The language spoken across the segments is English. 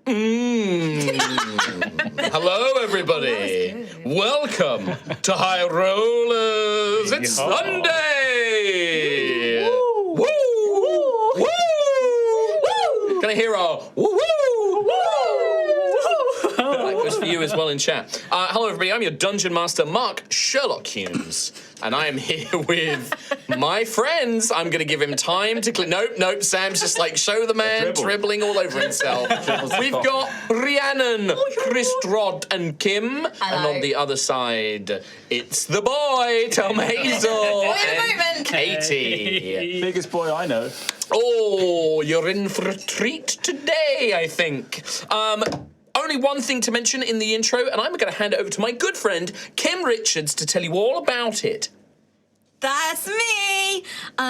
Hello, everybody. Welcome to High Rollers. It's Sunday. Woo! Woo! Woo! Can I hear a woo woo? That goes for you as well in chat. Hello, everybody. I'm your Dungeon Master, Mark Sherlock Humes, and I am here with my friends. I'm going to give him time to click. Nope. Sam's just like, show the man dribbling all over himself. We've got Rhiannon, Chris, Rod, and Kim. Hello. And on the other side, it's the boy, Tom Hazel, and Katie. Biggest boy I know. Oh, you're in for a treat today, I think. Only one thing to mention in the intro, and I'm going to hand it over to my good friend, Kim Richards, to tell you all about it. That's me!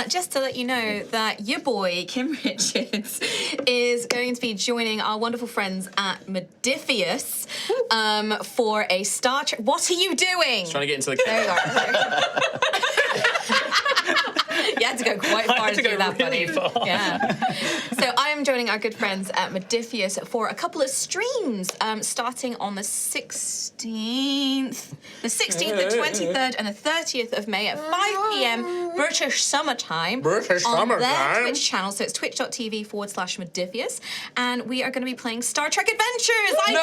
Just to let you know that your boy, Kim Richards, is going to be joining our wonderful friends at Xantheus for a Star Trek... What are you doing? Just trying to get into the camera. There you are. You had to go quite far to do that, buddy. Yeah. So I am joining our good friends at Xantheus for a couple of streams, starting on the 16th, the 23rd, and the 30th of May at 5 p.m. British summertime. On their Twitch channel. So it's twitch.tv/Xantheus, and we are going to be playing Star Trek Adventures. I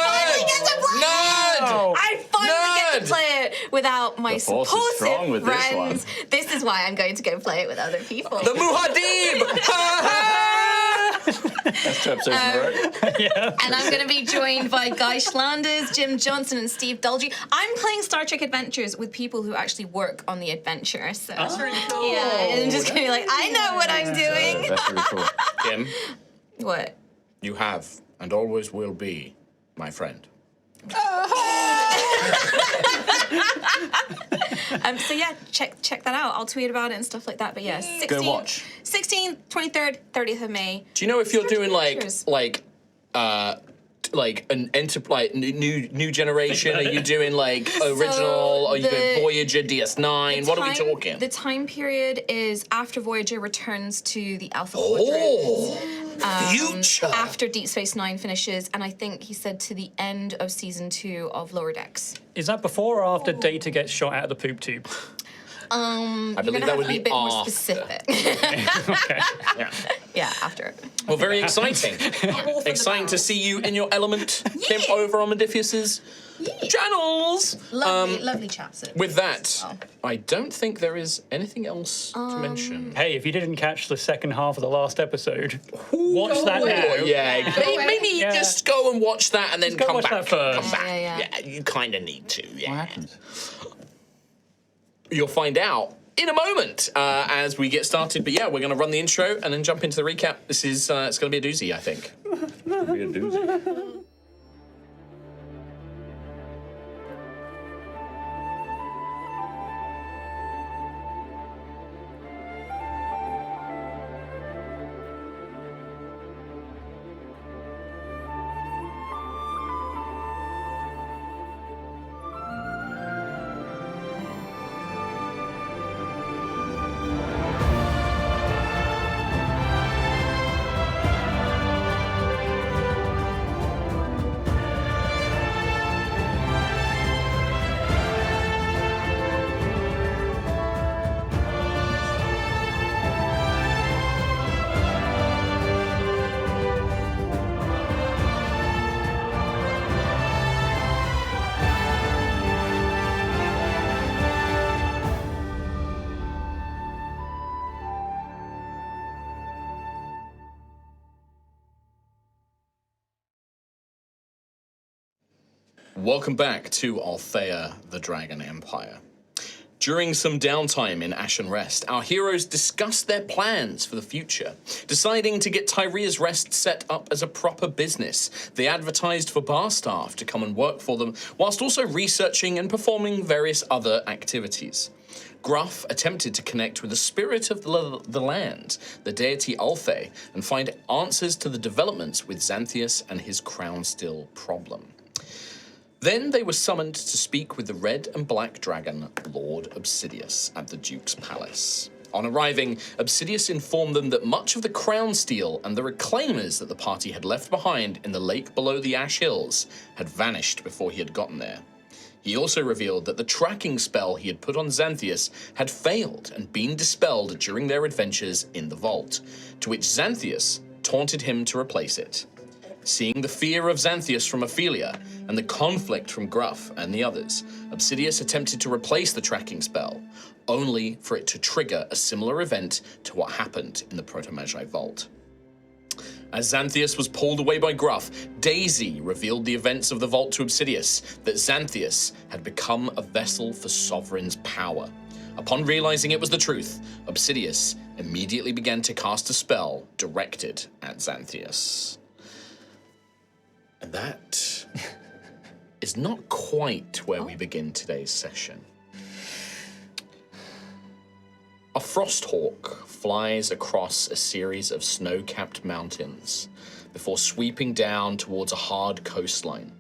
finally get to play it without my supportive friends. This is why I'm going to go play it with other people. The Muhad'Dib! That's 2 episodes in a row. Yeah. And I'm going to be joined by Guy Schlanders, Jim Johnson, and Steve Dulgy. I'm playing Star Trek Adventures with people who actually work on the adventure. So that's really cool. Yeah, I'm just going to be like, I know what I'm doing. That's really cool. Kim, what? you have and always will be my friend. So yeah, check that out. I'll tweet about it and stuff like that. But yeah, 16th, 23rd, 30th of May. Do you know if you're doing like an new generation? Are you doing like original? Are you doing Voyager, DS9? What are we talking? The time period is after Voyager returns to the Alpha Quadrant. Future. After Deep Space Nine finishes, and I think he said to the end of season 2 of Lower Decks. Is that before or after Data gets shot out of the poop tube? I believe that would be a bit after. more specific. Okay. Yeah, after. Well, very exciting. Exciting to see you in your element, Kim, over on Xantheus's channels. Lovely chaps. With that, I don't think there is anything else to mention. Hey, if you didn't catch the second half of the last episode, watch that now. Yeah, maybe just go and watch that and then go come watch back. that first. Come back. Yeah. You kind of need to. Yeah. What happens? You'll find out in a moment as we get started. But yeah, we're going to run the intro and then jump into the recap. This is it's going to be a doozy, I think. It'll be a doozy. Welcome back to Altheya, the Dragon Empire. During some downtime in Ashen Rest, our heroes discussed their plans for the future. Deciding to get Tyria's Rest set up as a proper business, they advertised for bar staff to come and work for them, whilst also researching and performing various other activities. Gruff attempted to connect with the spirit of the land, the deity Altheya, and find answers to the developments with Xantheus and his crown still problem. Then they were summoned to speak with the red and black dragon, Lord Obsidias, at the Duke's palace. On arriving, Obsidias informed them that much of the crown steel and the reclaimers that the party had left behind in the lake below the Ash Hills had vanished before he had gotten there. He also revealed that the tracking spell he had put on Xantheus had failed and been dispelled during their adventures in the vault, to which Xantheus taunted him to replace it. Seeing the fear of Xantheus from Ophelia and the conflict from Gruff and the others, Obsidias attempted to replace the tracking spell, only for it to trigger a similar event to what happened in the Proto-Magi Vault. As Xantheus was pulled away by Gruff, Daisy revealed the events of the vault to Obsidias, that Xantheus had become a vessel for Sovereign's power. Upon realizing it was the truth, Obsidias immediately began to cast a spell directed at Xantheus. And that is not quite where we begin today's session. A frosthawk flies across a series of snow-capped mountains before sweeping down towards a hard coastline.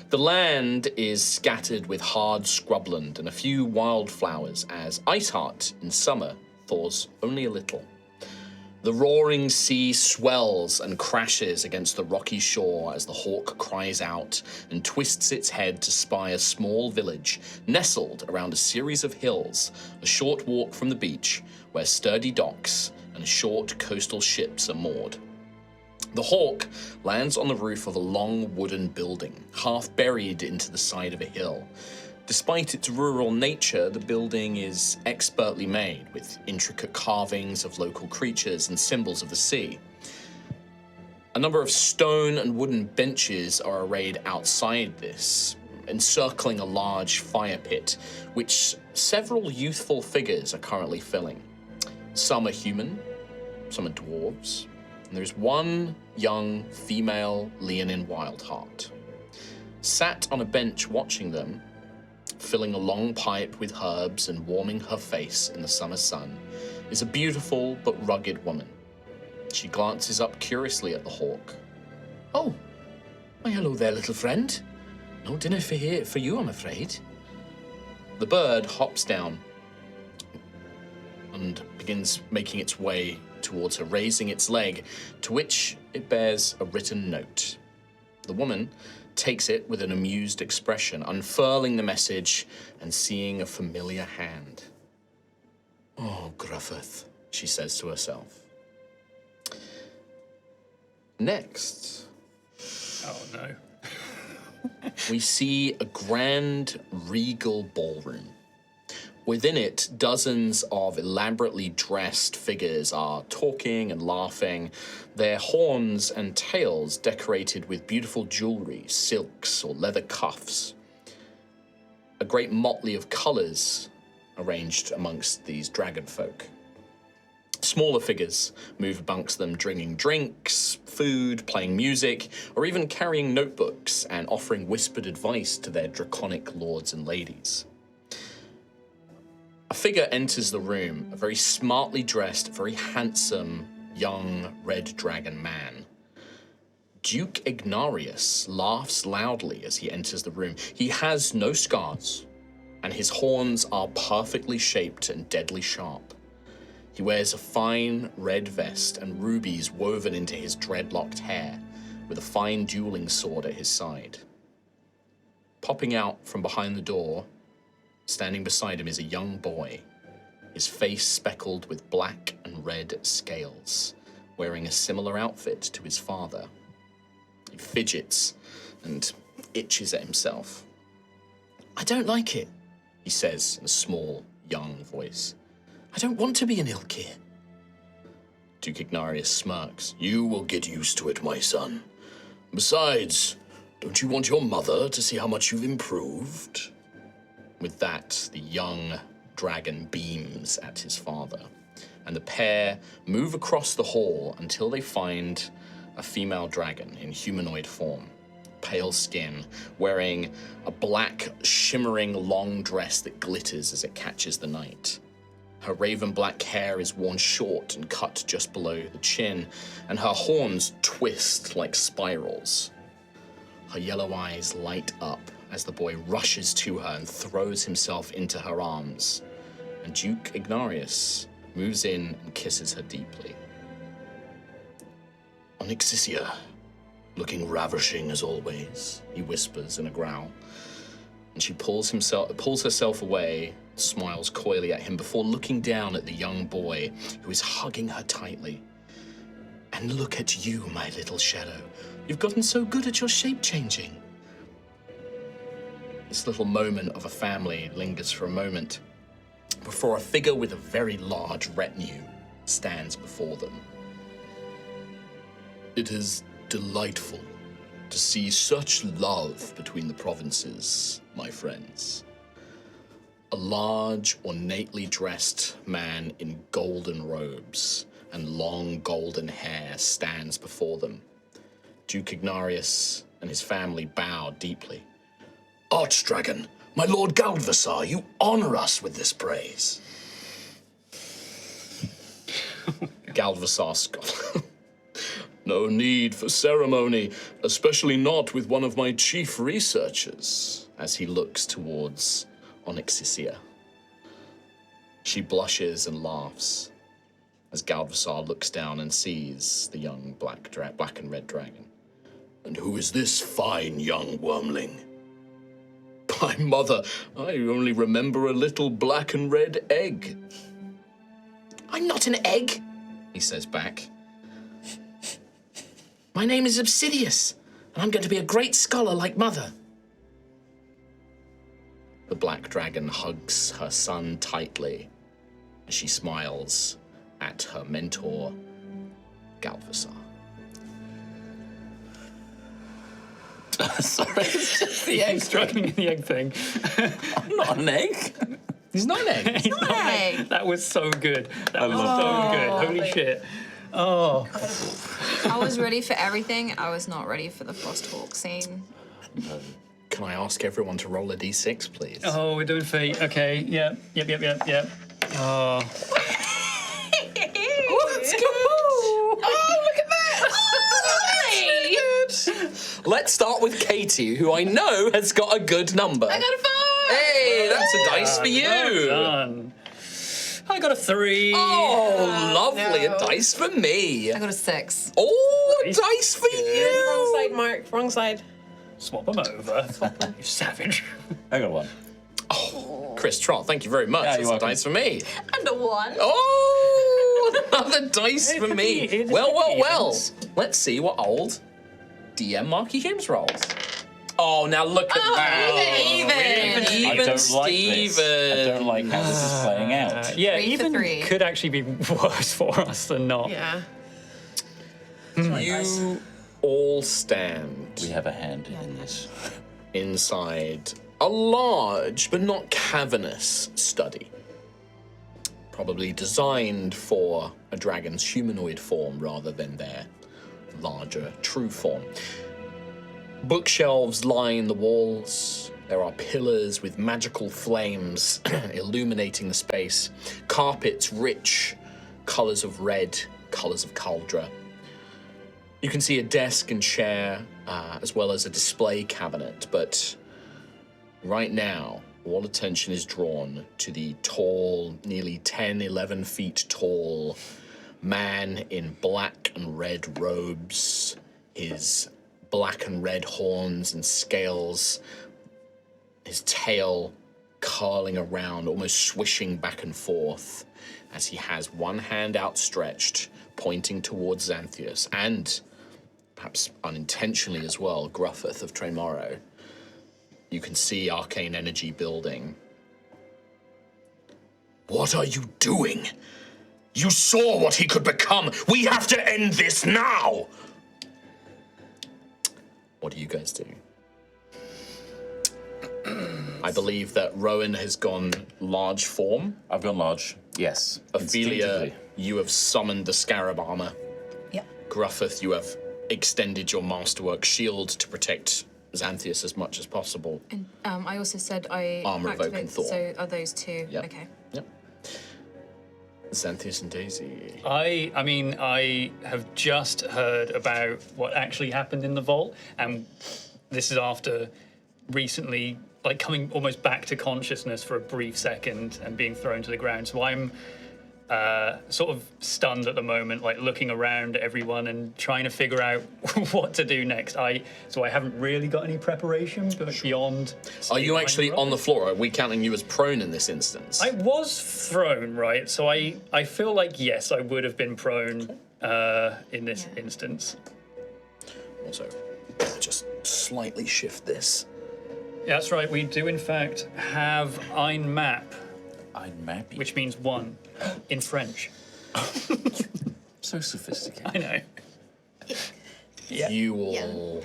The land is scattered with hard scrubland and a few wildflowers as Iceheart in summer thaws only a little. The roaring sea swells and crashes against the rocky shore as the hawk cries out and twists its head to spy a small village nestled around a series of hills, a short walk from the beach where sturdy docks and short coastal ships are moored. The hawk lands on the roof of a long wooden building, half buried into the side of a hill. Despite its rural nature, the building is expertly made, with intricate carvings of local creatures and symbols of the sea. A number of stone and wooden benches are arrayed outside this, encircling a large fire pit, which several youthful figures are currently filling. Some are human, some are dwarves, and there's one young female Leonine Wildheart. Sat on a bench watching them, filling a long pipe with herbs and warming her face in the summer sun, is a beautiful but rugged woman. She glances up curiously at the hawk. Oh, why hello there, little friend. No dinner for you, I'm afraid. The bird hops down and begins making its way towards her, raising its leg, to which it bears a written note. The woman takes it with an amused expression, unfurling the message and seeing a familiar hand. Oh, Gruffith, She says to herself. Next, Oh no. we see a grand, regal ballroom. Within it, dozens of elaborately dressed figures are talking and laughing, their horns and tails decorated with beautiful jewelry, silks, or leather cuffs. A great motley of colors arranged amongst these dragon folk. Smaller figures move amongst them, drinking drinks, food, playing music, or even carrying notebooks and offering whispered advice to their draconic lords and ladies. A figure enters the room, a very smartly dressed, very handsome, young red dragon man. Duke Ignarius laughs loudly as he enters the room. He has no scars, and his horns are perfectly shaped and deadly sharp. He wears a fine red vest and rubies woven into his dreadlocked hair, with a fine dueling sword at his side. Popping out from behind the door, standing beside him is a young boy, his face speckled with black and red scales, wearing a similar outfit to his father. He fidgets and itches at himself. I don't like it. He says in a small, young voice. I don't want to be an Ilkir. Duke Ignarius smirks. You will get used to it, my son. Besides, don't you want your mother to see how much you've improved? With that, the young dragon beams at his father, and the pair move across the hall until they find a female dragon in humanoid form, pale skin, wearing a black, shimmering long dress that glitters as it catches the night. Her raven black hair is worn short and cut just below the chin, and her horns twist like spirals. Her yellow eyes light up as the boy rushes to her and throws himself into her arms, and Duke Ignarius moves in and kisses her deeply. Onyxia, looking ravishing as always. He whispers in a growl. And she pulls herself away, smiles coyly at him before looking down at the young boy who is hugging her tightly. And look at you, my little shadow. You've gotten so good at your shape changing. This little moment of a family lingers for a moment before a figure with a very large retinue stands before them. It is delightful to see such love between the provinces, my friends. A large, ornately dressed man in golden robes and long golden hair stands before them. Duke Ignarius and his family bow deeply. Archdragon, my lord Galdvasar, you honor us with this praise. Galdvasar scoffs. No need for ceremony, especially not with one of my chief researchers. As he looks towards Onyxia. She blushes and laughs as Galdvasar looks down and sees the young black and red dragon. And who is this fine young wormling? My mother, I only remember a little black and red egg. I'm not an egg, he says back. My name is Obsidias, and I'm going to be a great scholar like Mother. The black dragon hugs her son tightly as she smiles at her mentor, Galdvasar. Sorry, it's just the egg. Struggling in the egg thing. I'm not an egg. He's not an egg. He's not an egg. That was so good. That was so good. Holy shit. Oh. I was ready for everything. I was not ready for the Frosthawk scene. Can I ask everyone to roll a d6, please? Oh, we're doing fate. Okay. Yep. Oh. Oh, that's good. Oh, look at that. Oh, lovely. Let's start with Katie, who I know has got a good number. I got a 4. Hey, that's a dice for you. Well done. I got a 3. Oh, lovely. A dice for me. I got a 6. Oh, a dice for Wrong you. side, Mark. Wrong side. Swap them over. You savage. I got one. Chris Trott, thank you very much. Yeah, That's you're a welcome. dice for me. And a 1. Oh, another dice It for could me. be- it Well. could be evens. Let's see what old DM Marky James rolls. Oh, now look at that. even. I don't like Steven. this. I don't like how this is playing out. Yeah, 3 for even 3. could actually be worse for us than not. Yeah. You all stand We have a hand in this. inside a large but not cavernous study. Probably designed for a dragon's humanoid form rather than their larger true form. Bookshelves line the walls. There are pillars with magical flames illuminating the space. Carpets rich, colors of red, colors of cauldron. You can see a desk and chair, as well as a display cabinet, but right now, all attention is drawn to the tall, nearly 10, 11 feet tall man in black and red robes, his black and red horns and scales, his tail curling around, almost swishing back and forth, as he has one hand outstretched, pointing towards Xantheus, and, perhaps unintentionally as well, Gruffith of Tremoro. You can see arcane energy building. What are you doing? You saw what he could become. We have to end this now. What do you guys do? I believe that Rowan has gone large form. I've gone large. Yes. Ophelia, Instinctively. you have summoned the scarab armor. Yep. Gruffith, you have extended your masterwork shield to protect Xantheus as much as possible. And I also said I Armor of activate, Oaken Thorn. so are those two? Yep. Okay. Yep. Xantheus and Daisy. I mean, I have just heard about what actually happened in the vault, and this is after recently, like, coming almost back to consciousness for a brief second and being thrown to the ground. So I'm sort of stunned at the moment, like looking around at everyone and trying to figure out what to do next. So I haven't really got any preparation, but beyond. Are you actually on the floor? Are we counting you as prone in this instance? I was thrown, right? So I feel like, yes, I would have been prone in this instance. Also, just slightly shift this. Yeah, that's right. We do, in fact, have ein Map, Ein Map. which means one in French. So sophisticated. I know. Yeah. You all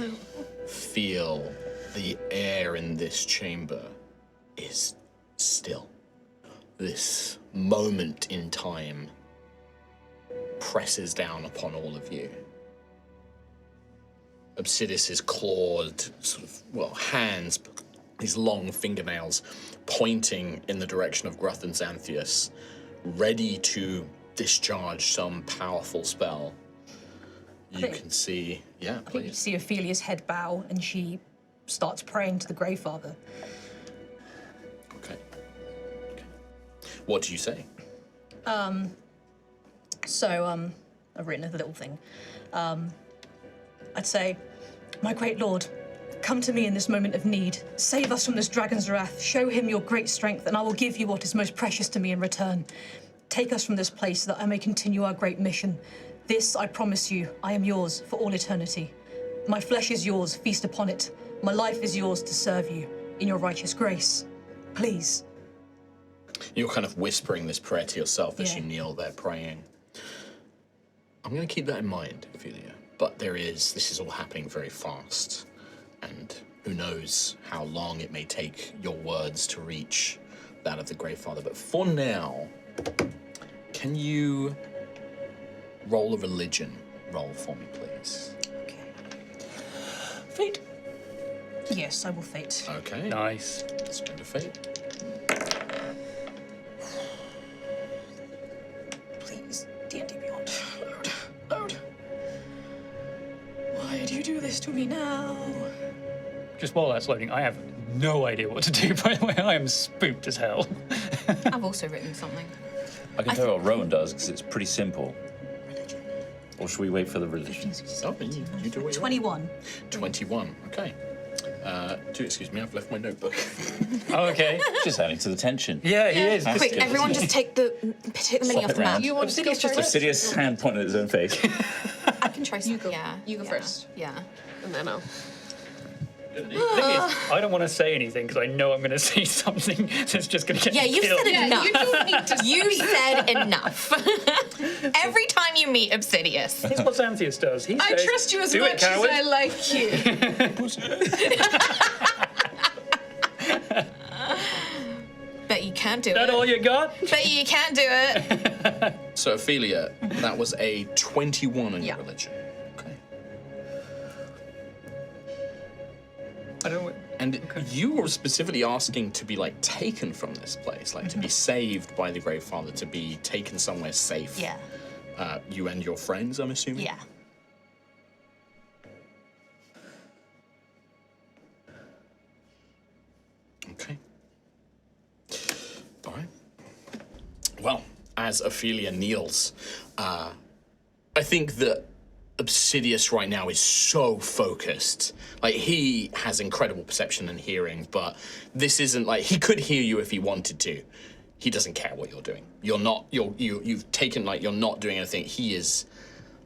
feel the air in this chamber is still. This moment in time presses down upon all of you. Obsidias' clawed, sort of, hands, these long fingernails pointing in the direction of Gruth and Xantheus, ready to discharge some powerful spell. You can see, I think you see Ophelia's head bow, and she starts praying to the Greyfather. Okay. What do you say? So, I've written a little thing. I'd say, my great lord, come to me in this moment of need. Save us from this dragon's wrath. Show him your great strength, and I will give you what is most precious to me in return. Take us from this place so that I may continue our great mission. This, I promise you, I am yours for all eternity. My flesh is yours, feast upon it. My life is yours to serve you in your righteous grace. Please. You're kind of whispering this prayer to yourself as you kneel there praying. I'm going to keep that in mind, Ophelia. But this is all happening very fast. And who knows how long it may take your words to reach that of the Greyfather. But for now, can you roll a religion roll for me, please? Okay. Fate. Yes, I will fate. Okay. Nice. Spend a fate. Please, D&D Beyond. Load. Why do you do this to me now? Just while that's loading, I have no idea what to do, by the way. I am spooked as hell. I've also written something. I can tell you what Rowan does because it's pretty simple. Or should we wait for the religion? Oh, you do what you 21. want. 21, okay. Excuse me, I've left my notebook. Oh, okay. Just adding to the tension. Yeah, he is. Quick, everyone just take the mini off it the map. round. You want to go first? Obsidian's hand pointed at his own face. I can try something. You go first. Yeah. And then I'll... The thing is, I don't want to say anything because I know I'm going to say something that's just going to get Yeah, me you've killed. said enough. you don't need to You said enough. Every time you meet Obsidias. Here's what Xantheus does. He I says, trust you as "Do it, much as coward." I like you. Bet you can't do Is that it. all you got? Bet you can't do it. So, Ophelia, that was a 21 in your Yeah. religion. Okay. I don't. And you were specifically asking to be, taken from this place, to be saved by the Greyfather, to be taken somewhere safe. Yeah. You and your friends, I'm assuming? Yeah. Okay. All right. Well, as Ophelia kneels, I think that Obsidias right now is so focused. He has incredible perception and hearing, but this isn't he could hear you if he wanted to. He doesn't care what you're doing. You've taken, you're not doing anything. He is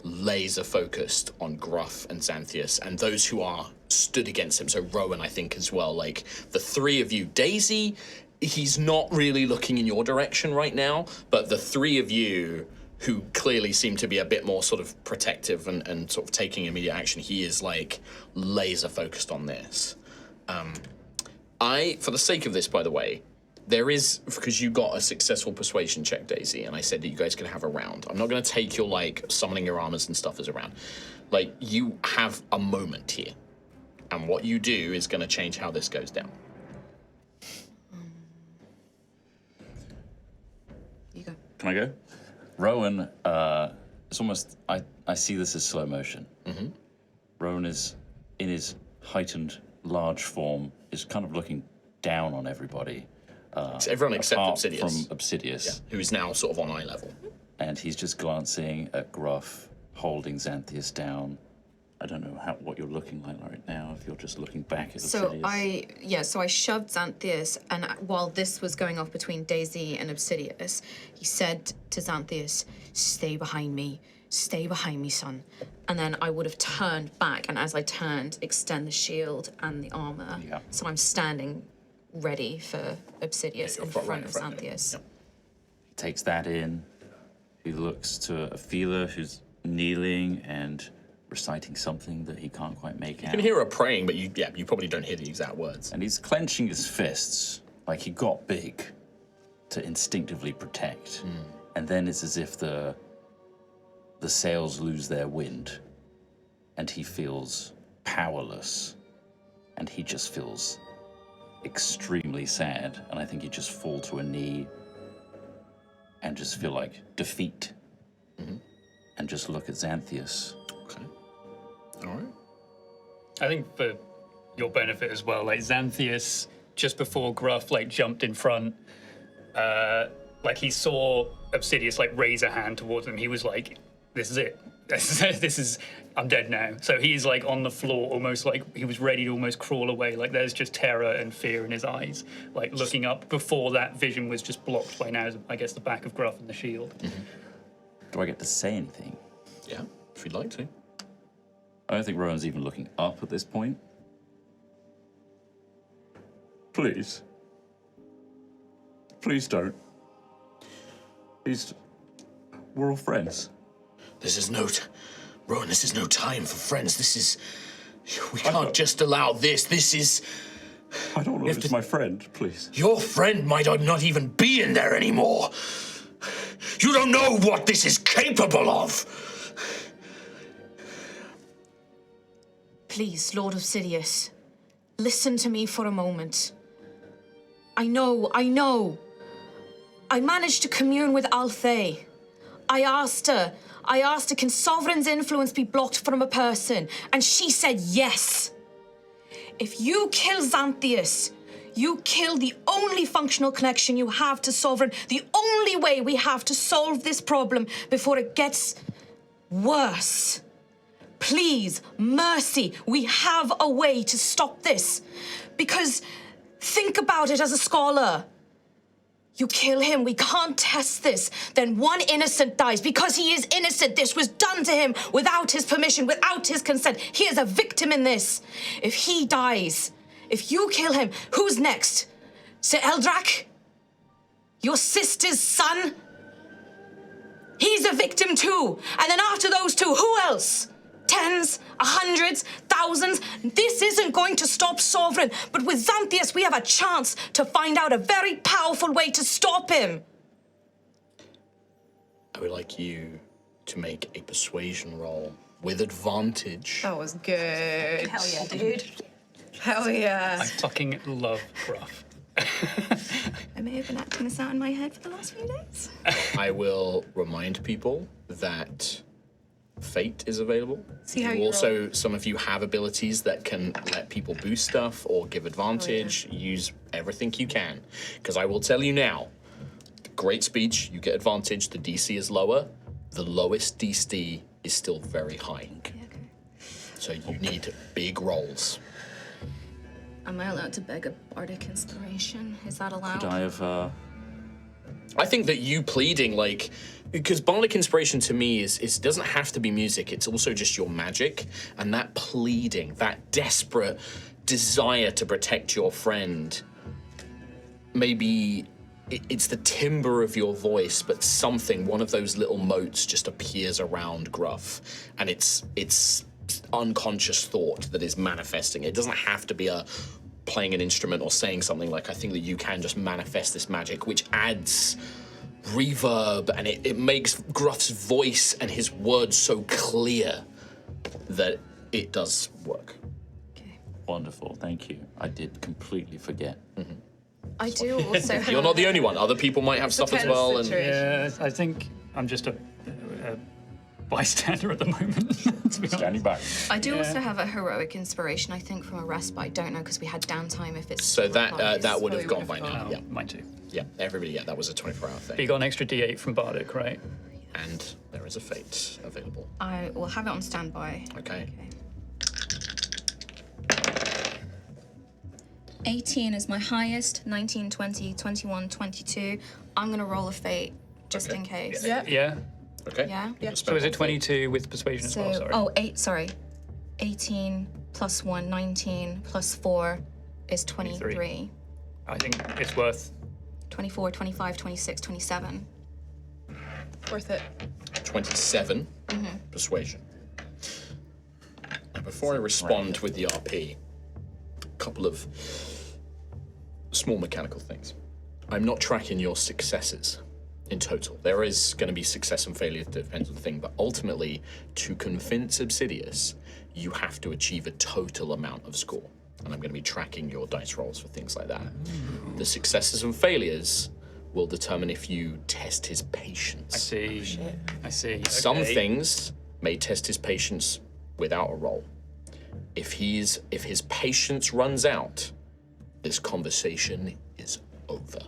laser focused on Gruff and Xantheus and those who are stood against him. So Rowan, I think, as well. The three of you. Daisy, he's not really looking in your direction right now, but the three of you who clearly seem to be a bit more sort of protective and sort of taking immediate action, he is laser focused on this. For the sake of this, by the way, there is, because you got a successful persuasion check, Daisy, and I said that you guys can have a round. I'm not going to take your summoning your armors and stuff as a round. You have a moment here, and what you do is going to change how this goes down. You go. Can I go? Rowan, it's almost, I see this as slow motion. Mm-hmm. Rowan is, in his heightened, large form, is kind of looking down on everybody Everyone except apart Obsidias. from Obsidias. Who is now sort of on eye level. And he's just glancing at Gruff, holding Xantheus down. I don't know what you're looking like right now, if you're just looking back at Obsidias. So I shoved Xantheus, and while this was going off between Daisy and Obsidias, he said to Xantheus, stay behind me, son. And then I would have turned back, and as I turned, extend the shield and the armor. Yeah. So I'm standing ready for Obsidias in front of Xantheus. He takes that in. He looks to Aphila, who's kneeling and reciting something that he can't quite make out. You can hear her praying, but you probably don't hear the exact words. And he's clenching his fists like he got big to instinctively protect. And then it's as if the sails lose their wind and he feels powerless and he just feels extremely sad. And I think he just fall to a knee and just feel like defeat and just look at Xantheus. Okay. All right. I think for your benefit as well, like Xantheus, just before Gruff like jumped in front, like he saw Obsidias like raise a hand towards him. He was like, "This is it. This is. I'm dead now." So he's like on the floor, almost like he was ready to almost crawl away. Like there's just terror and fear in his eyes, like looking up. Before that vision was just blocked by now, I guess, the back of Gruff and the shield. Do I get to say anything? Yeah, if you'd like to. I don't think Rowan's even looking up at this point. Please. Please don't. Please. We're all friends. Rowan, this is no time for friends. We can't just allow this. This is... I don't want to lose my friend, please. Your friend might not even be in there anymore. You don't know what this is capable of. Please, Lord Obsidias, listen to me for a moment. I know. I managed to commune with Altheya. I asked her, can Sovereign's influence be blocked from a person? And she said yes. If you kill Xantheus, you kill the only functional connection you have to Sovereign, the only way we have to solve this problem before it gets worse. Please, mercy, we have a way to stop this. Because think about it as a scholar. You kill him, we can't test this. Then one innocent dies because he is innocent. This was done to him without his permission, without his consent. He is a victim in this. If he dies, if you kill him, who's next? Sir Eldrak? Your sister's son? He's a victim too. And then after those two, who else? Tens, hundreds, thousands. This isn't going to stop Sovereign, but with Xantheus, we have a chance to find out a very powerful way to stop him. I would like you to make a persuasion roll with advantage. That was good. Hell yeah, dude. Hell yeah. I fucking love Gruff. I may have been acting this out in my head for the last few days. I will remind people that Fate is available. See how you you also, some of you have abilities that can let people boost stuff or give advantage. Use everything you can. Because I will tell you now, great speech, you get advantage, the DC is lower. The lowest DC is still very high. Okay. So you need big rolls. Am I allowed to beg a bardic inspiration? Is that allowed? Could I have, I think that you pleading, like, because bardic inspiration to me is doesn't have to be music. It's also just your magic, and that pleading, that desperate desire to protect your friend. Maybe it's the timbre of your voice, but something, one of those little motes just appears around Gruff, and it's unconscious thought that is manifesting. It doesn't have to be playing an instrument or saying something. Like, I think that you can just manifest this magic, which adds reverb, and it makes Gruff's voice and his words so clear that it does work. Okay. wonderful, thank you. I did completely forget. I do also have... You're not the only one. Other people might have stuff as well. And Yeah, I think I'm just a bystander at the moment. To be honest. Standing back. I do also have a heroic inspiration, I think, from a rest, but I don't know because we had downtime if it's. So that replies. that would have we gone would by have now. gone. Yeah, Mine too. yeah. Everybody, yeah, that was a 24-hour But you thing. got an extra D8 from Bardic, right? And there is a fate available. I will have it on standby. Okay. 18 is my highest, 19, 20, 21, 22. I'm going to roll a fate just Okay. in case. Yeah. Yeah. Okay. Yeah? You can So spend is it one fate. 22 with persuasion as well? So, Sorry. sorry. 18 plus 1, 19 plus 4 is 23. I think it's worth. 24, 25, 26, 27. Worth it. 27 persuasion. Now, before I respond with the RP, a couple of small mechanical things. I'm not tracking your successes in total. There is going to be success and failure, depends on the thing, but ultimately, to convince Obsidias, you have to achieve a total amount of score. And I'm going to be tracking your dice rolls for things like that. The successes and failures will determine if you test his patience. I see. I see. Some Okay. things may test his patience without a roll. If his patience runs out, this conversation is over.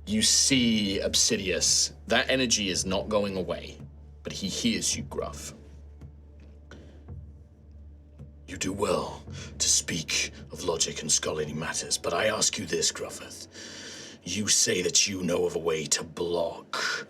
You see Obsidias, that energy is not going away, but he hears you, Gruff. You do well to speak of logic and scholarly matters, but I ask you this, Gruffith. You say that you know of a way to block.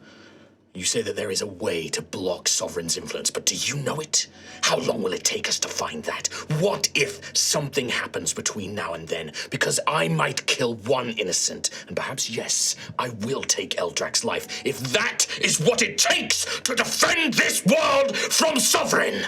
You say that there is a way to block Sovereign's influence, but do you know it? How long will it take us to find that? What if something happens between now and then? Because I might kill one innocent, and perhaps, yes, I will take Eldrak's life, if that is what it takes to defend this world from Sovereign.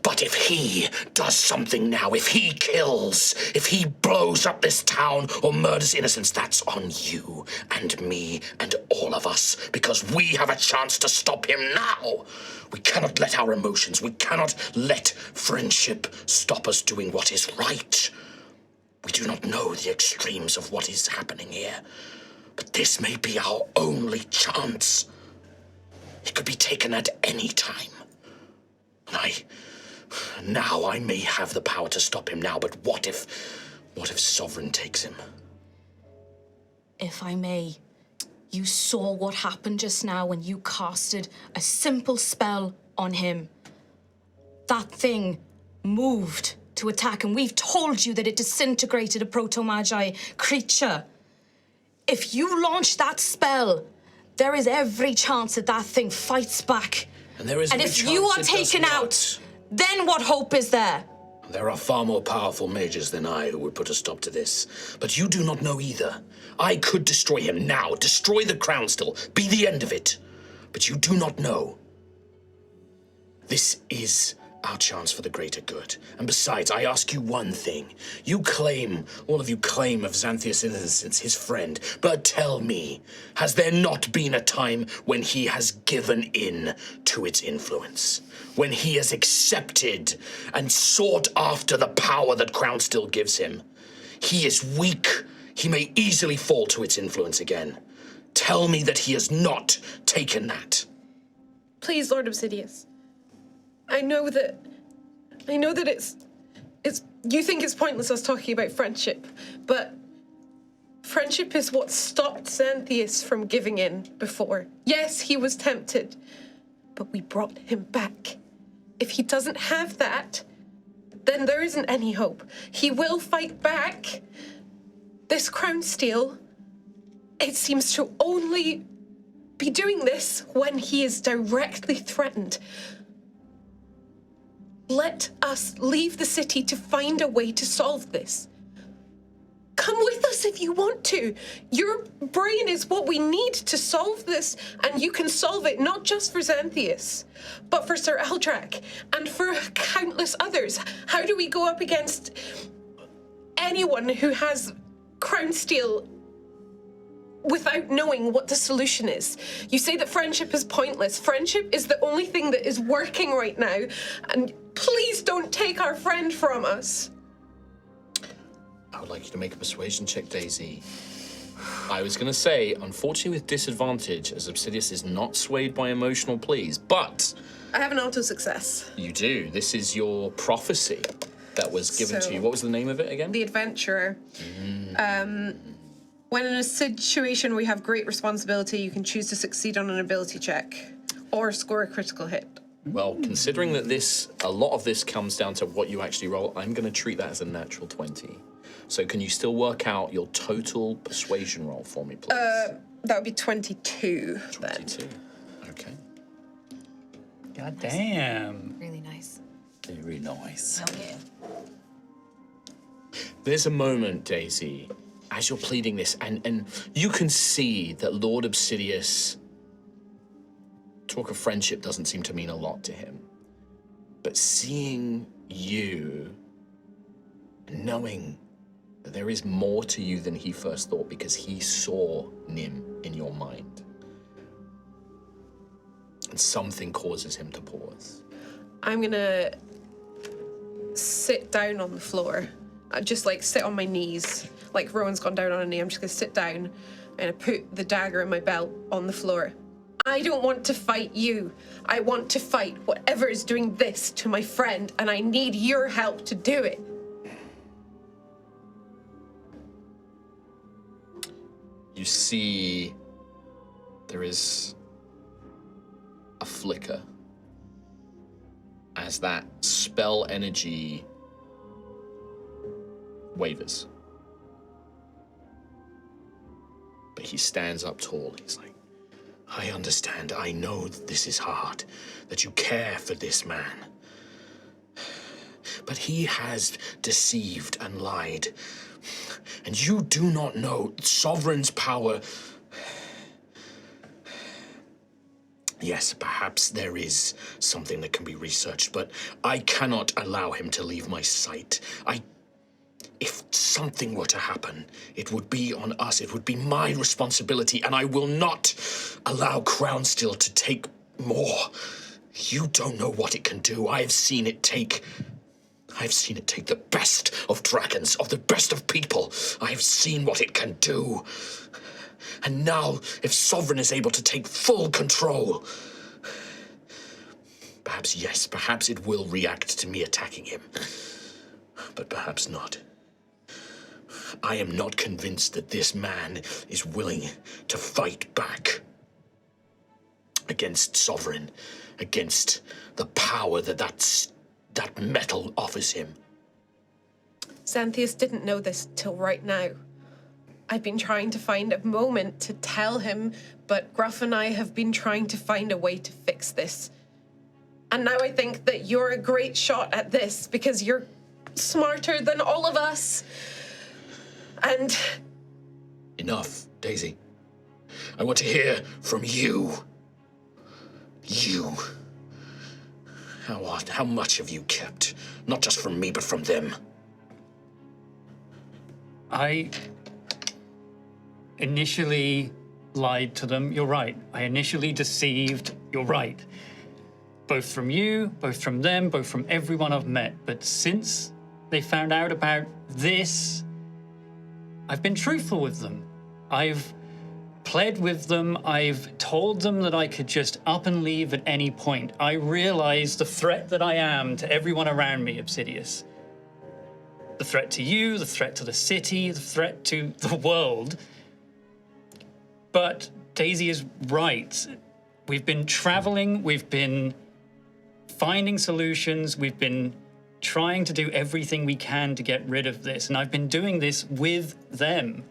But if he does something now, if he kills, if he blows up this town or murders innocents, that's on you and me and all of us, because we have a chance to stop him now. We cannot let our emotions, we cannot let friendship stop us doing what is right. We do not know the extremes of what is happening here, but this may be our only chance. He could be taken at any time. And now I may have the power to stop him now, but what if Sovereign takes him? If I may, you saw what happened just now when you casted a simple spell on him. That thing moved to attack, and we've told you that it disintegrated a Proto-Magi creature. If you launch that spell, there is every chance that that thing fights back. And there is And every if you are chance it does taken not. out, then what hope is there? There are far more powerful mages than I who would put a stop to this. But you do not know either. I could destroy him now, destroy the crown still, be the end of it. But you do not know. This is our chance for the greater good. And besides, I ask you one thing. All of you claim of Xantheus' innocence, his friend. But tell me, has there not been a time when he has given in to its influence? When he has accepted and sought after the power that Crown still gives him? He is weak. He may easily fall to its influence again. Tell me that he has not taken that. Please, Lord Obsidias. I know that it's you think it's pointless us talking about friendship, but friendship is what stopped Xantheus from giving in before. Yes, he was tempted, but we brought him back. If he doesn't have that, then there isn't any hope. He will fight back. This crown steal, it seems to only be doing this when he is directly threatened. Let us leave the city to find a way to solve this. Come with us if you want to. Your brain is what we need to solve this, and you can solve it not just for Xantheus, but for Sir Eldrak and for countless others. How do we go up against anyone who has crown steel without knowing what the solution is? You say that friendship is pointless. Friendship is the only thing that is working right now, and please don't take our friend from us. I would like you to make a persuasion check, Daisy. I was going to say, unfortunately with disadvantage, as Obsidias is not swayed by emotional pleas, but I have an auto success. you do. This is your prophecy that was given to you. What was the name of it again? The Adventurer. When in a situation where you have great responsibility, you can choose to succeed on an ability check or score a critical hit. Well, considering that a lot of this comes down to what you actually roll, I'm going to treat that as a natural 20. So can you still work out your total persuasion roll for me, please? That would be 22 then. 22. Okay. God damn. Really nice. Very nice. Hell yeah. There's a moment, Daisy, as you're pleading this, and you can see that Lord Obsidias, talk of friendship doesn't seem to mean a lot to him. But seeing you, and knowing that there is more to you than he first thought because he saw Nim in your mind. And something causes him to pause. I'm gonna sit down on the floor. Just like sit on my knees. Like Rowan's gone down on a knee. I'm just gonna sit down and I put the dagger in my belt on the floor. I don't want to fight you. I want to fight whatever is doing this to my friend, and I need your help to do it. You see there is a flicker as that spell energy wavers. But he stands up tall. He's like, I understand. I know that this is hard, that you care for this man. But he has deceived and lied. And you do not know Sovereign's power. Yes, perhaps there is something that can be researched, but I cannot allow him to leave my sight. If something were to happen, it would be on us. It would be my responsibility, and I will not allow Crownsteel to take more. You don't know what it can do. I've seen it take the best of dragons, of the best of people. I've seen what it can do. And now, if Sovereign is able to take full control, perhaps yes, perhaps it will react to me attacking him. But perhaps not. I am not convinced that this man is willing to fight back against Sovereign, against the power that metal offers him. Xantheus didn't know this till right now. I've been trying to find a moment to tell him, but Gruff and I have been trying to find a way to fix this. And now I think that you're a great shot at this because you're smarter than all of us. And... Enough, Daisy. I want to hear from you. You. How much have you kept? Not just from me, but from them. I initially lied to them. You're right. I initially deceived. You're right. Both from you, both from them, both from everyone I've met. But since they found out about this, I've been truthful with them. I've pled with them. I've told them that I could just up and leave at any point. I realize the threat that I am to everyone around me, Obsidias. The threat to you, the threat to the city, the threat to the world. But Daisy is right. We've been traveling, we've been finding solutions, we've been trying to do everything we can to get rid of this, and I've been doing this with them.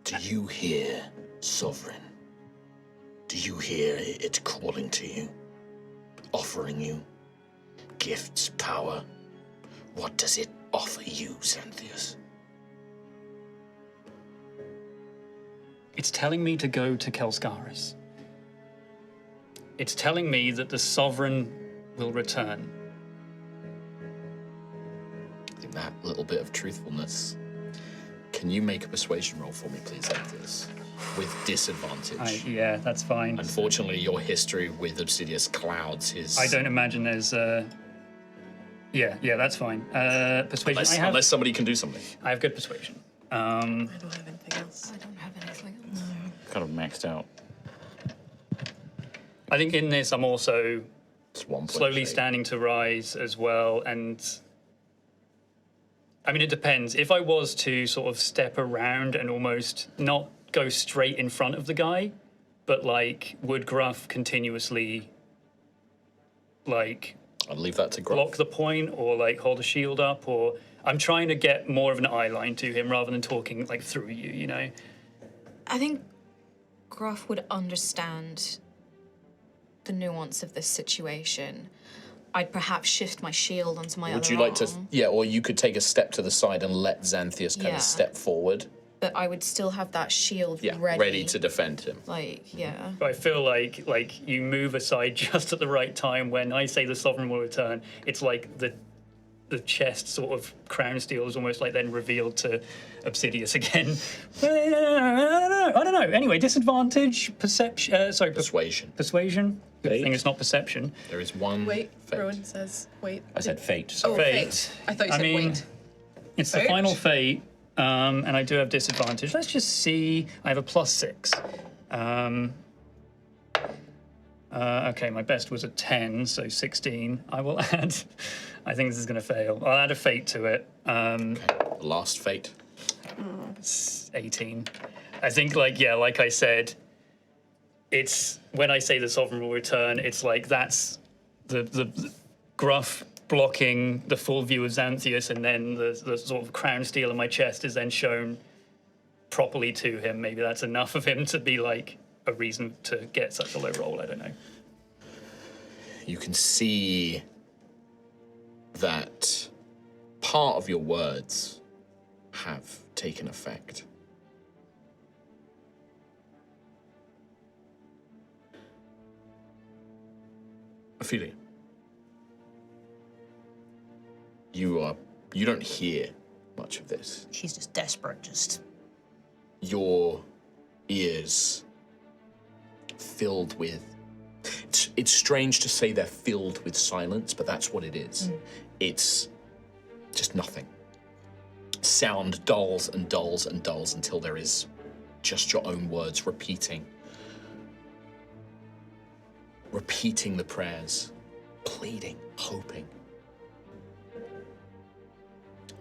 Do you hear, Sovereign? Do you hear it calling to you? Offering you gifts, power? What does it offer you, Xantheus? It's telling me to go to Kelskaris. It's telling me that the Sovereign will return. I think that little bit of truthfulness. Can you make a persuasion roll for me, please, Xantheus? With disadvantage. Yeah, that's fine. Unfortunately, your history with Obsidias clouds his... I don't imagine there's Yeah, that's fine. Persuasion. Unless somebody can do something. I have good persuasion. I don't have anything else. else. I don't have anything else. Kind of maxed out. I think in this, I'm also It's 1.8. slowly standing to rise as well. And I mean, it depends. If I was to sort of step around and almost not go straight in front of the guy, but like would Gruff continuously like I'll leave that to Gruff. block the point or like hold a shield up, or I'm trying to get more of an eye line to him rather than talking like through you, you know? I think Gruff would understand the nuance of this situation. I'd perhaps shift my shield onto my Would other you like to? arm, Yeah, or you could take a step to the side and let Xantheus kind Yeah. of step forward. but I would still have that shield Yeah, ready. ready to defend him. Like, yeah. But I feel like you move aside just at the right time when I say the sovereign will return. It's like the chest sort of crown steel is almost like then revealed to Obsidias again. I don't know. Anyway, disadvantage, perception. Persuasion. Persuasion. Good Fate. thing it's not perception. There is one. Wait, fate. Rowan says, wait. I said fate. Oh, So Fate. I thought you I said mean- wait. It's the Fate. final fate, and I do have disadvantage. Let's just see. I have a +6. Okay, my best was a 10, so 16. I will add. I think this is going to fail. I'll add a fate to it. Last fate. 18. I think, like I said, it's when I say the sovereign will return. It's like that's the Gruff blocking the full view of Xantheus, and then the sort of crown steel in my chest is then shown properly to him. Maybe that's enough of him to be like a reason to get such a low roll. I don't know. You can see that part of your words have taken effect. Ophelia, you don't hear much of this. She's just desperate, just. Your ears filled with. It's strange to say they're filled with silence, but that's what it is. It's just nothing. Sound dulls and dulls and dulls until there is just your own words repeating the prayers, pleading, hoping.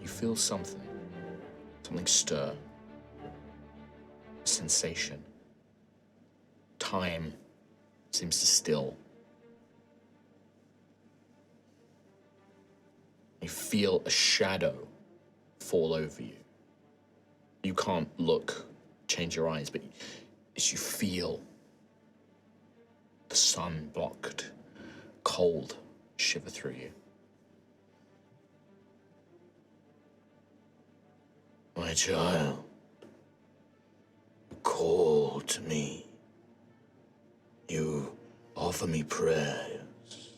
You feel something stir, sensation. Time seems to still. You feel a shadow fall over you. You can't look, change your eyes, but as you feel the sun-blocked cold shiver through you. My child, you call to me. You offer me prayers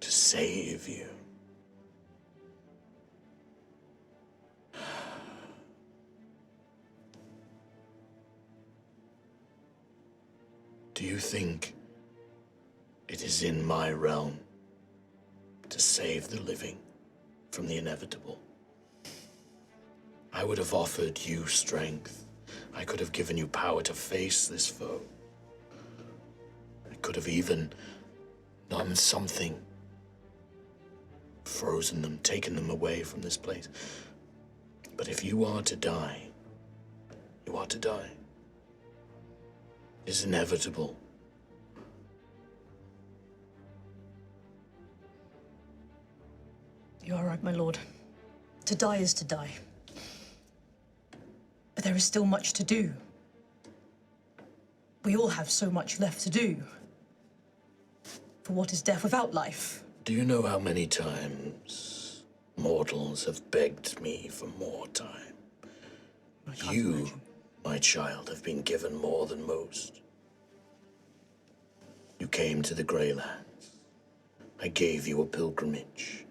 to save you. Do you think it is in my realm to save the living from the inevitable? I would have offered you strength. I could have given you power to face this foe. I could have even done something. Frozen them, taken them away from this place. But if you are to die, you are to die. It's inevitable. You are right, my lord. To die is to die. But there is still much to do. We all have so much left to do. For what is death without life? Do you know how many times mortals have begged me for more time? You, my child, have been given more than most. You came to the Greylands. I gave you a pilgrimage.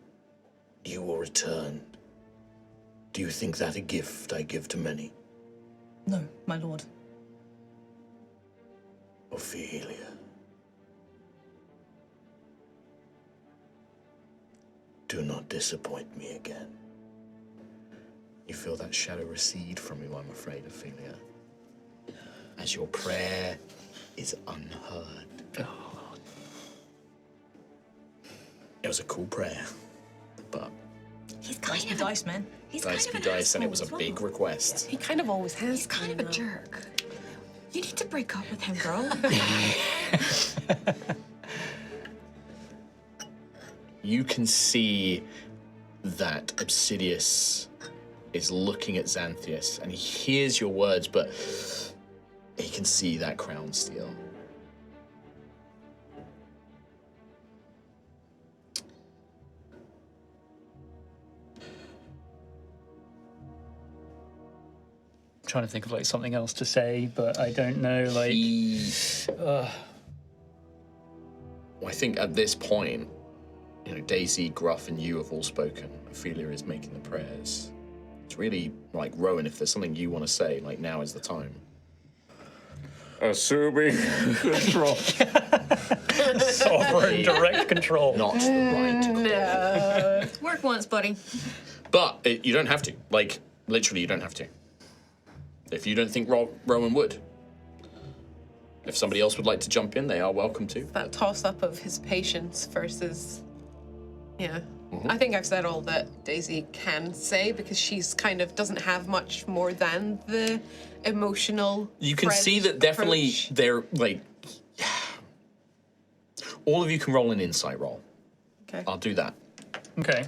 You were returned. Do you think that a gift I give to many? No, my lord. Ophelia. Do not disappoint me again. You feel that shadow recede from you, I'm afraid, Ophelia. As your prayer is unheard. It was a cool prayer, but He's Dice be dice, man. He's dice be dice, and it was a big request. He kind of always has. He's kind of a jerk. You need to break up with him, girl. You can see that Obsidias is looking at Xantheus, and he hears your words, but he can see that crown steel. Trying to think of like something else to say, but I don't know. Like, Well, I think at this point, you know, Daisy, Gruff, and you have all spoken. Ophelia is making the prayers. It's really like, Rowan, if there's something you want to say, like, now is the time. Assuming control. sovereign direct control. Not the right. Work once, buddy. But you don't have to. Like, literally, you don't have to. If you don't think Rowan would. If somebody else would like to jump in, they are welcome to. That toss-up of his patience versus... Yeah. I think I've said all that Daisy can say because she's kind of doesn't have much more than the emotional. You can see that definitely approach. they're like... All of you can roll an insight roll. Okay. I'll do that. Okay.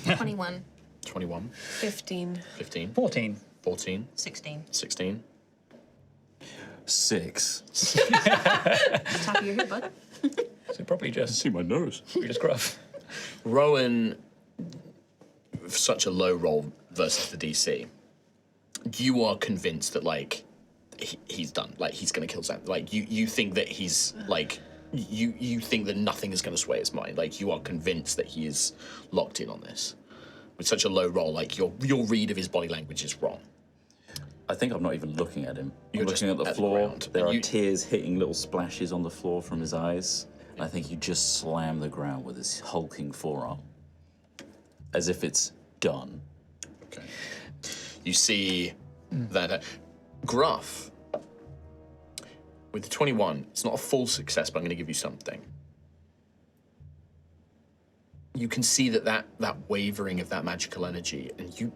21. 21, 15. 15, 14. 14, 16. 16. 6. Top of your head, bud. So probably just See my nose. Gruff. Rowan, such a low roll versus the DC, you are convinced that, like, he's done. Like, he's going to kill Sam. Like, you think that he's, like, you think that nothing is going to sway his mind. Like, you are convinced that he is locked in on this. With such a low roll, like, your read of his body language is wrong. I think I'm not even looking at him. You're I'm just looking at the at the floor. ground. There And are you- tears hitting little splashes on the floor from his eyes. And I think he just slammed the ground with his hulking forearm. As if it's done. Okay. You see that Gruff, with the 21, it's not a full success, but I'm going to give you something. You can see that wavering of that magical energy, and you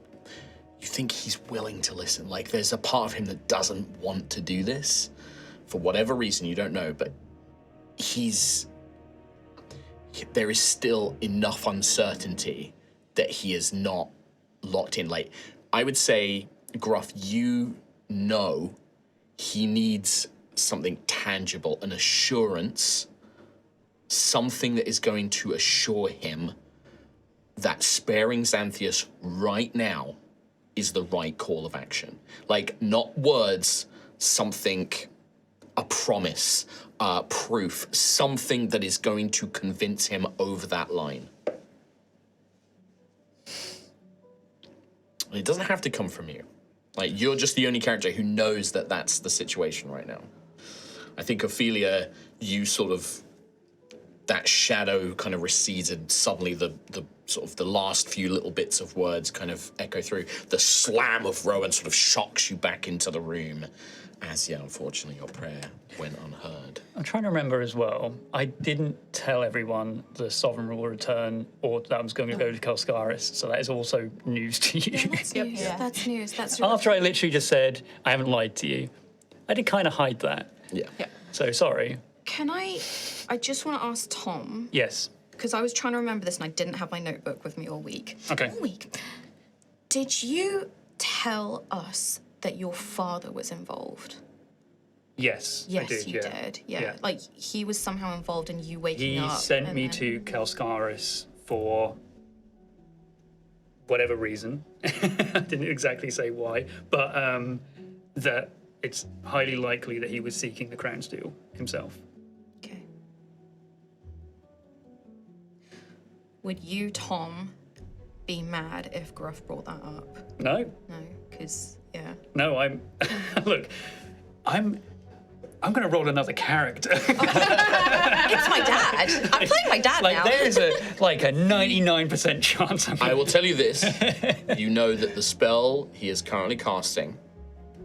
think he's willing to listen. Like, there's a part of him that doesn't want to do this, for whatever reason, you don't know, but there is still enough uncertainty that he is not locked in. Like, I would say, Gruff, you know he needs something tangible, an assurance, something that is going to assure him that sparing Xantheus right now is the right call of action. Like, not words, something, a promise, proof, something that is going to convince him over that line. It doesn't have to come from you. Like, you're just the only character who knows that that's the situation right now. I think, Ophelia, you sort of, that shadow kind of recedes, and suddenly the sort of the last few little bits of words kind of echo through. The slam of Rowan sort of shocks you back into the room as, yeah, unfortunately, your prayer went unheard. I'm trying to remember as well. I didn't tell everyone the Sovereign will return or that I was going to go to Kalskaris, so that is also news to you. That's news. yeah. That's news. That's true. After I literally just said, I haven't lied to you, I did kind of hide that. Yeah. So sorry. Can I just want to ask Tom, Yes. because I was trying to remember this and I didn't have my notebook with me all week. Okay. All week. Did you tell us that your father was involved? Yes, I Yes, did. you yeah. did. Yeah. Like, he was somehow involved in you waking He up. sent and me then- to Kalskaris for whatever reason. I didn't exactly say why, but that it's highly likely that he was seeking the crown steel himself. Okay. Would you, Tom, be mad if Gruff brought that up? No, No, because, yeah. no, I'm. Look, I'm going to roll another character. It's my dad. I'm playing my dad Like now. there is a 99% chance. I will tell you this. You know that the spell he is currently casting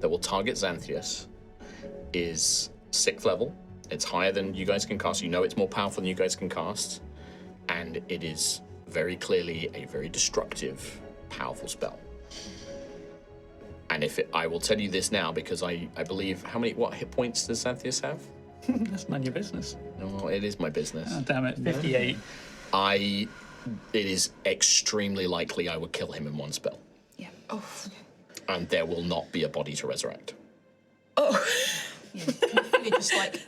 that will target Xantheus is 6th level. It's higher than you guys can cast. You know it's more powerful than you guys can cast. And it is very clearly a very destructive, powerful spell. And I will tell you this now because I believe, what hit points does Xantheus have? That's none of your business. No, it is my business. Oh, damn it, 58. It is extremely likely I would kill him in one spell. Yeah. And there will not be a body to resurrect. Yeah, can you just like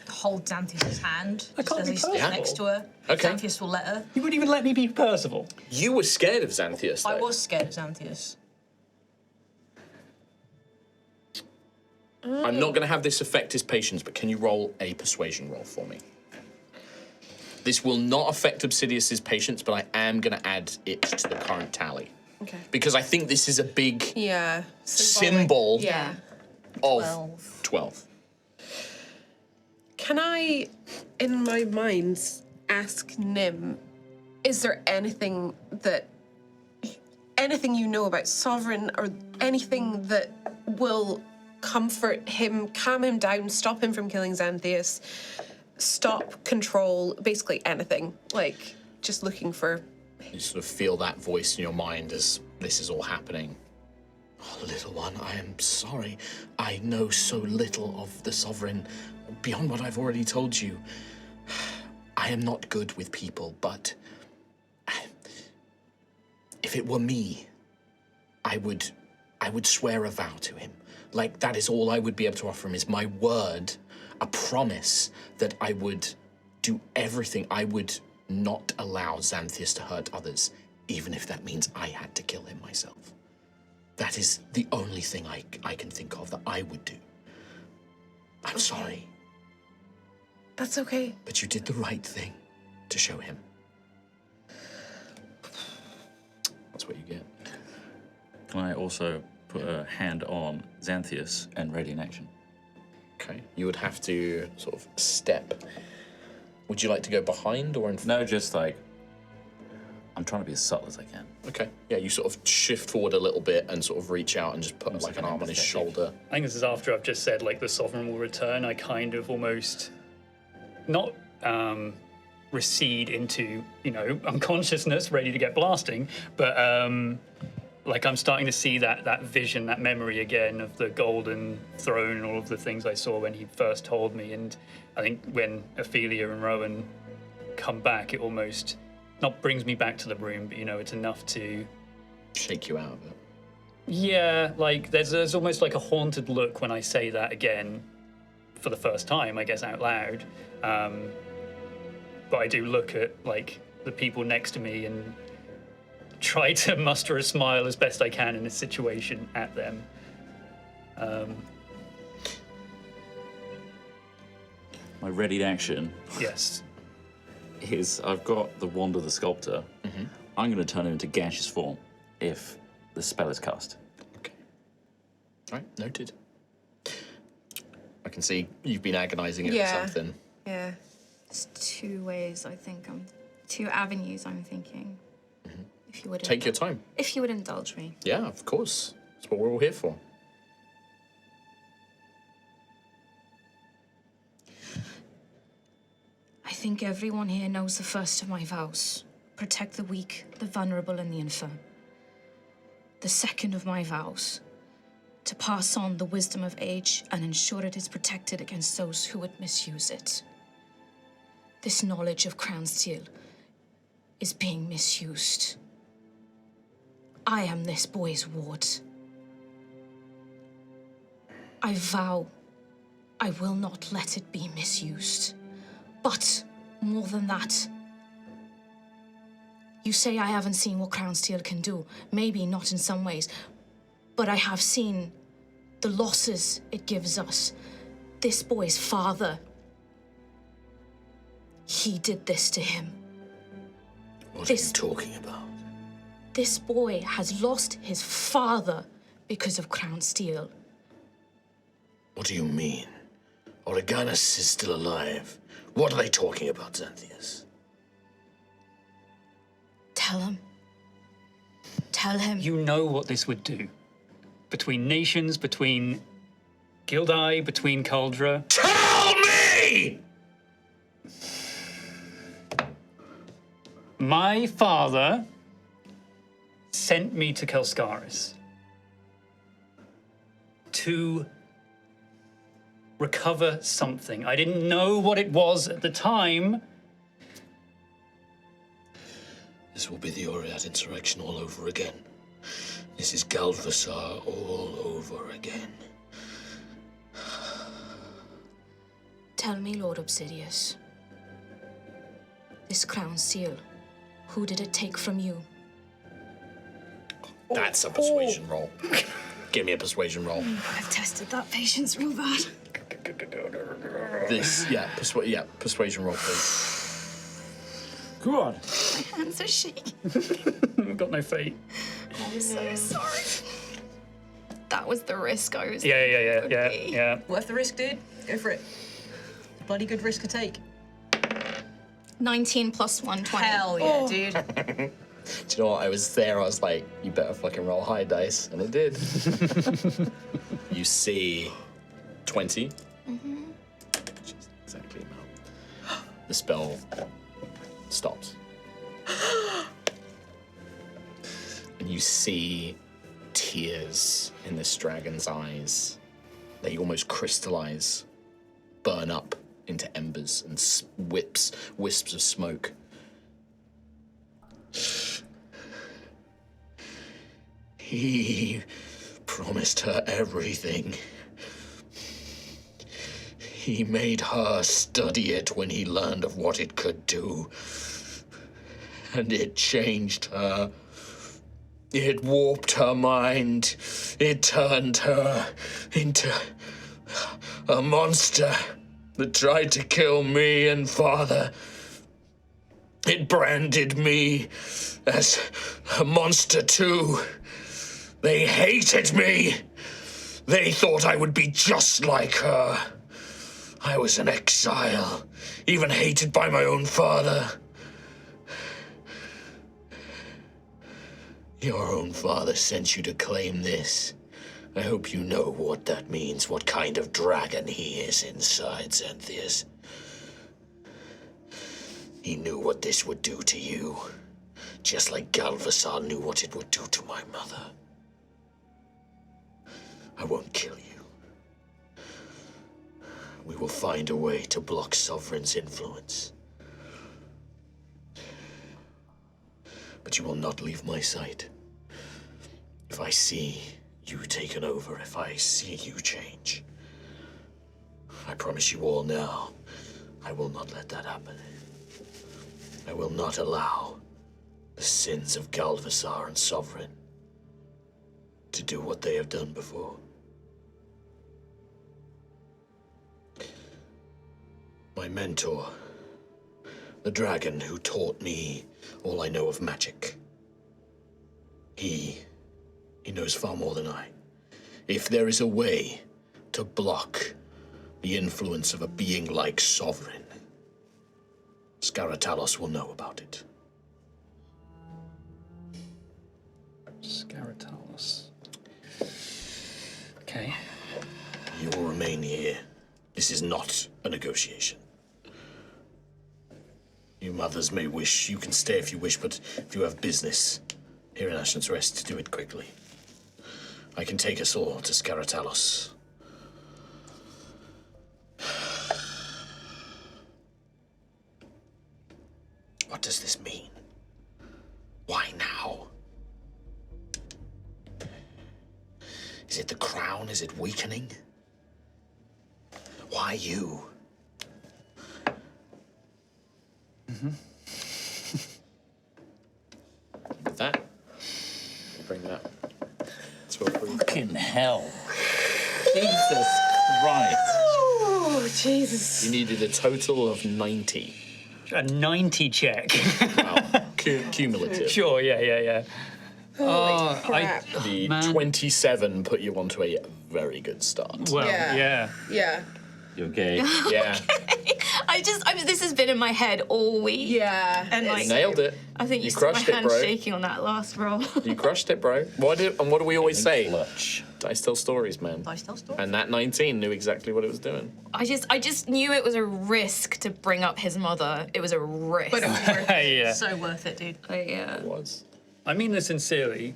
hold Xantheus' hand just can't as be he's Percival. next to her? Okay. Xantheus will let her. You wouldn't even let me be Percival. You were scared of Xantheus, though. I was scared of Xantheus. I'm not going to have this affect his patience, but can you roll a persuasion roll for me? This will not affect Obsidias' patience, but I am going to add it to the current tally. Okay. Because I think this is a big Yeah. symbol Yeah. of 12. Can I, in my mind, ask Nim, is there anything you know about Sovereign or anything that will comfort him, calm him down, stop him from killing Xantheus, stop control, basically anything? Like, just looking for... You sort of feel that voice in your mind as this is all happening. Oh, little one, I am sorry. I know so little of the Sovereign, beyond what I've already told you. I am not good with people, but if it were me, I would swear a vow to him. Like, that is all I would be able to offer him, is my word, a promise that I would do everything. I would not allow Xantheus to hurt others, even if that means I had to kill him myself. That is the only thing I can think of that I would do. I'm sorry, That's okay. but you did the right thing to show him. That's what you get. Can I also put a hand on Xantheus and ready in action? Okay. You would have to sort of step. Would you like to go behind or in front? No, just like, I'm trying to be as subtle as I can. Okay. Yeah, you sort of shift forward a little bit and sort of reach out and just put like an arm on his empathetic. shoulder. I think this is after I've just said, like, the Sovereign will return. I kind of almost not recede into, unconsciousness, ready to get blasting, but like I'm starting to see that vision, that memory again of the golden throne and all of the things I saw when he first told me. And I think when Ophelia and Rowan come back, it almost not brings me back to the room, but it's enough to Shake you out of it. Yeah, like there's almost like a haunted look when I say that again for the first time, I guess, out loud. But I do look at like the people next to me and try to muster a smile as best I can in this situation at them. My ready action Yes. is I've got the Wand of the Sculptor. I'm going to turn him into gaseous form if the spell is cast. Okay. All right, noted. I can see you've been agonizing over Yeah. something. Yeah. There's two ways I think two avenues I'm thinking. If you would Take your time. If you would indulge me. Yeah, of course. That's what we're all here for. I think everyone here knows the first of my vows. Protect the weak, the vulnerable, and the infirm. The second of my vows. To pass on the wisdom of age and ensure it is protected against those who would misuse it. This knowledge of Crown Steel is being misused. I am this boy's ward. I vow I will not let it be misused. But more than that, you say I haven't seen what Crown Steel can do. Maybe not in some ways, but I have seen the losses it gives us. This boy's father, he did this to him. What are you talking about? This boy has lost his father because of Crown Steel. What do you mean? Oreganus is still alive. What are they talking about, Xantheus? Tell him. Tell him. You know what this would do. Between nations, between Gildai, between Cauldra. Tell me! My father sent me to Kelskaris to recover something. I didn't know what it was at the time. This will be the Oriat insurrection all over again. This is Galvassar all over again. Tell me, Lord Obsidias. This crown seal, who did it take from you? That's a persuasion roll. Give me a persuasion roll. I've tested that patience real bad. This, persuasion roll, please. Come on. My hands are shaking. I've got no fate. I'm so sorry. That was the risk I was Yeah. Worth the risk, dude. Go for it. Bloody good risk to take. 19 plus 1, 20. Hell yeah, dude. Do you know what? I was there, I was like, you better fucking roll high dice. And it did. You see 20. Which is exactly the amount. The spell stops. And you see tears in this dragon's eyes. They almost crystallize, burn up into embers and wisps of smoke. He promised her everything. He made her study it when he learned of what it could do. And it changed her. It warped her mind. It turned her into a monster that tried to kill me and Father. It branded me as a monster too. They hated me. They thought I would be just like her. I was an exile, even hated by my own father. Your own father sent you to claim this. I hope you know what that means, what kind of dragon he is inside, Xantheus. He knew what this would do to you, just like Galvassar knew what it would do to my mother. I won't kill you. We will find a way to block Sovereign's influence. But you will not leave my sight. If I see you taken over, if I see you change, I promise you all now, I will not let that happen. I will not allow the sins of Galvassar and Sovereign to do what they have done before. My mentor, the dragon who taught me all I know of magic. He knows far more than I. If there is a way to block the influence of a being like Sovereign, Scaratalos will know about it. Scaratalos. Okay. You will remain here. This is not a negotiation. You mothers may wish, you can stay if you wish, but if you have business here in Ashen's Rest, do it quickly. I can take us all to Scaratalos. What does this mean? Why now? Is it the crown? Is it weakening? Why you? With that, bring that. Fucking hell. Jesus Christ. Oh, Jesus. You needed a total of 90. A 90 check. Wow. Cumulative. Sure, yeah. Holy crap. The Man. 27 put you onto a very good start. Well, Yeah. yeah. Yeah. You okay? Yeah. this has been in my head all week. Yeah. And like, Nailed it. I think you saw crushed my it, hand bro. shaking on that last roll. You crushed it, bro. What do we always say? Clutch. Dice tell stories, man. Dice tell stories. And that 19 knew exactly what it was doing. I just knew it was a risk to bring up his mother. It was a risk. But it was worth it. Yeah. So worth it, dude. It was. I mean this sincerely.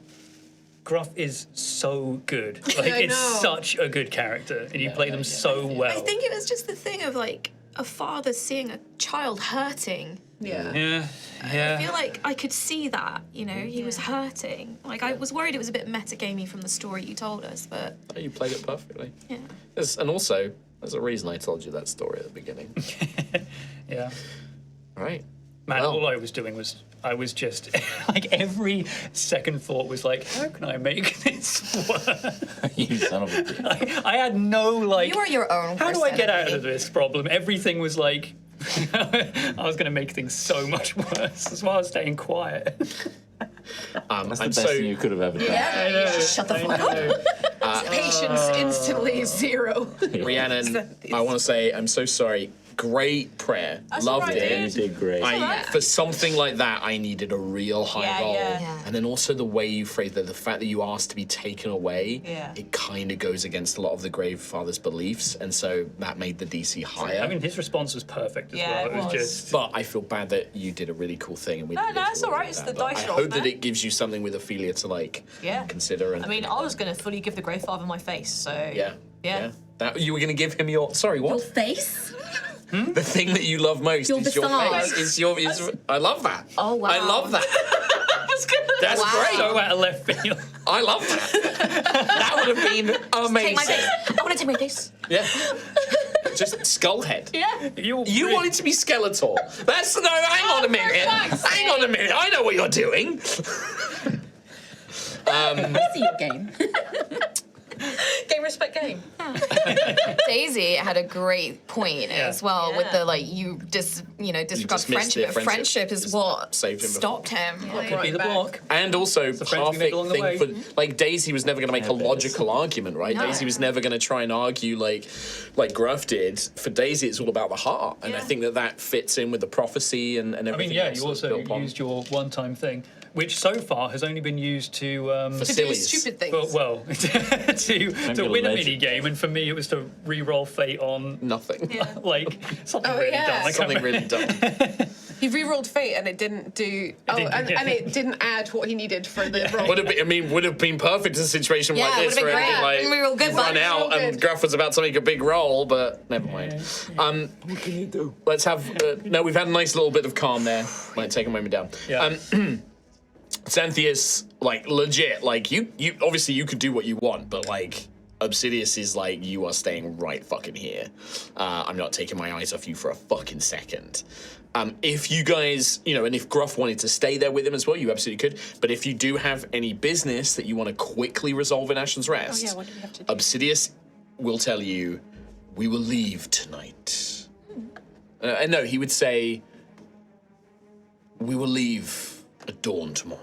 Gruff is so good. Like, I it's know. such a good character, and you play them so well. I think it was just the thing of like a father seeing a child hurting. Yeah. Yeah, I feel like I could see that, you know, he was hurting. Like, I was worried it was a bit metagamey from the story you told us, but Oh, you played it perfectly. yeah. And also, there's a reason I told you that story at the beginning. yeah. Right. Man, Well. all I was doing was, I was just, like, every second thought was like, how can I make this work? You son of a bitch. I had no, like, You are your own how do I get out enemy. of this problem? Everything was like, I was going to make things so much worse. That's why I was staying quiet. That's the and best so, thing you could have ever done. I know. Shut the fuck up. Patience instantly 0. Rhiannon, I want to say I'm so sorry. Great prayer. Loved alright, it. You did great. For something like that, I needed a real high Yeah, roll. yeah. And then also the way you phrased it, the fact that you asked to be taken away, Yeah. it kind of goes against a lot of the Gravefather's beliefs. And so that made the DC higher. I mean, his response was perfect as Yeah, well. it It was was. just, But I feel bad that you did a really cool thing. And we didn't get no, to it's really all right, do it's that. the But dice I rolls, hope that man. it gives you something with Ophelia to like consider. And I mean, I was going to fully give the Greyfather my face, so. yeah. Yeah. That, you were going to give him your. Sorry, what? Your face? The thing that you love most Your is your visage. face. I love that. Oh, wow. I love that. That's Wow. great. so out of left field. I love that. That would have been amazing. Take my face. I want to take my face. Yeah. Just skull head. Yeah. You wanted to be Skeletor. That's no. Hang on a minute. Hang on a minute. I know what you're doing. I see your game. Game, respect, game. Daisy had a great point as well with the like you disregard dismissed the friendship. But friendship is what saved him stopped him. Like, Could be the block. And also, friends we made perfect along the thing way. for like Daisy was never going to make a Yeah, logical argument, right? No. Daisy was never going to try and argue like Gruff did. For Daisy, it's all about the heart, and I think that fits in with the prophecy and I everything. mean, yeah, else you that's also built upon. used your one-time thing, which so far has only been used to for To do sillies. stupid things. well, to a win a legend. mini game, and for me, it was to re-roll fate on Nothing. like something Oh, really yeah. dumb. I can't Something remember. really dumb. He re-rolled fate and it didn't do. And it didn't add what he needed for the roll. Would have been perfect in a situation Yeah, like it this would've where been it, great. like We were all good, run bud. out We were all and good. Gruff was about to make a big roll, but never mind. What can you do? Let's have no. We've had a nice little bit of calm there. Might take a moment down. Yeah. Xantheus, like legit, like you obviously you could do what you want, but like Obsidias is like you are staying right fucking here. I'm not taking my eyes off you for a fucking second. If you guys, and if Gruff wanted to stay there with him as well, you absolutely could. But if you do have any business that you want to quickly resolve in Ashen's Rest, what do we have to do? Obsidias will tell you, we will leave tonight. And no, he would say, we will leave at dawn tomorrow.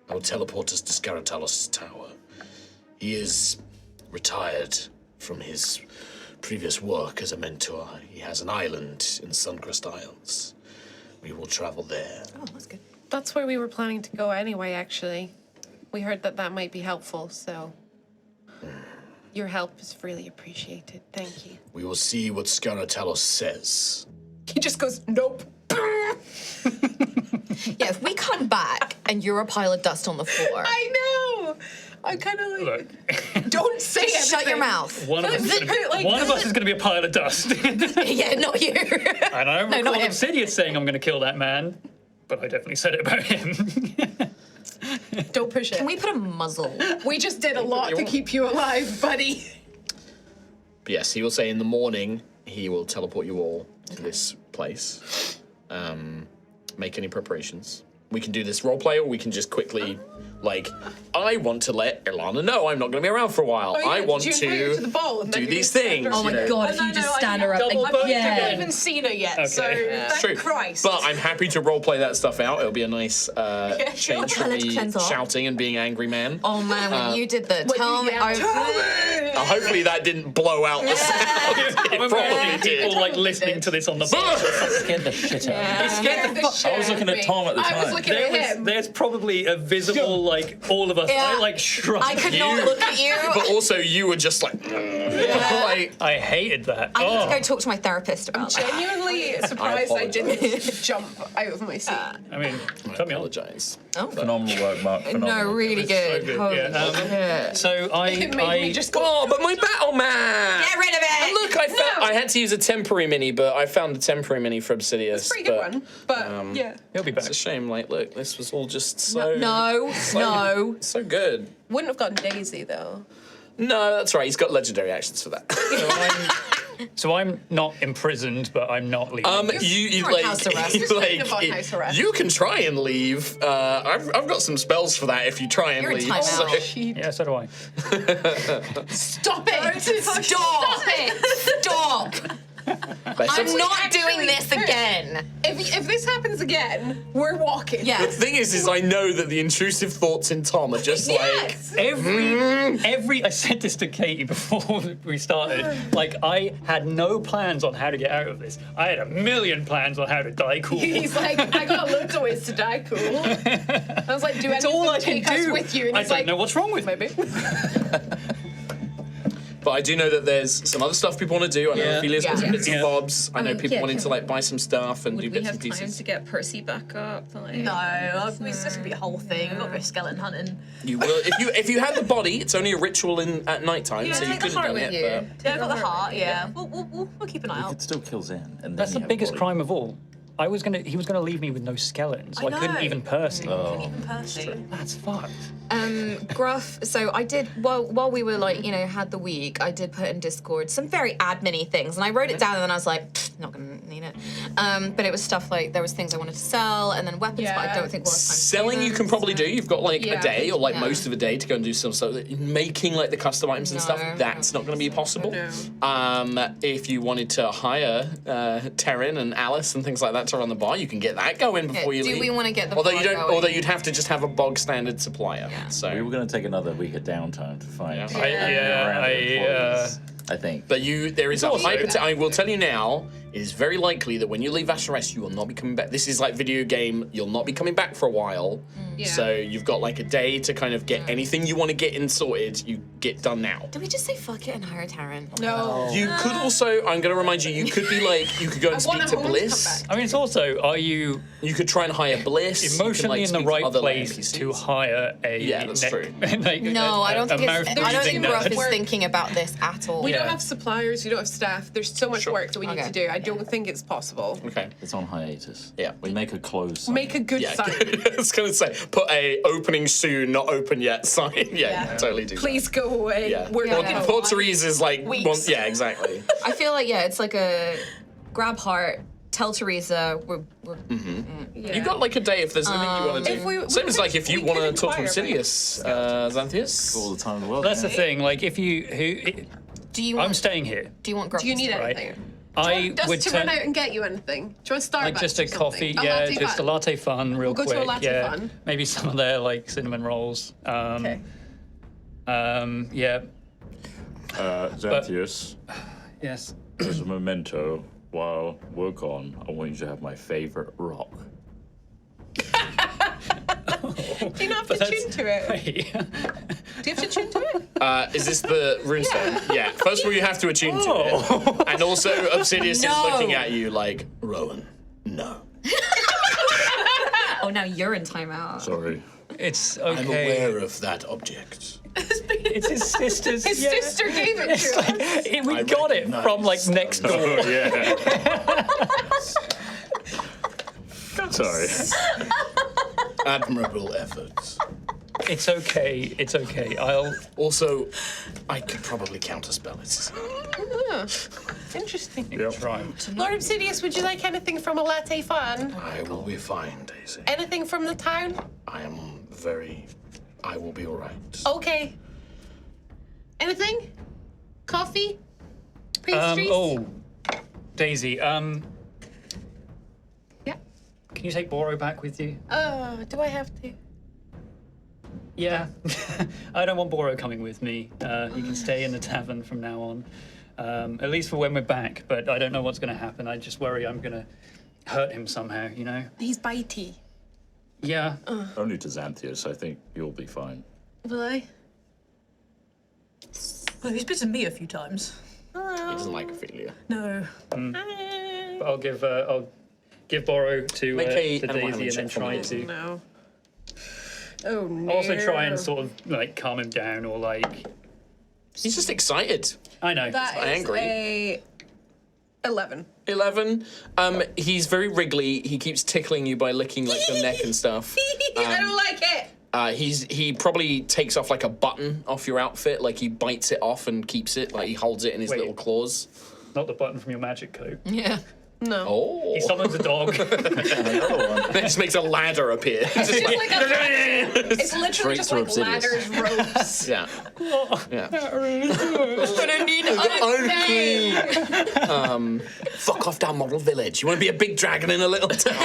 I will teleport us to Scaratalos' tower. He is retired from his previous work as a mentor. He has an island in Suncrest Isles. We will travel there. oh, that's good. That's where we were planning to go anyway, actually. We heard that might be helpful, so. Your help is really appreciated. Thank you. We will see what Scaratalos says. He just goes, nope. Yeah, if we come back and you're a pile of dust on the floor, I know. I'm kind of like, Look, don't say anything. shut your mouth. one of us is going to be a pile of dust. Yeah, not you. And I don't No, not recall him. Obsidian saying I'm going to kill that man, but I definitely said it about him. Don't push it. Can we put a muzzle? We just did a lot to keep you alive, buddy. But yes, he will say in the morning he will teleport you all to this place. Make any preparations. we can do this roleplay, or we can just quickly, like, I want to let Ilana know I'm not going to be around for a while. I want to to ball and then do you these just stand things. her Oh up. my you know. god, if you just stand her up double and book I yeah. haven't even seen her yet, so It's thank true. Christ. But I'm happy to roleplay that stuff out. It'll be a nice change sure. from Let's me cleanse off. shouting and being angry man. Oh man, when you did the tell me, Hopefully that didn't blow out the sound. It I'm probably imagining people did. like listening to this on the bus. Scared the shit out of me. Scared the shit I was looking at Tom at the I was time. looking at him. There's probably a visible, like, all of us. Yeah. I like shrunk. I could not look at you. But also you were just like, like I hated that. I need Oh. to go talk to my therapist about that. Genuinely surprised I didn't jump out of my seat. I mean, I cut me off. apologize. Phenomenal work, Mark. Phenomenal. No, really good. good, Holy yeah. shit. So It made me just go. Oh, but my battle man! Get rid of it! And look, I had to use a temporary mini, but I found a temporary mini for Obsidias. It's a pretty good one, but yeah. He'll be back. It's a shame. Like, look, this was all just so No, no. so good. Wouldn't have gotten Daisy though. No, that's right. He's got legendary actions for that. So I'm not imprisoned, but I'm not leaving. You on house arrest. You're kind of on house arrest. you can try and leave. I've got some spells for that if you try and You're in leave. timeout. Yeah, so do I. Stop it! Stop it! Stop! I'm not doing this again. If this happens again, we're walking. The Yes. thing is I know that the intrusive thoughts in Tom are just Yes. Every I said this to Katie before we started. Like, I had no plans on how to get out of this. I had a million plans on how to die cool. He's like, I got loads of ways to die cool. I was like, do It's all I anything can take us do. with you? And I he's don't like, know what's wrong with me. maybe. But I do know that there's some other stuff people want to do. I know Yeah. Ophelia's got some Yeah. bits and bobs. I know people yeah, wanting to can- like buy some stuff and do Would we bits have and time pieces. to get Percy back up? Like, No, it's just gonna be a whole thing. We've got to go skeleton hunting. You will if you had the body. It's only a ritual at night time, so you take the couldn't have heart done with it. you. But Yeah, I've got the heart. Yeah, we'll keep an eye You out. could still kill Zen. And then That's you the have biggest body. crime of all. He was gonna leave me with no skeletons. So I couldn't know. even Percy. Even Percy. That's fucked. Gruff, so I did, while we were like, had the week, I did put in Discord some very admin-y things, and I wrote it down and then I was like, not gonna need it. But it was stuff like, there was things I wanted to sell, and then weapons, but I don't think we'll have time to do selling you them, can probably do. You've got like a Yeah. day or like Yeah. most of a day to go and do some stuff. Making like the custom items and stuff, No. that's not going to be possible. No. If you wanted to hire Terran and Alice and things like that to run the bar, you can get that going before you do leave. we wanna get the although bar you don't, going? although you'd have to just have a bog standard supplier. Yeah. So We were going to take another week of downtime to find. I think. But there is a also- high potential. I will tell you now, it is very likely that when you leave Ashen Rest, you will not be coming back. This is like video game, you'll not be coming back for a while. Yeah. So you've got like a day to kind of get anything you want to get in sorted, you get done now. Did we just say fuck it and hire Taryn? No. You could also, I'm going to remind you, you could be like, you could go and speak want to him to Bliss. come I mean, it's also, are you You could try and hire Bliss. You can, emotionally like, in the speak to right other place NPCs. to hire a Yeah, that's true. like, No, I don't think a mouth I don't think breathing Gruff is nerd. thinking about this at all. We Yeah. don't have suppliers, we don't have staff. There's so much Sure. work that we need Okay. to do. I don't think it's possible. Okay. It's on hiatus. Yeah. We make a close sign. Make a good Yeah, sign. I was going to say, put a opening soon, not open yet sign. Yeah, totally do that. Please go away. Yeah. We're Yeah. not gonna Poor lie. Teresa's like, Weeks. yeah, exactly. I feel like, it's like a grab heart, tell Teresa, we're You got like a day if there's anything you want to do. If we- Same we as could- like if you we want to could talk to inquire about Obsidias, Xantheus. all the time in the world. That's the yeah. thing. Like, if you do you want I'm staying here. do you want Gruff Do you to need stay? Right. anything? I Just would to run out and get you anything. Do you want Starbucks? like just a or something? coffee, A yeah, latte just a fun. latte fun, real We'll go quick. to a latte yeah, fun. maybe some of their like cinnamon rolls. Okay. Yeah. Xantheus, Yes. as a memento, while work on, I want you to have my favorite rock. Do you not have to tune to it? Do you have to tune to it? Is this the runestone? Yeah. First of all, you have to attune to it. And also, Obsidias No. is looking at you like, Rowan, no. Oh, now you're in timeout. Sorry. It's I'm okay. aware of that object. It's his sister's. His yeah. sister gave it to us. We got it from like next door. Oh, yeah. Sorry. Admirable efforts. It's okay. It's okay. I'll. Also, I could probably counterspell it. Interesting. Try. Lord Obsidius, would you like anything from a latte fan? I will be fine, Daisy. Anything from the town? I will be all right. Okay. Anything? Coffee? Pastries? Daisy, Yeah. can you take Boro back with you? Do I have to? Yeah. I don't want Boro coming with me. He can stay in the tavern from now on. At least for when we're back, but I don't know what's going to happen. I just worry I'm going to hurt him somehow, you know? He's bitey. Yeah. Only to Xantheus, I think you'll be fine. Will I? Well, he's bitten me a few times. He doesn't like Ophelia. No. But I'll give Boro to Make a Daisy animal and then check for try me. to... No. Oh no. I'll also try and sort of like calm him down or like... He's just excited. I know. That is angry. a 11. 11. He's very wriggly. He keeps tickling you by licking like your neck and stuff. I don't like it. He probably takes off like a button off your outfit, like he bites it off and keeps it, like he holds it in his Wait. little claws. Not the button from your magic coat. Yeah. No. Oh. He summons a dog. Another one. Then just makes a ladder appear. Just like, It's literally just like Straight to ladders, ropes. yeah. Yeah. Gonna need Unclean. Fuck off down Model Village. You want to be a big dragon in a little town?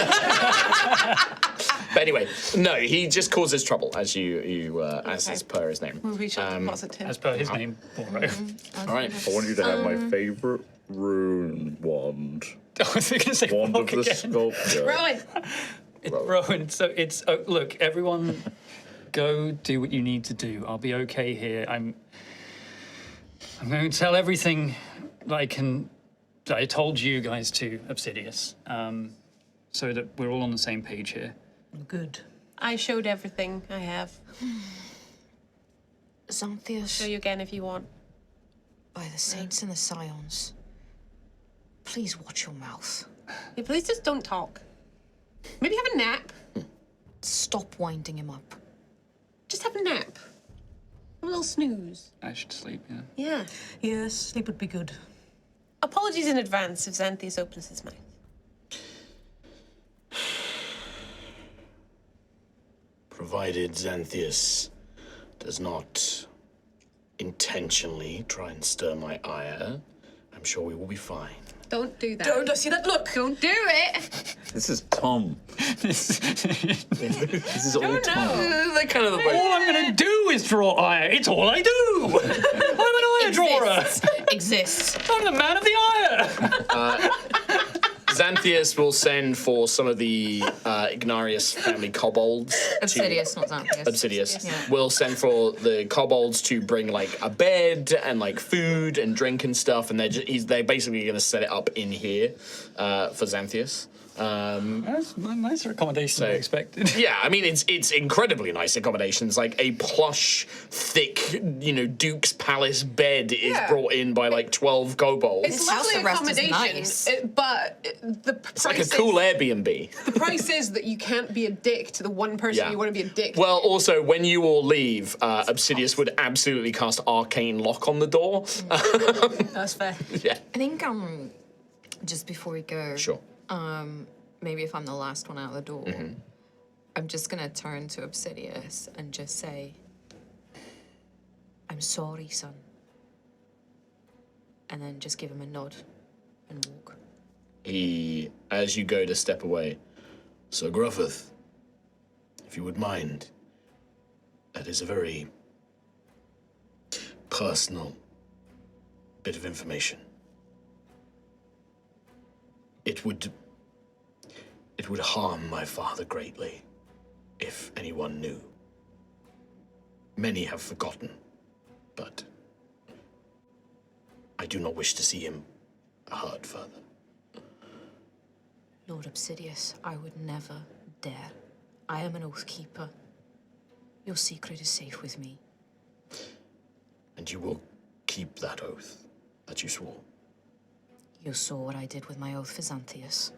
But anyway, no, he just causes trouble as as is per his name. We should deposit him. As per his name, Boro. All right. I want you to have my favorite rune wand. I was going to say Wand of fuck the again. sculpture. Rowan. Rowan, so it's look, everyone, go do what you need to do. I'll be okay here. I'm going to tell everything that I told you guys to Obsidias, so that we're all on the same page here. Good. I showed everything I have. Xantheus, Show you again if you want. by the saints and the scions, please watch your mouth. Hey, please just don't talk. Maybe have a nap. Stop winding him up. Just have a nap. Have a little snooze. I should sleep, yeah. Yeah. Yes, sleep would be good. Apologies in advance if Xantheus opens his mouth. Provided Xantheus does not intentionally try and stir my ire, I'm sure we will be fine. Don't do that. Don't I see that look? Don't do it. This is Tom. This is all Tom. They're kind of the All I'm going to do is draw ire. It's all I do. I'm an ire drawer. Exists. I'm the man of the ire. Xantheus will send for some of the Ignarius family kobolds. Obsidius, not Xantheus. Obsidius. Yeah. We'll send for the kobolds to bring like a bed and like food and drink and stuff, and they're basically going to set it up in here for Xantheus. That's a nicer accommodation than I expected. Yeah, I mean it's incredibly nice accommodations. Like a plush, thick, Duke's Palace bed is Yeah. brought in by like 12 kobolds. It's House lovely arrest is accommodation, nice. but the It's like a cool Airbnb. The price is that you can't be a dick to the one person Yeah. you want to be a dick. Well, also, when you all leave, Obsidius would absolutely cast Arcane Lock on the door. That's fair. Yeah. I think just before we go, Sure. maybe if I'm the last one out of the door, I'm just gonna turn to Obsidius and just say, "I'm sorry, son," and then just give him a nod and walk. He, as you go to step away, Sir Gruffith, if you would mind, that is a very personal bit of information. It would harm my father greatly if anyone knew. Many have forgotten, but I do not wish to see him hurt further. Lord Obsidius, I would never dare. I am an oath keeper. Your secret is safe with me. And you will keep that oath that you swore. You saw what I did with my oath for Xantheus.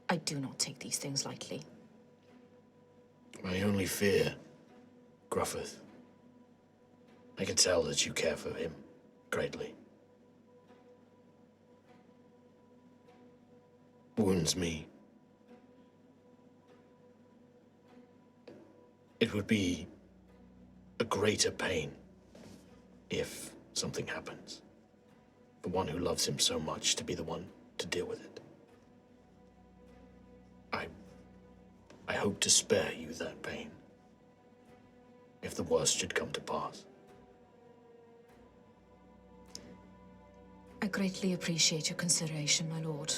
I do not take these things lightly. My only fear, Gruffith, I can tell that you care for him greatly. wounds me. It would be a greater pain if something happens. For one who loves him so much to be the one to deal with it. I hope to spare you that pain, if the worst should come to pass. I greatly appreciate your consideration, my lord.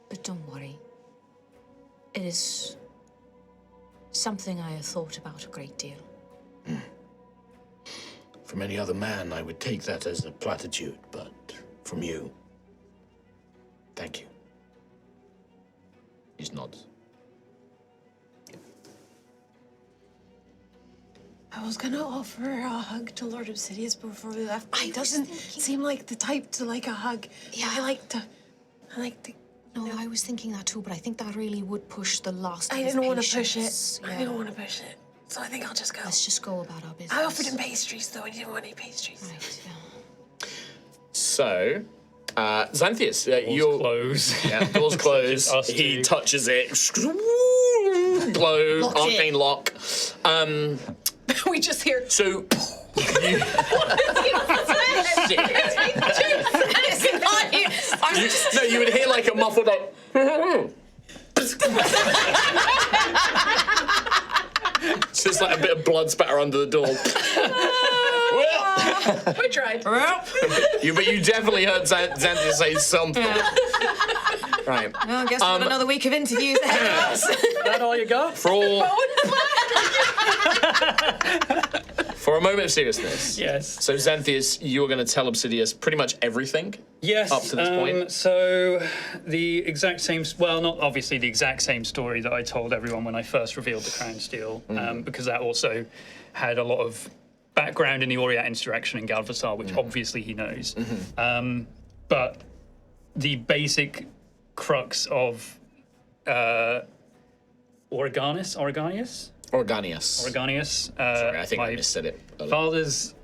But don't worry. It is something I have thought about a great deal. From any other man, I would take that as a platitude, but from you, thank you. He nods. I was gonna offer a hug to Lord Obsidias before we left, but he doesn't seem like the type to like a hug. Yeah. I like to. No, I was thinking that too, but I think that really would push the last of I his didn't want to push patience. it. I didn't want to push it. So I think I'll just go. Let's just go about our business. I offered him pastries, though. He didn't want any pastries. Right, yeah. So, Xantheus, you're Close. Yeah, door's closed. Just us He two. touches it. Blow. Lock it. Arcane lock. We just hear. So. No, you would hear like a muffled up. It's just like a bit of blood spatter under the door. Well, We tried. but you definitely heard Xantheus say something. Right. Well, I guess we've got another week of interviews ahead of us. That all you got? For a moment of seriousness. Yes. So Xantheus, you're going to tell Obsidias pretty much everything. Yes. Up to this point. So the exact same, well, not obviously the exact same story that I told everyone when I first revealed the crown steel, because that also had a lot of background in the Aureat insurrection in Galvassar, which obviously he knows. But the basic crux of Organius. Sorry, I think I missaid it. Father's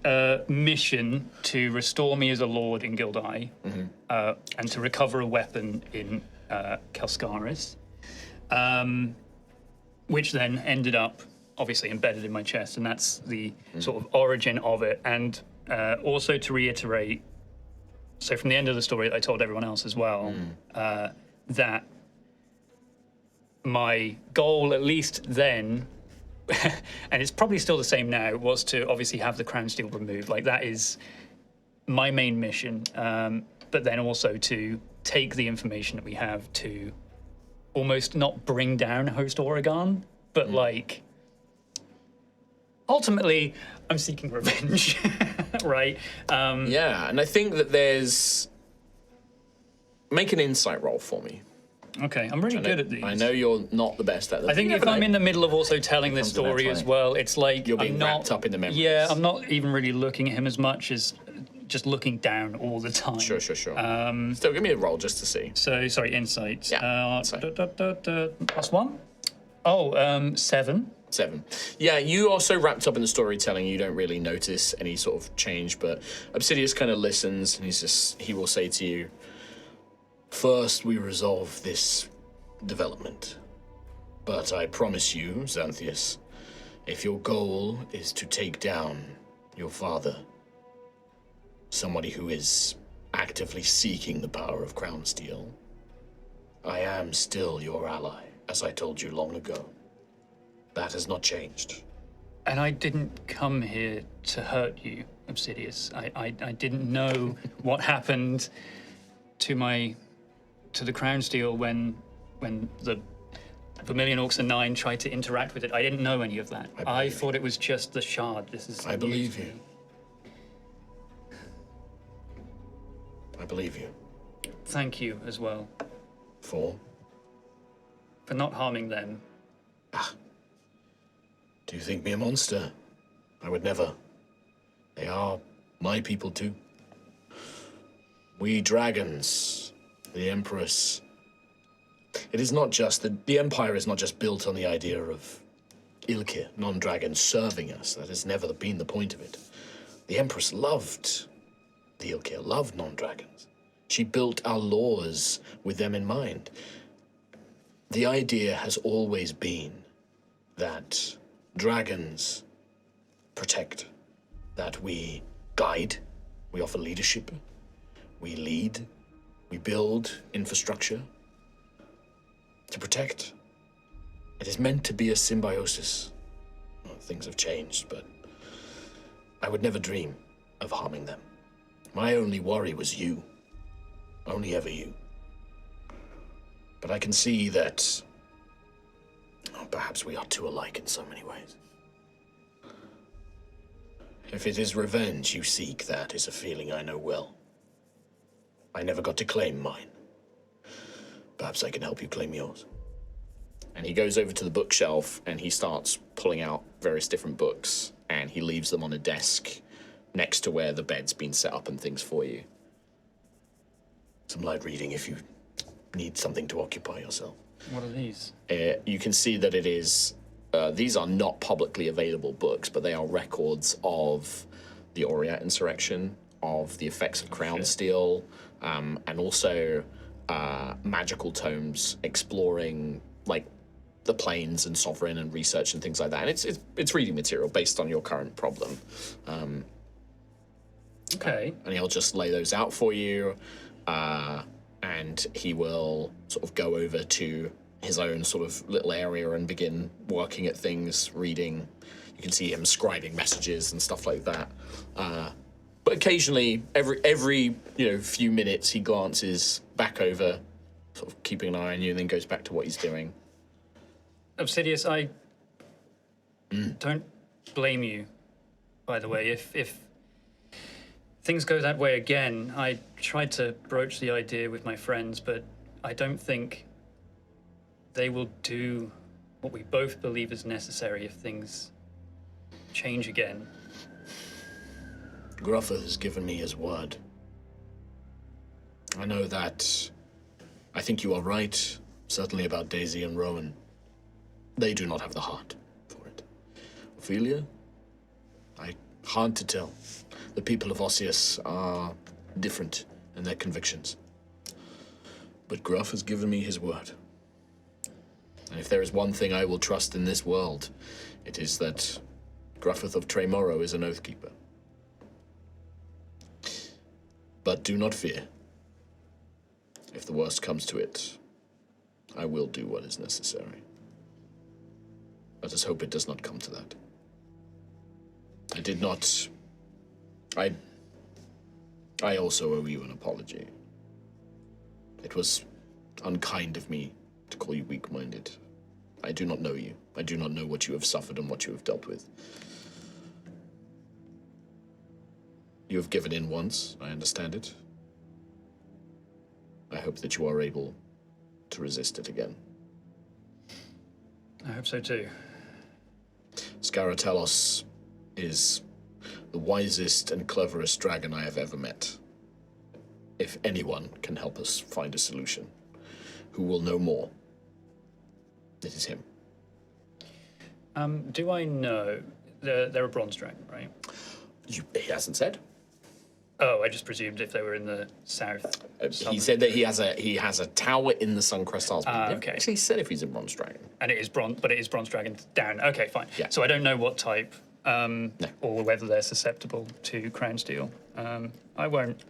mission to restore me as a lord in Gildai and to recover a weapon in Kalskaris, which then ended up obviously embedded in my chest, and that's the sort of origin of it. And also to reiterate, so from the end of the story, I told everyone else as well that my goal, at least then, and it's probably still the same now, was to obviously have the crown steel removed. Like, that is my main mission. But then also to take the information that we have to almost not bring down Host Oregon, but like, ultimately, I'm seeking revenge, right? Yeah, and I think that there's... Make an insight roll for me. Okay, I'm really good at these. I know you're not the best at them. I think if I'm in the middle of also telling this comes to that story as 20. well, it's like You're being I'm not, wrapped up in the memories. Yeah, I'm not even really looking at him as much as just looking down all the time. Sure. Still, give me a roll just to see. So, sorry, insight. Yeah, insight. +1? Oh, 7. 7. Yeah, you are so wrapped up in the storytelling, you don't really notice any sort of change, but Obsidias kind of listens, and he will say to you, first we resolve this development. But I promise you, Xantheus, if your goal is to take down your father, somebody who is actively seeking the power of Crown Steel, I am still your ally, as I told you long ago. That has not changed. And I didn't come here to hurt you, Obsidias. I didn't know what happened to the Crown Steel when the Vermilion Orcs and 9 tried to interact with it. I didn't know any of that. I thought it was just the shard. I believe you. I believe you. Thank you as well For not harming them. do you think me a monster? I would never. They are my people too. We dragons, the Empress. It is not just the Empire is not just built on the idea of Ilkir, non-dragons serving us. That has never been the point of it. The Empress loved the Ilkir, loved non-dragons. She built our laws with them in mind. The idea has always been that dragons protect, that we guide, we offer leadership, we lead, we build infrastructure to protect. It is meant to be a symbiosis. Well, things have changed, but I would never dream of harming them. My only worry was you. Only ever you. But I can see that perhaps we are too alike in so many ways. If it is revenge you seek, that is a feeling I know well. I never got to claim mine. Perhaps I can help you claim yours. And he goes over to the bookshelf and he starts pulling out various different books and he leaves them on a desk next to where the bed's been set up and things for you. Some light reading if you need something to occupy yourself. What are these? You can see that it is, these are not publicly available books, but they are records of the Oriat insurrection, of the effects of Crown Steel, and also magical tomes exploring like the planes and sovereign and research and things like that. And it's reading material based on your current problem. Okay. And he'll just lay those out for you, and he will sort of go over to his own sort of little area and begin working at things, reading. You can see him scribing messages and stuff like that. But occasionally, every few minutes, he glances back over, sort of keeping an eye on you, and then goes back to what he's doing. Obsidias, I don't blame you, by the way. If things go that way again, I tried to broach the idea with my friends, but I don't think they will do what we both believe is necessary if things change again. Gruffer has given me his word. I know that. I think you are right, certainly about Daisy and Rowan. They do not have the heart for it. Ophelia? Hard to tell. The people of Osseous are different in their convictions. But Gruff has given me his word. And if there is one thing I will trust in this world, it is that Gruffith of Tremoro is an Oathkeeper. But do not fear. If the worst comes to it, I will do what is necessary. Let us hope it does not come to that. I also owe you an apology. It was unkind of me to call you weak-minded. I do not know you. I do not know what you have suffered and what you have dealt with. You have given in once, I understand it. I hope that you are able to resist it again. I hope so too. Scaratellos is the wisest and cleverest dragon I have ever met. If anyone can help us find a solution, who will know more, it is him. Do I know they're a bronze dragon, right? He hasn't said. Oh, I just presumed if they were in the south. He said that he has a tower in the Suncrest Isles. Okay. Actually, he said if he's a bronze dragon. And it is bronze, but it is bronze dragon down. Okay, fine. Yeah. So I don't know what type, No. or whether they're susceptible to crown steel. I won't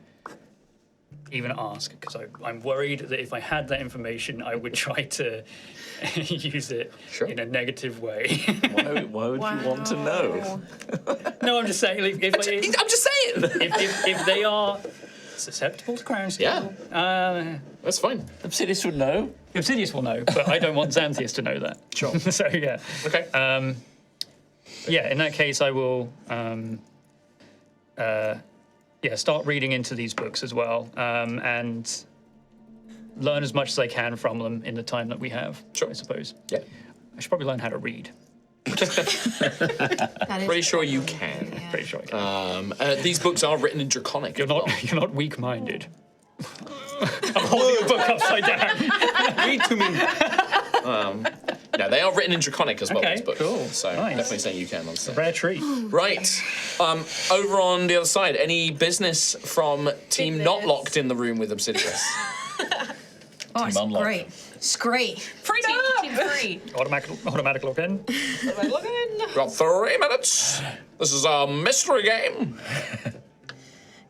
even ask because I'm worried that if I had that information, I would try to use it in a negative way. Why would you want to know? No, I'm just saying. I'm just saying. If they are susceptible to crown steel, That's fine. Obsidius would know. Obsidius will know, but I don't want Xantheus to know that. Sure. So yeah. Okay. Yeah, in that case, I will start reading into these books as well, and learn as much as I can from them in the time that we have, I suppose. Yeah. I should probably learn how to read. Pretty sure you can. Yeah. Pretty sure I can. These books are written in Draconic. You're not weak-minded. I'm holding a book upside down. Read to me. No, they are written in Draconic as well. Okay, This book. cool. So Nice. definitely saying you can on stage. Rare treat. Right. Over on the other side, any business from team not locked in the room with Obsidias? Oh, it's unlocked. great. It's great. Freedom! Team free. Automatic lock in. Got 3 minutes. This is a mystery game.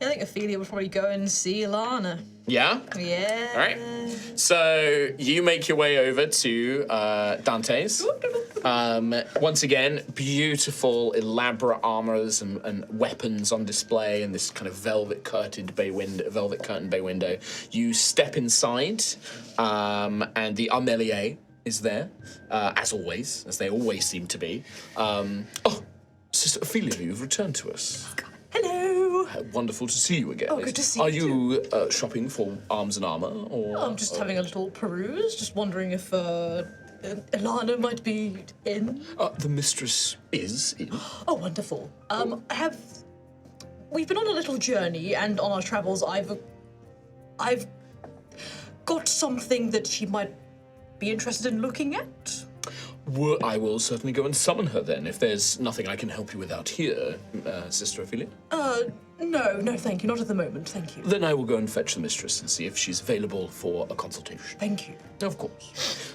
I think Ophelia would probably go and see Ilana. Yeah? Yeah. All right. So you make your way over to Dante's. Once again, beautiful, elaborate armors and weapons on display, and this kind of velvet curtained bay window. You step inside, and the Armelier is there, as always, as they always seem to be. Oh, Sister Ophelia, you've returned to us. Hello. Wonderful to see you again. Oh, good to see Are you you shopping for arms and armor, or? I'm just having a little peruse, just wondering if Ilana might be in. The mistress is in. Oh, wonderful. We've been on a little journey, and on our travels, I've got something that she might be interested in looking at. I will certainly go and summon her then, if there's nothing I can help you with out here, Sister Ophelia. No, thank you. Not at the moment, thank you. Then I will go and fetch the mistress and see if she's available for a consultation. Thank you. Of course.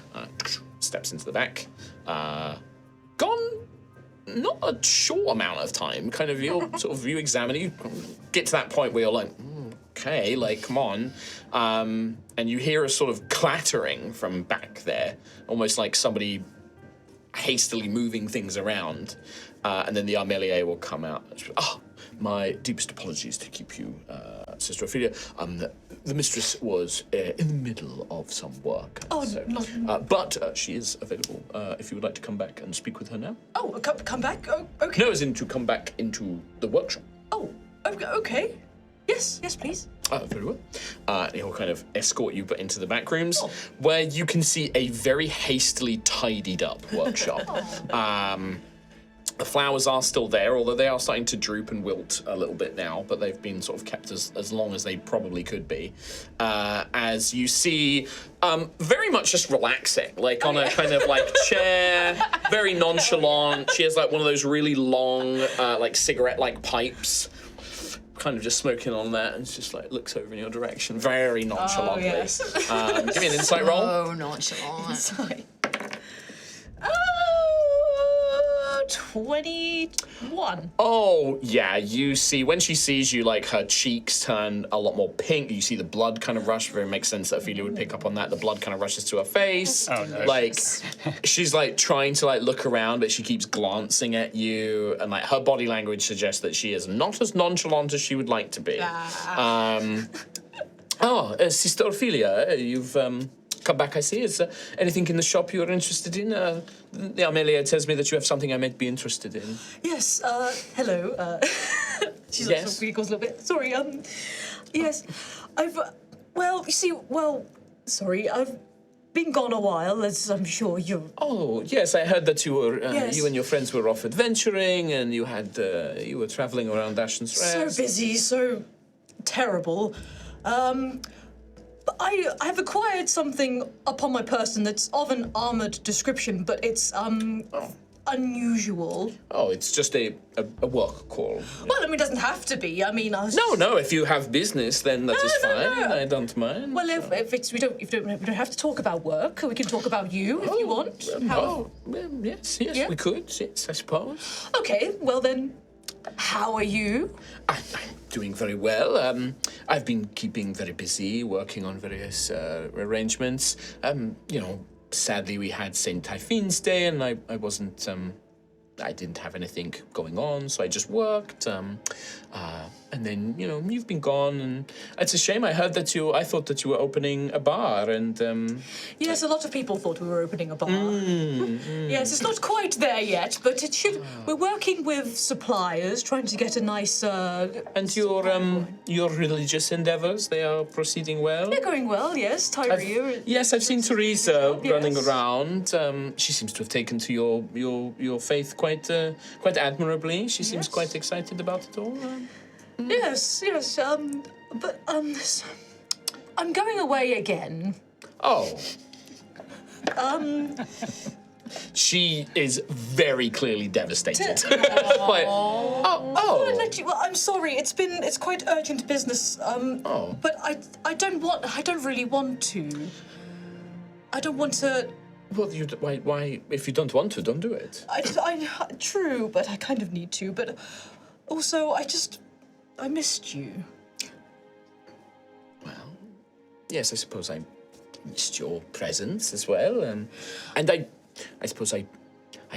Steps into the back. Gone not a short amount of time. Kind of you examine, you get to that point where you're like, okay, like, come on. And you hear a sort of clattering from back there, almost like somebody hastily moving things around. And then the Armelier will come out. My deepest apologies to keep you, Sister Ophelia. The mistress was in the middle of some work. But she is available if you would like to come back and speak with her now. Oh, come back? Oh, okay. No, as in to come back into the workshop. Oh, okay. Yes, please. Very well. He'll kind of escort you into the back rooms, where you can see a very hastily tidied up workshop. The flowers are still there, although they are starting to droop and wilt a little bit now, but they've been sort of kept as long as they probably could be. As you see, very much just relaxing, like on a kind of like chair, very nonchalant. She has like one of those really long, like cigarette-like pipes, kind of just smoking on that, and just like looks over in your direction very nonchalantly. Oh, yes. Give me an insight roll. Oh, nonchalant. Sorry. 21. Oh, yeah, you see, when she sees you, like, her cheeks turn a lot more pink. You see the blood kind of rush. It makes sense that Ophelia would pick up on that. The blood kind of rushes to her face. Oh, no. Like, she's, like, trying to, like, look around, but she keeps glancing at you. And, like, her body language suggests that she is not as nonchalant as she would like to be. Sister Ophelia, you've come back, I see. Is there anything in the shop you're interested in? The Armelier tells me that you have something I might be interested in. Yes, hello. She's Yes. also giggles a little bit. Sorry, yes. I've been gone a while, as I'm sure you... Oh, yes, I heard that you were, Yes. you and your friends were off adventuring, and you had, you were traveling around Ashen's So Rest. busy, so terrible. But I've acquired something upon my person that's of an armored description, but it's unusual. Oh, it's just a work call. Well, I mean, it doesn't have to be. I mean, I was No, if you have business, then that is No, fine. no. I don't mind. Well, if it's we don't have to talk about work. We can talk about you if you want. Yes, Yeah. we could, yes, I suppose. Okay. Well then, how are you? I'm doing very well. I've been keeping very busy, working on various arrangements. Sadly, we had St. Typhoon's Day, and I wasn't. I didn't have anything going on, so I just worked. And then, you've been gone, and it's a shame. I thought that you were opening a bar, and Yes, a lot of people thought we were opening a bar. Yes, it's not quite there yet, but it should. We're working with suppliers, trying to get a nice. and your religious endeavors, they are proceeding well. They're going well, yes. Tyria. Yes, I've seen Teresa running Yes. around. She seems to have taken to your faith quite admirably. She seems Yes. quite excited about it all. Yes. But I'm going away again. Oh, She is very clearly devastated. Like, Well, I'm sorry. It's quite urgent business. But I don't really want to. I don't want to. well, why? If you don't want to, don't do it. True, but I kind of need to. But also, I missed you. Well, yes, I suppose I missed your presence as well, and I suppose I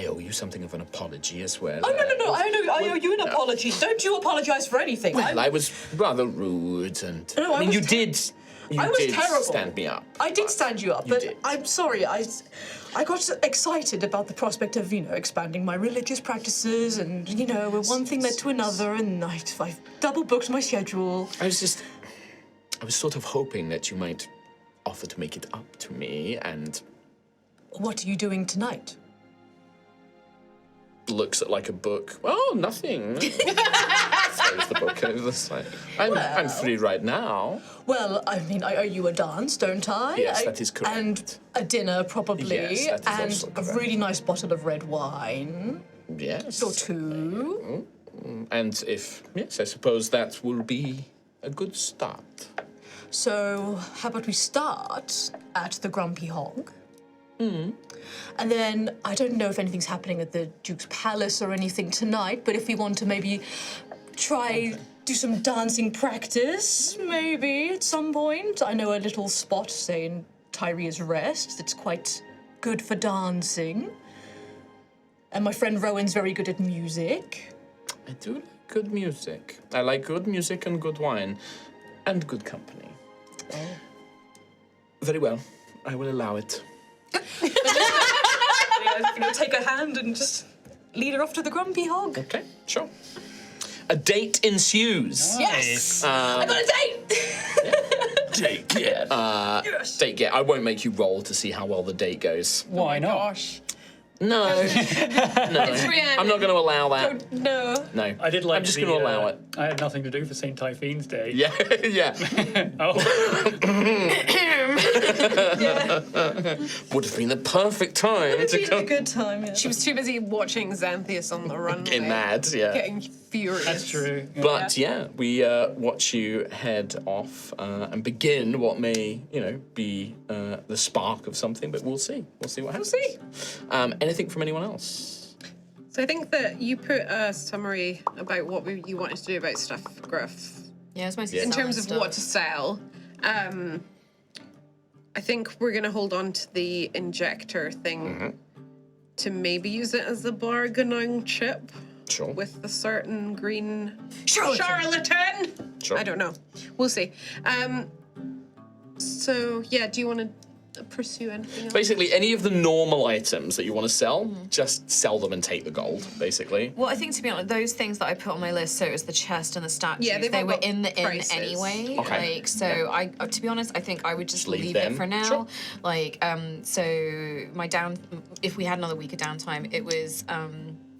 owe you something of an apology as well. Oh no! I owe you an apology. Don't you apologize for anything. Well, I was rather rude, and No, I was you did. You I was did terrible. stand me up. I did stand you up, You but did. I'm sorry. I got excited about the prospect of expanding my religious practices, and one thing led to another, and I double booked my schedule. I was sort of hoping that you might offer to make it up to me, and What are you doing tonight? looks at like a book. Oh, nothing. Throws the book over the side. I'm free right now. Well, I mean, I owe you a dance, don't I? Yes, that is correct. And a dinner, probably. Yes, that is and also a correct. really nice bottle of red wine. Yes. Or two. And yes, I suppose that will be a good start. So, how about we start at the Grumpy Hog? And then, I don't know if anything's happening at the Duke's Palace or anything tonight, but if we want to maybe do some dancing practice, maybe at some point. I know a little spot, say, in Tyria's Rest that's quite good for dancing. And my friend Rowan's very good at music. I do like good music. I like good music and good wine, and good company. Very well. I will allow it. Take her hand and just lead her off to the Grumpy Hog. Okay, sure. A date ensues. Yes! I got a date! Date get. Date get. I won't make you roll to see how well the date goes. Why not? Gosh. No. No. I'm not going to allow that. No. No. I did like I'm just going to allow it. I had nothing to do for St. Typhoon's Day. Yeah, yeah. Oh, Would have been the perfect time to It's a come. good time, yeah. She was too busy watching Xantheus on the runway. Get mad, yeah. Getting furious. that's true. Yeah. But yeah, we watch you head off and begin what may, be the spark of something. But we'll see. We'll see what happens. Anything from anyone else? So I think that you put a summary about what you wanted to do about stuff, Gruff. Yeah, it's mostly In selling terms of stuff. what to sell. I think we're going to hold on to the injector thing to maybe use it as a bargaining chip Sure. with a certain green Charlatan. Sure. I don't know. We'll see. So, yeah, do you want to pursue anything else? Basically, any of the normal items that you want to sell, just sell them and take the gold, basically. Well, I think to be honest, those things that I put on my list, so it was the chest and the statues, Yeah, they've they all were got in the prices. inn anyway. Okay. Like, so I, to be honest, I think I would just leave leave them. it for now. Sure. Like, so if we had another week of downtime, it was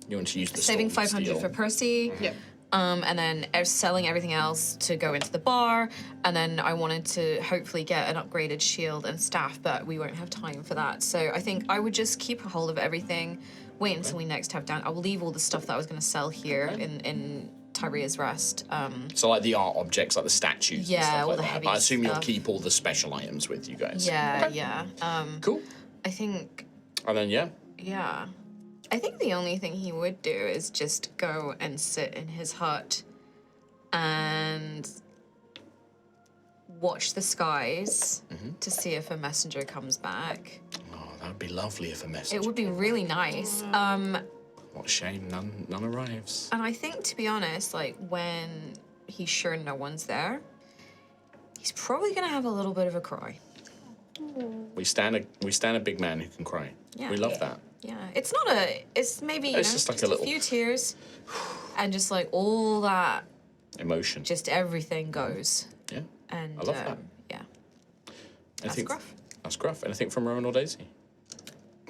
You want to use the saving sword 500 steel. for Percy. Yep. And then selling everything else to go into the bar, and then I wanted to hopefully get an upgraded shield and staff, but we won't have time for that. So I think I would just keep a hold of everything, wait until we next have down. I will leave all the stuff that I was going to sell here in Tyria's Rest. So like the art objects, like the statues and Yeah, stuff all like the that. heavy I assume you'll stuff. keep all the special items with you guys. Yeah, Okay. yeah. Cool. I think, And then, yeah. yeah. I think the only thing he would do is just go and sit in his hut and watch the skies to see if a messenger comes back. Oh, that would be lovely if a message. It would be really nice. What a shame none arrives. And I think, to be honest, like when he's sure no one's there, he's probably gonna have a little bit of a cry. We stand a big man who can cry. Yeah. We love that. Yeah, it's not a. It's maybe It's just like a little- few tears, and just like all that, Emotion. just everything goes. Yeah. And I love that. yeah, Anything, gruff. That's gruff. Anything from Rowan or Daisy?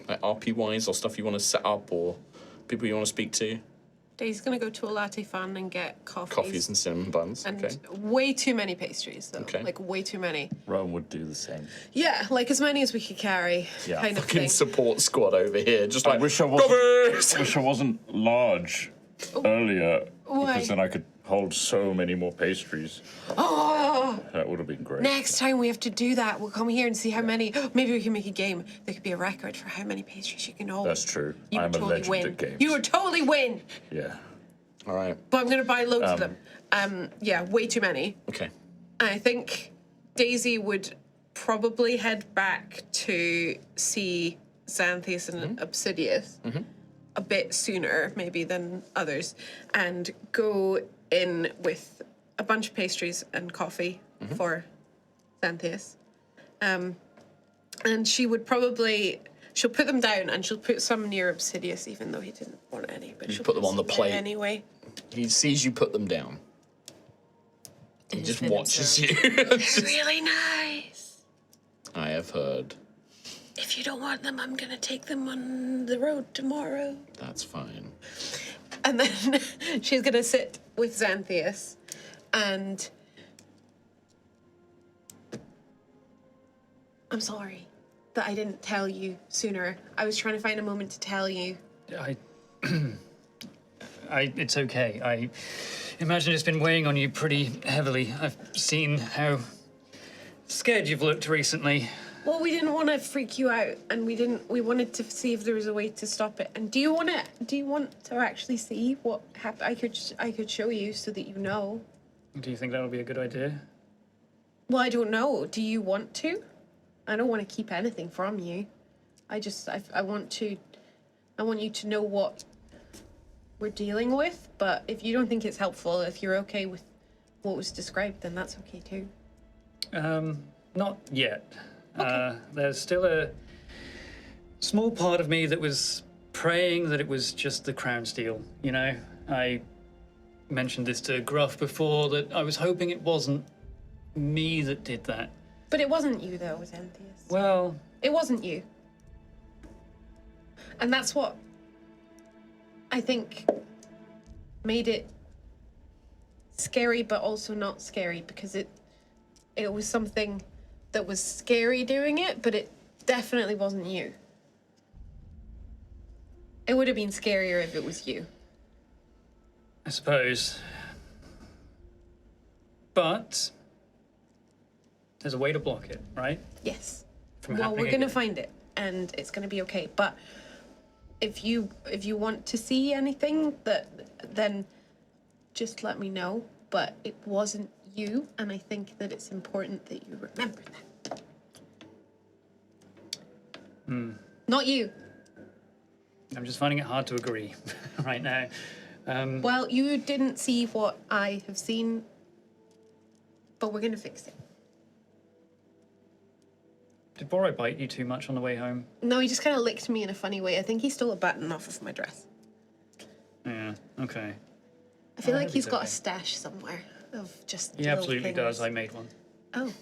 Like RP wise or stuff you want to set up or people you want to speak to? Daisy's gonna go to a latte fun and get Coffees and cinnamon buns. and Okay. way too many pastries, though. Okay. Like, way too many. Rome would do the same. Yeah, like as many as we could carry, Yeah. kind of Fucking thing. support squad over here, just I like wish I wasn't. Coffees! I wish I wasn't large earlier, Why? because then I could hold so many more pastries. Oh, That would have been great. next time we have to do that. We'll come here and see how many. Maybe we can make a game. There could be a record for how many pastries you can hold. That's true. You I'm would a totally legend win. at games. You would totally win. Yeah. All right. But I'm gonna buy loads of them. Yeah, way too many. Okay. I think Daisy would probably head back to see Xantheus and Obsidias a bit sooner, maybe, than others, and go in with a bunch of pastries and coffee for Xantheus. And she would probably... She'll put them down and she'll put some near Obsidias, even though he didn't want any. But she'll put them on the some there plate. anyway. He sees you put them down. He just watches you. Really nice. I have heard. If you don't want them, I'm gonna take them on the road tomorrow. That's fine. And then she's gonna sit with Xantheus and I'm sorry that I didn't tell you sooner. I was trying to find a moment to tell you. It's okay. I imagine it's been weighing on you pretty heavily. I've seen how scared you've looked recently. Well, we didn't want to freak you out, and we wanted to see if there was a way to stop it. And do you want to actually see what happened? I could show you so that you know. Do you think that would be a good idea? Well, I don't know. Do you want to? I don't want to keep anything from you. I want you to know what we're dealing with, but if you don't think it's helpful, if you're okay with what was described, then that's okay too. Not yet. There's still a small part of me that was praying that it was just the crown steel, you know? I mentioned this to Gruff before, that I was hoping it wasn't me that did that. But it wasn't you, though, Xantheus. Well, It wasn't you. And that's what I think made it scary, but also not scary, because it was something that was scary doing it, but it definitely wasn't you. It would have been scarier if it was you. I suppose. But there's a way to block it, right? Yes. From Well, happening we're gonna again. find it, and it's gonna be okay. But if you want to see anything, then just let me know. But it wasn't you, and I think that it's important that you remember that. Not you. I'm just finding it hard to agree right now. Well, you didn't see what I have seen, but we're gonna fix it. Did Borai bite you too much on the way home? No, he just kind of licked me in a funny way. I think he stole a button off of my dress. Yeah, okay. I feel I like hope he's he's got a okay. stash somewhere of just. He little absolutely things. does. I made one. Oh.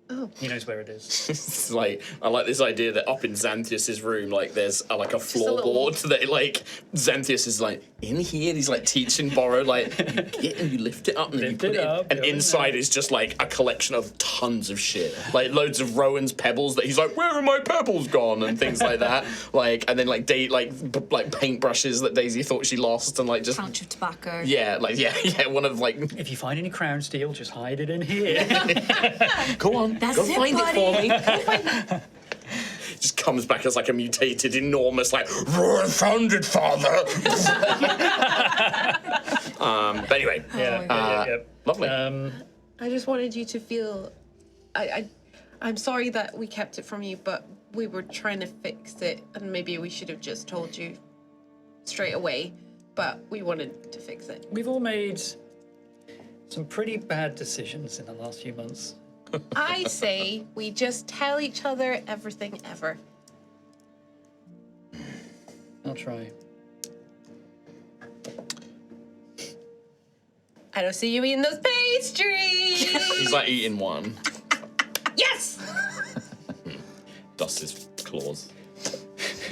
Oh. He knows where it is. It's like, I like this idea that up in Xantheus's room, like there's a little- floorboard that like Xantheus is like in here. He's like teaching Borrow like you get and you lift it up and then you Lift put it it in. up, And go in inside there. is just like a collection of tons of shit, like loads of Rowan's pebbles that he's like, where are my pebbles gone and things like that. Like and then like like paintbrushes that Daisy thought she lost and like just Pouch of tobacco. yeah one of like If you find any crown steel, just hide it in here. go on That's go it, find buddy. it for me. Just comes back as like a mutated, enormous, like, I found it, father. But anyway, yeah. lovely. I just wanted you to feel. I'm sorry that we kept it from you, but we were trying to fix it, and maybe we should have just told you straight away. But we wanted to fix it. We've all made some pretty bad decisions in the last few months. I say we just tell each other everything ever. I'll try. I don't see you eating those pastries. He's like eating one. Yes. Dusts his claws.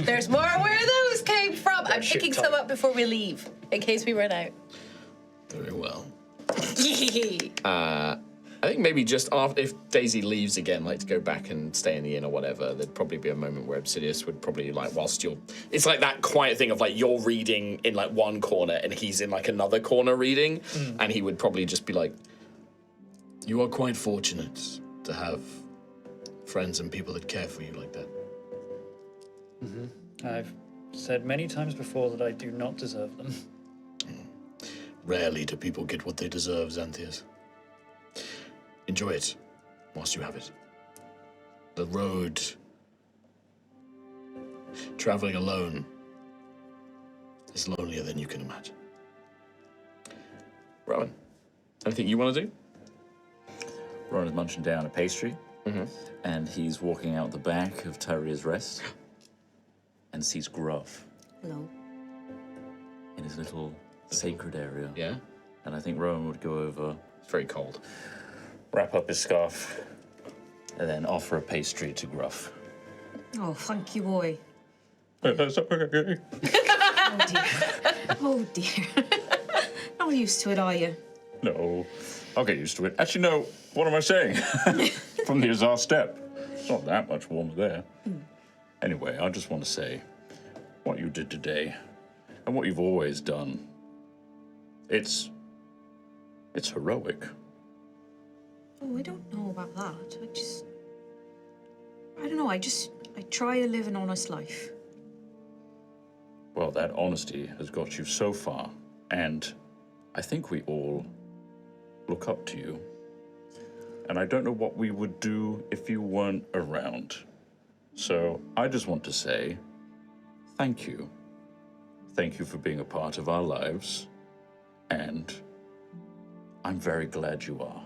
There's more where those came from. I'm shit picking tight. some up before we leave. In case we run out. Very well. I think maybe just after, if Daisy leaves again, like to go back and stay in the inn or whatever, there'd probably be a moment where Obsidias would probably like, whilst you're, it's like that quiet thing of like you're reading in like one corner and he's in like another corner reading, and he would probably just be like, You are quite fortunate to have friends and people that care for you like that. I've said many times before that I do not deserve them. Rarely do people get what they deserve, Xantheus. Enjoy it whilst you have it. The road, traveling alone, is lonelier than you can imagine. Rowan, anything you want to do? Ron is munching down a pastry, and he's walking out the back of Tyria's Rest and sees Gruff Hello. in his little sacred area. Yeah, And I think Rowan would go over, it's very cold. wrap up his scarf, and then offer a pastry to Gruff. Oh, thank you, boy. That's okay. Oh, dear. Oh, dear. Not used to it, are you? No, I'll get used to it. Actually, no, what am I saying? From the Azar Step. It's not that much warmer there. Anyway, I just want to say what you did today and what you've always done. It's heroic. Oh, I don't know about that. I don't know, I try to live an honest life. Well, that honesty has got you so far, and I think we all look up to you. And I don't know what we would do if you weren't around. So I just want to say thank you. Thank you for being a part of our lives, and I'm very glad you are.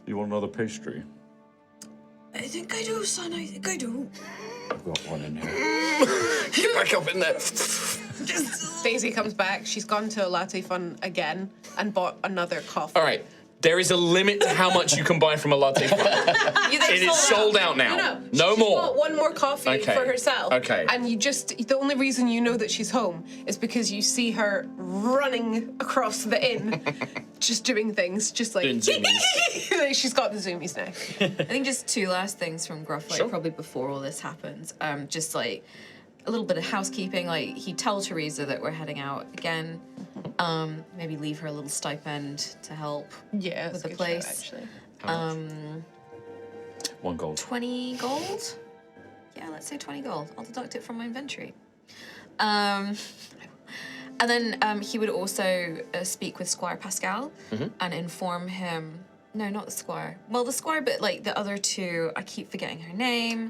You want another pastry? I think I do, son, I think I do. I've got one in here. Get back up in there. Daisy comes back. She's gone to a latte fun again and bought another coffee. All right, there is a limit to how much you can buy from a latte fun. It is sold out now. No She more. bought one more coffee Okay. for herself. Okay. And the only reason you know that she's home is because you see her running across the inn, just doing things, just like Doing zoomies. she's got the zoomies now. I think just two last things from Gruff, like probably before all this happens. Just like a little bit of housekeeping. Like he'd tell Teresa that we're heading out again. Maybe leave her a little stipend to help Yeah, with that's a the good shout, place. actually. 1 gold. 20 gold? Yeah, let's say 20 gold. I'll deduct it from my inventory. And then he would also speak with Squire Pascal and inform him. No, not the Squire. Well, the Squire, but like the other two, I keep forgetting her name.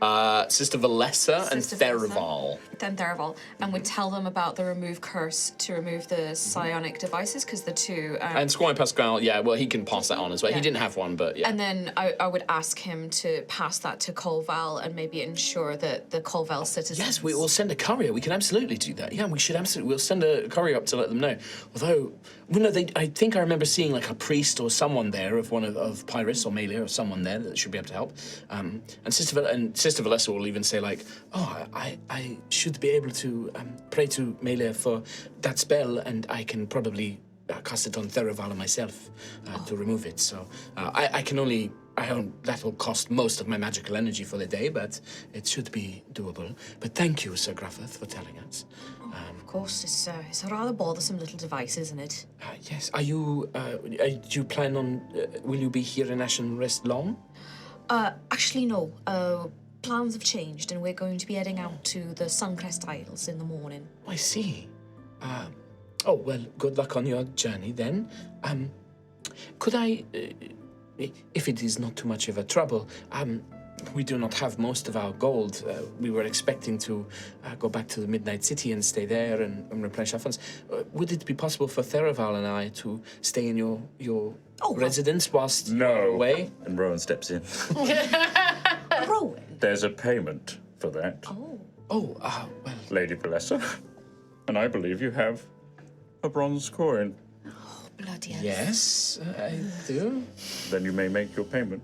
Sister Valessa and Sister Valessa. Therival. Then Therival, and would tell them about the remove curse to remove the psionic devices, because the two. And Squire Pascal, yeah, well, he can pass that on as well. He Yeah. didn't have one, but yeah. And then I would ask him to pass that to Colval and maybe ensure that the Colval citizens. Yes, we will send a courier. We can absolutely do that. Yeah, we should absolutely. We'll send a courier up to let them know. Although, well, no, I think I remember seeing like a priest or someone there of of Pyrrhus or Melia or someone there that should be able to help. And Sister Valessa will even say like, oh, I should be able to pray to Melia for that spell, and I can probably cast it on Therivala myself to remove it. So I can only. That will cost most of my magical energy for the day, but it should be doable. But thank you, Sir Gruffith, for telling us. Of course, it's a rather bothersome little device, isn't it? Yes. Are you? Do you plan on? Will you be here in Ashen Rest long? Actually, no. Plans have changed, and we're going to be heading out to the Suncrest Isles in the morning. I see. Oh well. Good luck on your journey then. Could I? If it is not too much of a trouble, we do not have most of our gold. We were expecting to go back to the Midnight City and stay there and replenish our funds. Would it be possible for Therival and I to stay in your residence whilst you're away? And Rowan steps in. Rowan. There's a payment for that, Oh, well, Lady Valessa. And I believe you have a bronze coin. Bloody hell. yes, I do. Then you may make your payment.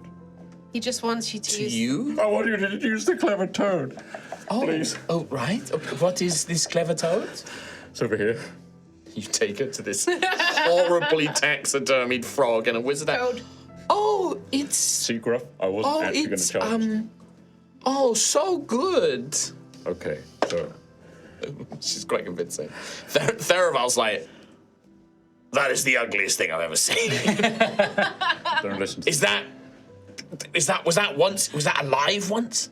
He just wants you to use. You? I want you to use the clever toad. Please. Oh, right. What is this clever toad? It's over here. You take her to this horribly taxidermied frog and a wizard hat. Oh, it's... See, Gruff, I wasn't actually going to charge. Oh, so good. Okay, so She's quite convincing. Theraval's like, that is the ugliest thing I've ever seen. don't listen to Was that alive once?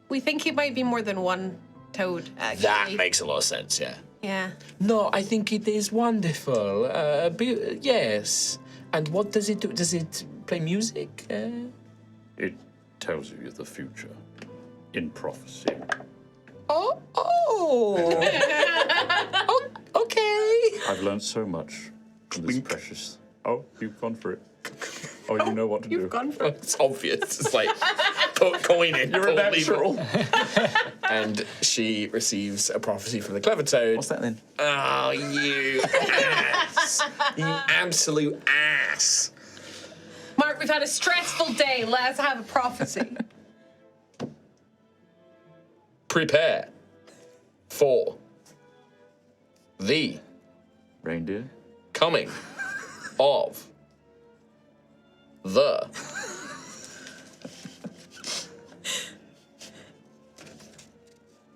We think it might be more than one toad, actually. That makes a lot of sense, yeah. Yeah. No, I think it is wonderful. Yes. And what does it do? Does it play music? It tells you the future in prophecy. Oh. Okay. I've learned so much from this precious. Oh, you've gone for it. Oh, you know what to do. You've gone for it. It's obvious. It's like, put coin in. You're a natural. And she receives a prophecy from the clever toad. What's that then? Oh, you ass. You absolute ass. Mark, we've had a stressful day. Let's have a prophecy. Prepare for the Reindeer? coming of the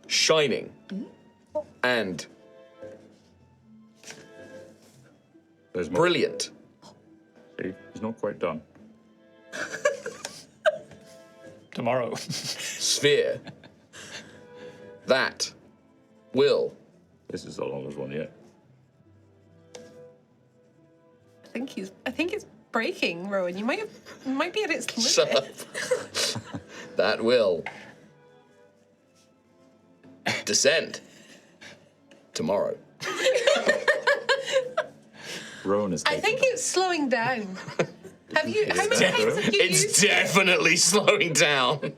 shining and There's more. brilliant See, he's not quite done. Tomorrow. sphere that will This is the longest one yet. I think it's breaking, Rowan. You might be at its limit. shut up. That will descend tomorrow. Rowan is I think it's slowing down. How many times have you It's used definitely slowing down.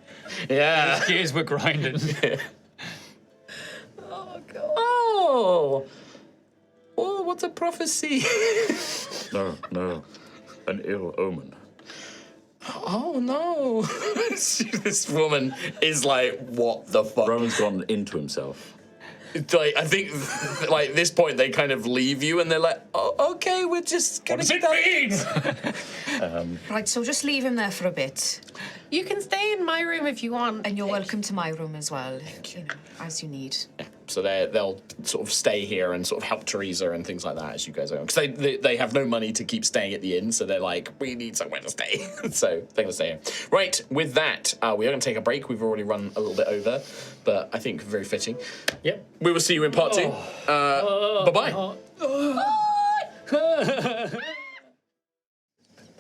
Yeah. Gears were grinding. Oh, God. Oh. Oh, what a prophecy. No. An ill omen. Oh, no. This woman is like, what the fuck? Rowan's gone into himself. It's like, I think, like, this point, they kind of leave you and they're like, Oh, okay, we're just gonna What does get it down. mean? Right, so just leave him there for a bit. You can stay in my room if you want. And you're welcome to my room as well, you know, as you need. so they'll sort of stay here and sort of help Teresa and things like that as you guys go on. Because they have no money to keep staying at the inn, so they're like, we need somewhere to stay. So they're going to stay here. Right, with that, we are going to take a break. We've already run a little bit over, but I think very fitting. Yep. We will see you in part two. Bye-bye.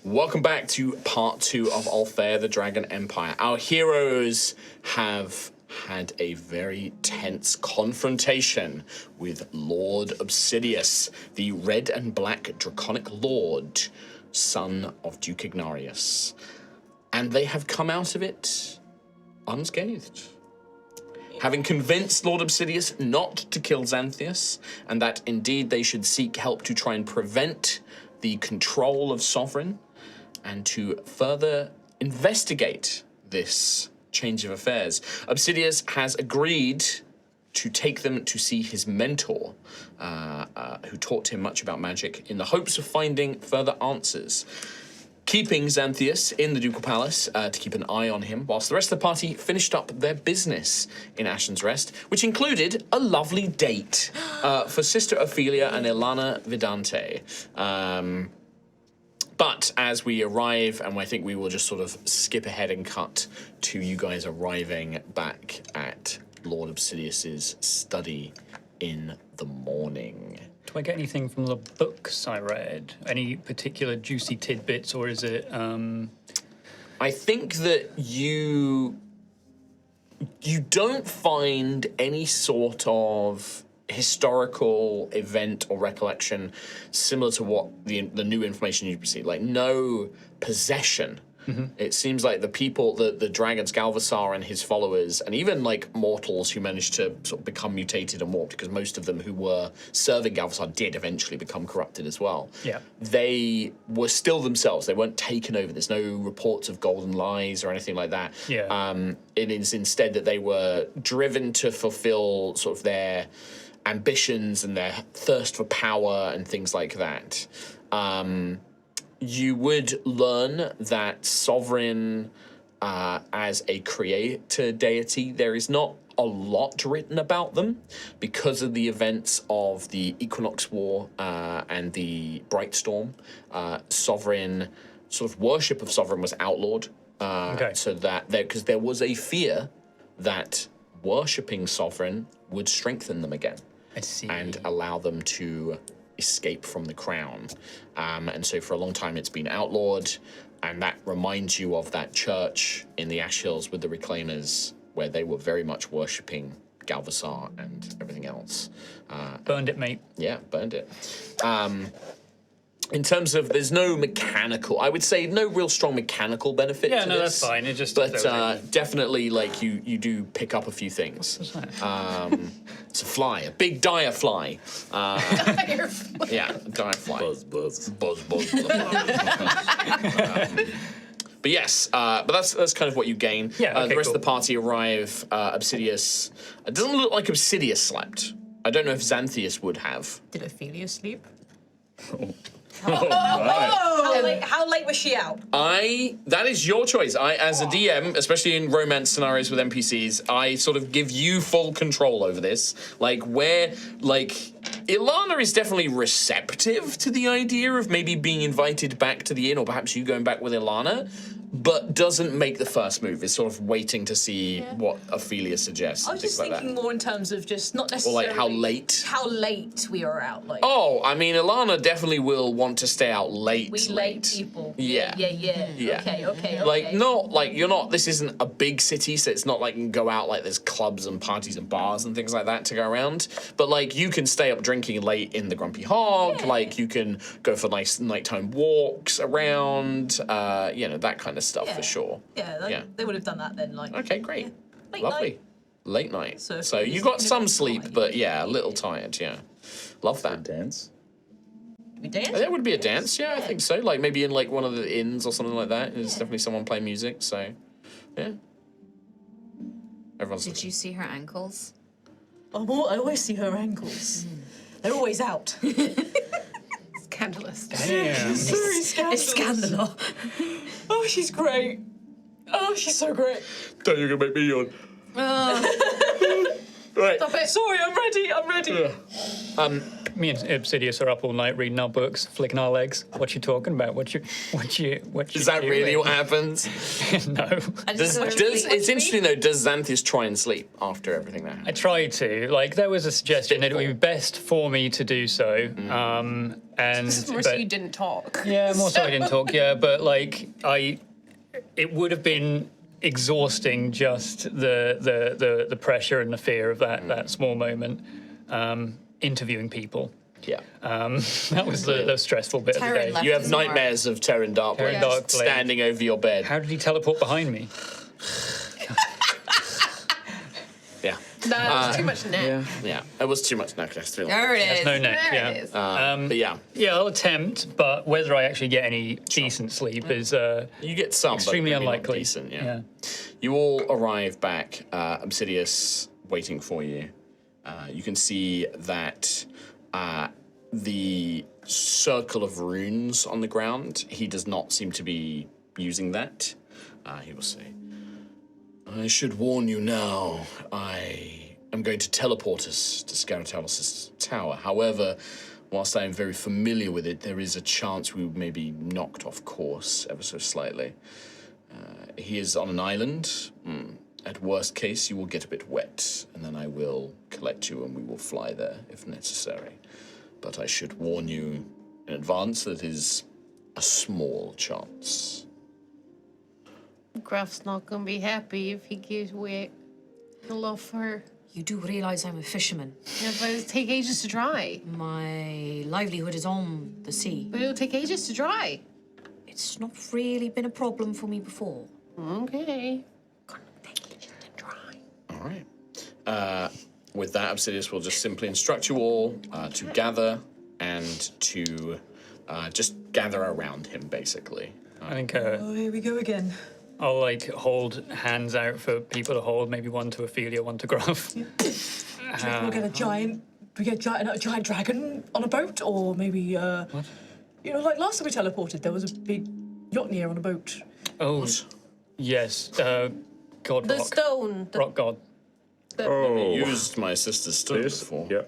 Welcome back to part two of Altheya, the Dragon Empire. Our heroes have had a very tense confrontation with Lord Obsidias, the red and black draconic lord, son of Duke Ignarius. And they have come out of it unscathed. Having convinced Lord Obsidias not to kill Xantheus, and that indeed they should seek help to try and prevent the control of Sovereign, and to further investigate this change of affairs, Obsidias has agreed to take them to see his mentor, who taught him much about magic, in the hopes of finding further answers. Keeping Xantheus in the Ducal Palace to keep an eye on him, whilst the rest of the party finished up their business in Ashen's Rest, which included a lovely date for Sister Ophelia and Ilana Vidante. But as we arrive, and I think we will just sort of skip ahead and cut to you guys arriving back at Lord Obsidias's study in the morning. Do I get anything from the books I read? Any particular juicy tidbits, or is it? I think that you don't find any sort of historical event or recollection similar to what the new information you've received. Like no possession It seems like the people, the dragons, Galvasar and his followers, and even like mortals who managed to sort of become mutated and warped, because most of them who were serving Galvasar did eventually become corrupted as well. Yeah. They were still themselves. They weren't taken over. There's no reports of golden lies or anything like that. Yeah. It is instead that they were driven to fulfill sort of their ambitions and their thirst for power and things like that. You would learn that Sovereign, as a creator deity, there is not a lot written about them because of the events of the Equinox War and the Bright Storm. Sovereign, sort of worship of Sovereign was outlawed. So that because there was a fear that worshipping Sovereign would strengthen them again. I see. And allow them to escape from the crown. And so for a long time it's been outlawed, and that reminds you of that church in the Ash Hills with the Reclaimers, where they were very much worshipping Galvasar and everything else. Burned it, mate. Yeah, burned it. In terms of, there's no mechanical, I would say no real strong mechanical benefit to no, this. that's fine. It just But definitely, like, you do pick up a few things. It's a fly, a big dire fly. Yeah, a dire fly. Buzz, buzz. Buzz, buzz, buzz. But yes, but that's kind of what you gain. Yeah, okay, the rest cool. of the party arrive. Obsidias. It doesn't look like Obsidias slept. I don't know if Xantheus would have. Did Ophelia sleep? Right. How late was she out? That is your choice. As a DM, especially in romance scenarios with NPCs, I sort of give you full control over this. Ilana is definitely receptive to the idea of maybe being invited back to the inn, or perhaps you going back with Ilana, but doesn't make the first move. Is sort of waiting to see what Ophelia suggests. I was just things like thinking that. more in terms of just not Or necessarily like how late. how late we are out. Like Oh, I mean, Ilana definitely will want to stay out late. we late people. Yeah. Yeah. Okay. Like, not like you're not. This isn't a big city, so it's not like you can go out like there's clubs and parties and bars and things like that to go around. But like you can stay up drinking late in the Grumpy Hog. Like you can go for nice nighttime walks around. That kind of stuff for sure. Yeah, they would have done that then. Like Okay, great, Late lovely, night. late night. So So if you it's got a some bit sleep, tired, but yeah, a little tired. Yeah, love that. Dance. we dance. There would be a dance, I think so. Like maybe in like one of the inns or something like that. There's definitely someone playing music. So, yeah. Everyone's. Did you see her ankles? I always see her ankles. They're always out. Scandalous. Damn. Very scandalous. It's scandalous. Oh, she's great. Oh, she's so great. Don't you gonna make me yawn? Right. Stop it. Sorry, I'm ready. Me and Obsidias are up all night reading our books, flicking our legs. What you talking about? What you Is that really what happens? No. It's interesting though. Does Xantheus try and sleep after everything that I happened? tried to. Like, there was a suggestion that it would be best for me to do so. More so you didn't talk. Yeah, more so I didn't talk. Yeah, but like it would have been exhausting just the pressure and the fear of that small moment. Interviewing people. Yeah. That was the stressful bit of the Terran day. left You have us tomorrow. nightmares of Terran Darkblade Terran Darkblade. standing over your bed. How did he teleport behind me? Yeah. No, it's too much neck. Yeah. It was too much necklace. There it is. No neck. There Yeah. it is. But yeah, Yeah, I'll attempt, but whether I actually get any decent sleep is you get some, extremely but maybe not unlikely. decent. Yeah. You all arrive back. Obsidias waiting for you. You can see that the circle of runes on the ground, he does not seem to be using that. He will say, I should warn you now, I am going to teleport us to Scaratalos' tower. However, whilst I am very familiar with it, there is a chance we may be knocked off course ever so slightly. He is on an island. At worst case, you will get a bit wet, and then I will collect you and we will fly there if necessary. But I should warn you in advance that it is a small chance. Gruff's not gonna be happy if he gets wet. He'll love her. You do realise I'm a fisherman. Yeah, but it'll take ages to dry. My livelihood is on the sea. But it'll take ages to dry. it's not really been a problem for me before. Okay. All right. With that, Obsidias will just simply instruct you all to gather and to just gather around him, basically. I think Oh, here we go again. I'll like hold hands out for people to hold, maybe one to Ophelia, one to Gruff. We'll get a giant dragon on a boat, or maybe you know, like last time we teleported, there was a big yacht near on a boat. Oh, yes. God The Rock. stone. Rock God. I used my sister's stone before. Yeah.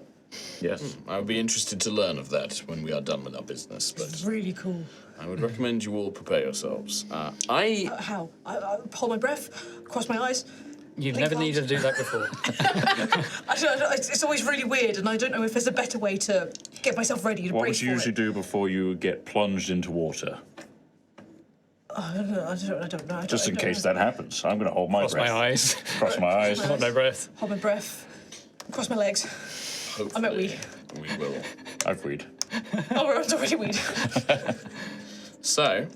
Yes. I would be interested to learn of that when we are done with our business, but Really cool. I would recommend you all prepare yourselves. How? I hold my breath, cross my eyes. You've Think never needed to do that before. It's always really weird, and I don't know if there's a better way to get myself ready to What brace would you for usually it. do before you get plunged into water? I don't know. Just in case that happens, I'm going to hold my Cross breath. my eyes. Cross my eyes. Hold no breath. Hold my breath, cross my legs. I'm at weed. We will. I've read. Oh, we're already weed. So,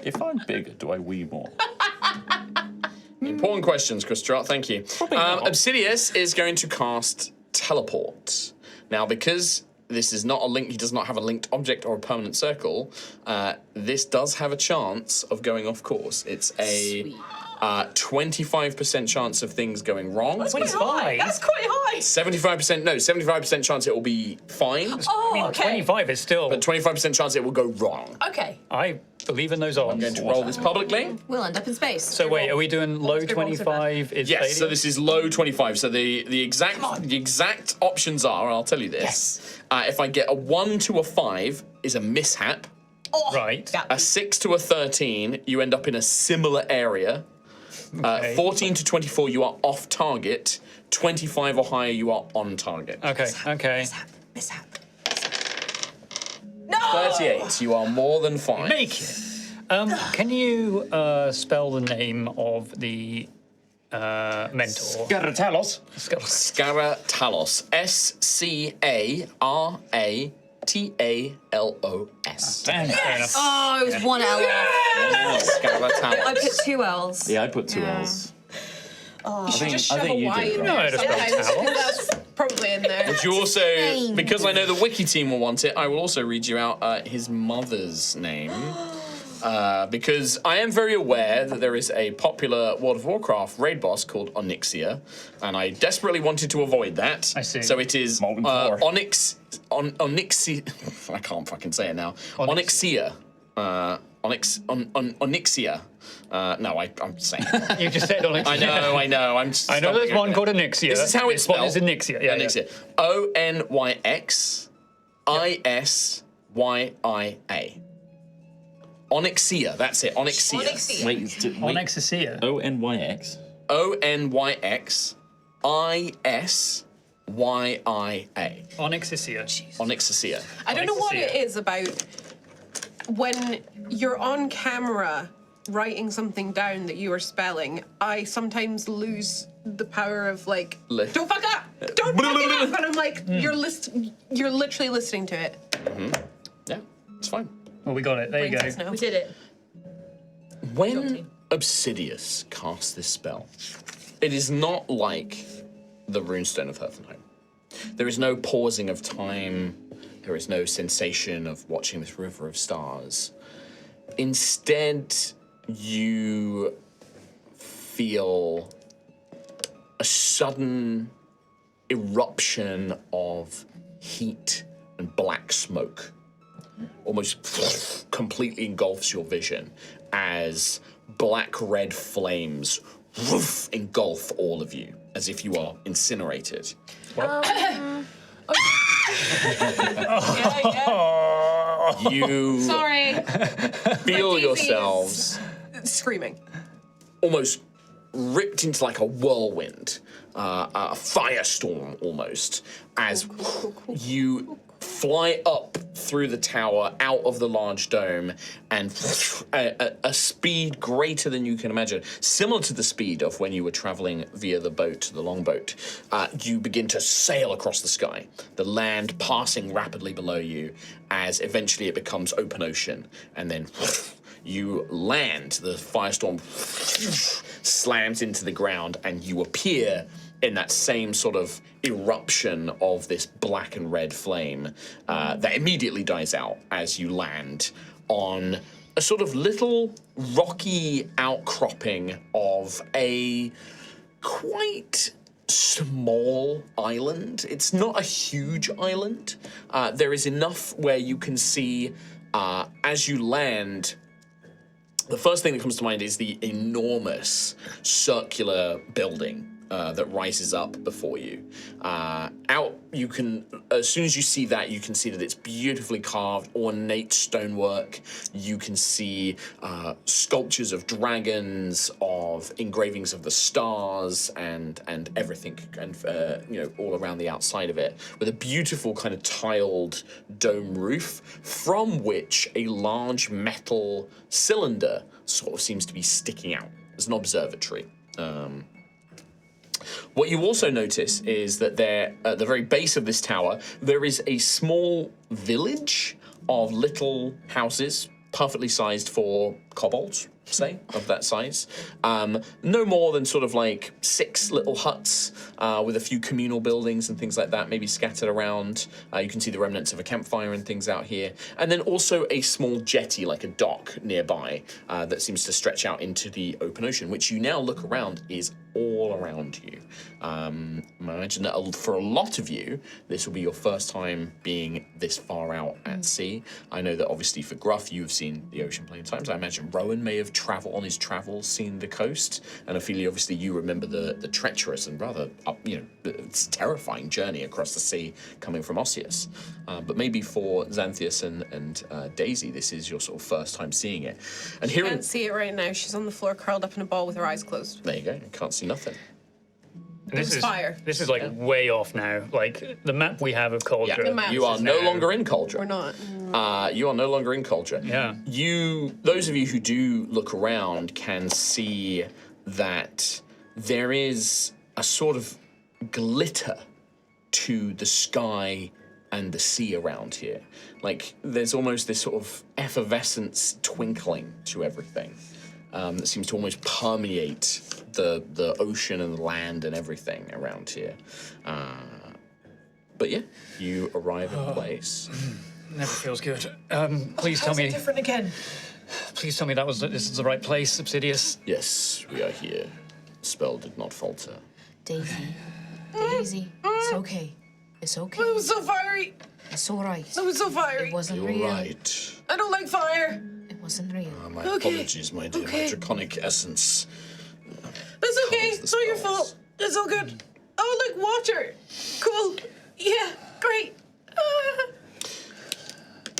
If I'm bigger, do I wee more? Important questions, Chris Trott, thank you. Obsidias is going to cast Teleport. Now, because this is not a link, he does not have a linked object or a permanent circle, this does have a chance of going off course. It's a 25% chance of things going wrong. That's quite high. 75% chance it will be fine, Oh, I mean, okay. 25 is still. but 25% chance it will go wrong. Okay. I believe in those odds. I'm going to roll this publicly. We'll end up in space. So wait, are we doing low Let's go roll to 25 is Yes, failure? so this is low 25. So the exact options are, I'll tell you this. Yes. If I get a 1 to a 5 is a mishap. Right. A 6 to a 13, you end up in a similar area. Okay. 14 to 24, you are off target. 25 or higher, you are on target. Okay, okay. Mishap. 38, you are more than fine. Make it. Can you spell the name of the mentor? Garatalos. Scaratalos. Scaratalos. Damn it. Fair enough. Oh, it was one L off. I Scaratalos. put 2 L's. Yeah, I put 2 L's. You should just I shove think a you Y did in right. there. No, I just spelled sometimes, towels. 'cause that's probably in there. Would you also, Name. because I know the wiki team will want it, I will also read you out his mother's name. Because I am very aware that there is a popular World of Warcraft raid boss called Onyxia, and I desperately wanted to avoid that. I see. So it is Molten core. Onyxia. I can't fucking say it now. Onyxia. Onyxia. No, I'm saying it. You just said Onyx. I know. I'm I know there's stumbling one over called it. Onyxia. This is how it's This spelled. one is Onyxia. Yeah, Onyxia. Onyxia. Onyxia. That's it. Onyxia. Onyxia. Wait, yeah. Onyxia. Onyx. Onyxia. Onyxia. Onyxia. I don't know what Onyxia. it is about when you're on camera writing something down that you are spelling. I sometimes lose the power of like, don't fuck up, don't fuck it up, and I'm like, you're literally listening to it. Yeah, it's fine. Well, we got it. There you Brain says go. no. We did it. When Obsidias casts this spell, it is not like the runestone of Herfenheim. There is no pausing of time. There is no sensation of watching this river of stars. Instead, you feel a sudden eruption of heat and black smoke. Almost completely engulfs your vision as black-red flames engulf all of you, as if you are incinerated. You Sorry. feel My yourselves Screaming. almost ripped into like a whirlwind, a firestorm almost, as you fly up through the tower, out of the large dome, and a speed greater than you can imagine, similar to the speed of when you were traveling via the boat, the longboat. You begin to sail across the sky, the land passing rapidly below you, as eventually it becomes open ocean, and then You land, the firestorm slams into the ground, and you appear in that same sort of eruption of this black and red flame that immediately dies out as you land on a sort of little rocky outcropping of a quite small island. It's not a huge island. There is enough where you can see as you land. The first thing that comes to mind is the enormous circular building that rises up before you. You can, as soon as you see that, you can see that it's beautifully carved, ornate stonework. You can see sculptures of dragons, of engravings of the stars, and everything, and all around the outside of it, with a beautiful kind of tiled dome roof, from which a large metal cylinder sort of seems to be sticking out. It's an observatory. What you also notice is that there, at the very base of this tower, there is a small village of little houses, perfectly sized for kobolds, say, of that size. No more than sort of like 6 little huts with a few communal buildings and things like that, maybe scattered around. You can see the remnants of a campfire and things out here. And then also a small jetty, like a dock nearby, that seems to stretch out into the open ocean, which you now look around is all around you. I imagine that for a lot of you, this will be your first time being this far out at sea. I know that obviously for Gruff, you have seen the ocean plenty of times. I imagine Rowan may have traveled on his travels, seen the coast, and Ophelia, obviously you remember the treacherous and rather, it's terrifying journey across the sea coming from Osseous. But maybe for Xantheus and Daisy, this is your sort of first time seeing it. And I can't see it right now. She's on the floor, curled up in a ball with her eyes closed. There you go. You can't see nothing. And this is fire. This is like way off now. Like the map we have of Cauldron. Yeah, map you are is no now- longer in Cauldron. We're not. You are no longer in Cauldron. Yeah. Those of you who do look around can see that there is a sort of glitter to the sky and the sea around here. Like there's almost this sort of effervescence twinkling to everything that seems to almost permeate the ocean and the land and everything around here. But yeah, you arrive in place. Never feels good. Please tell How's it me. different again? Please tell me this is the right place, Obsidias. Yes, we are here. The spell did not falter. Daisy. Daisy. It's okay. It's okay. It was so fiery. It's all right. It was so fiery. It wasn't You're real. right. I don't like fire. It wasn't real. My Okay. apologies, my dear. Okay. My draconic essence. That's okay. Covers the It's not your spells. fault. It's all good. Oh, look, water. Cool. Yeah, great.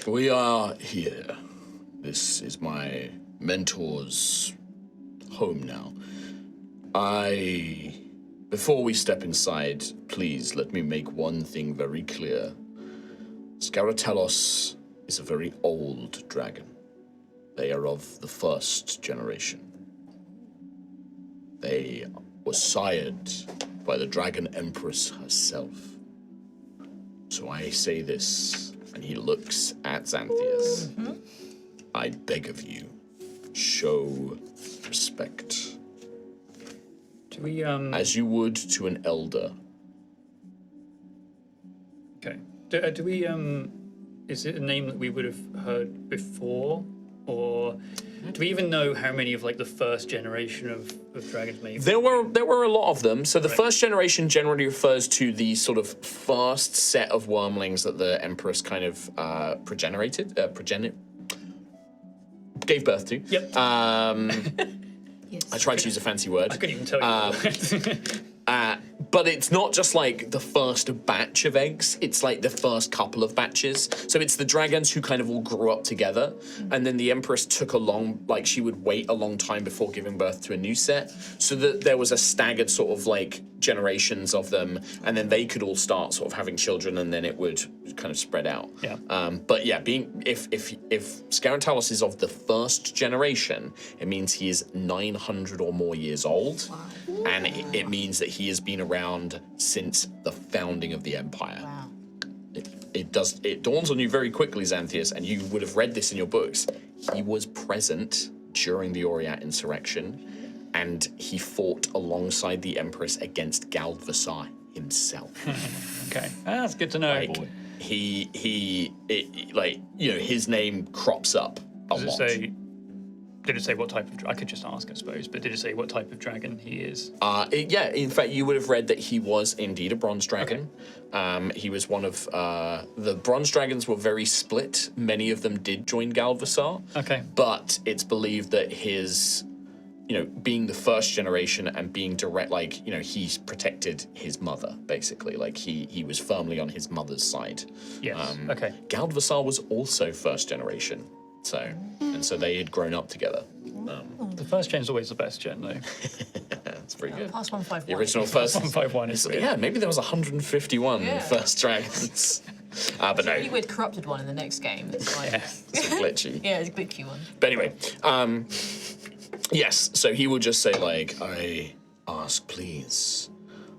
We are here. This is my mentor's home now. Before we step inside, please let me make one thing very clear. Scaratellos is a very old dragon. They are of the first generation. They were sired by the Dragon Empress herself. So I say this, and he looks at Xantheus. I beg of you, show respect. Do we As you would to an elder. Okay. Do we is it a name that we would have heard before, or do we even know how many of like the first generation of dragons maybe? There were a lot of them. So the first generation generally refers to the sort of first set of wormlings that the Empress kind of gave birth to. Yep. Yes. I tried to use a fancy word. I couldn't even tell you. But it's not just like the first batch of eggs, it's like the first couple of batches. So it's the dragons who kind of all grew up together, and then the Empress took she would wait a long time before giving birth to a new set, so that there was a staggered sort of like generations of them, and then they could all start sort of having children, and then it would kind of spread out. Yeah. But yeah, if Scaratalos is of the first generation, it means he is 900 or more years old, and it means that he has been around since the founding of the Empire. Wow. it dawns on you very quickly, Xantheus, and you would have read this in your books. He was present during the Oriat insurrection, and he fought alongside the Empress against Galdvasar himself. Okay, that's good to know. Like, his name crops up a lot. Did it say what type of? I could just ask, I suppose. But did it say what type of dragon he is? Yeah, in fact, you would have read that he was indeed a bronze dragon. Okay. He was one of the bronze dragons were very split. Many of them did join Galdvasar. Okay. But it's believed that his, being the first generation and being direct, he's protected his mother basically. Like he was firmly on his mother's side. Yes. Okay. Galdvasar was also first generation. So they had grown up together. The first gen's always the best gen, though. That's pretty good. Past 151. The original first 151 is weird. Yeah, maybe there was 151 first dragons. But no, Really weird corrupted one in the next game. It's like, it's a glitchy. yeah, it's a glitchy one. But anyway, yes. So he will just say I ask, please,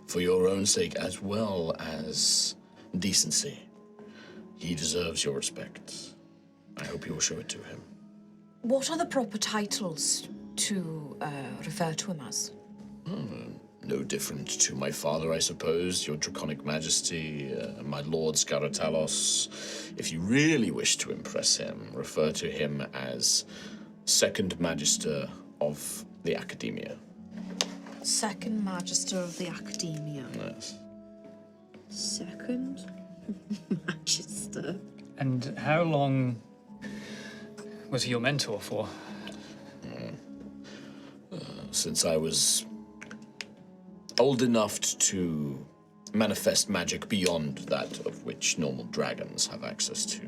for your own sake as well as decency. He deserves your respect. I hope you will show it to him. What are the proper titles to refer to him as? No different to my father, I suppose, your Draconic Majesty, my Lord Scaratalos. If you really wish to impress him, refer to him as Second Magister of the Academia. Second Magister of the Academia. Yes. Second Magister. And how long was he your mentor for? Since I was old enough to manifest magic beyond that of which normal dragons have access to.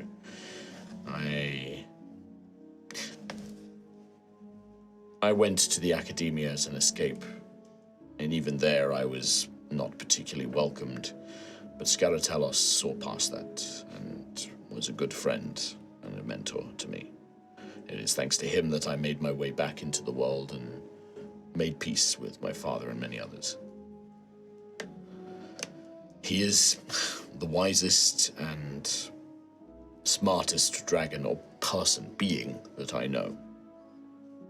I went to the Academia as an escape, and even there I was not particularly welcomed, but Scaratalos saw past that and was a good friend and a mentor to me. It is thanks to him that I made my way back into the world and made peace with my father and many others. He is the wisest and smartest dragon or being that I know.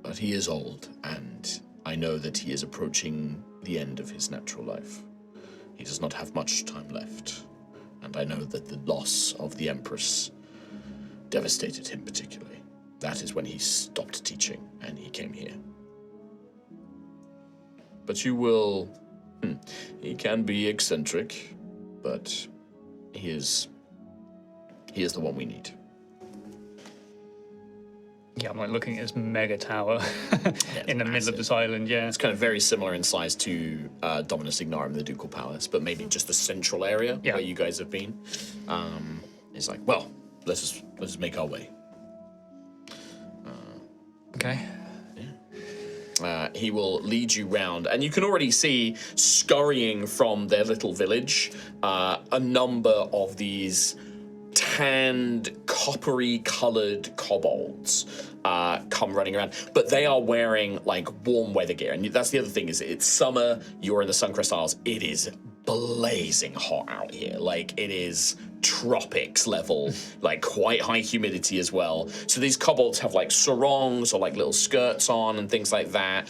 But he is old, and I know that he is approaching the end of his natural life. He does not have much time left, and I know that the loss of the Empress devastated him particularly. That is when he stopped teaching, and he came here. But you will... he can be eccentric, but he is the one we need. Yeah, I'm looking at this mega tower in the middle of this island, yeah. It's kind of very similar in size to Dominus Ignarum, the Ducal Palace, but maybe just the central area where you guys have been. It's like, well, let us make our way. Okay. He will lead you round, and you can already see scurrying from their little village a number of these tanned, coppery-coloured kobolds come running around, but they are wearing warm weather gear. And that's the other thing, is it's summer, you're in the Suncrest Isles, it is blazing hot out here. It is tropics level, quite high humidity as well. So these kobolds have sarongs or little skirts on and things like that.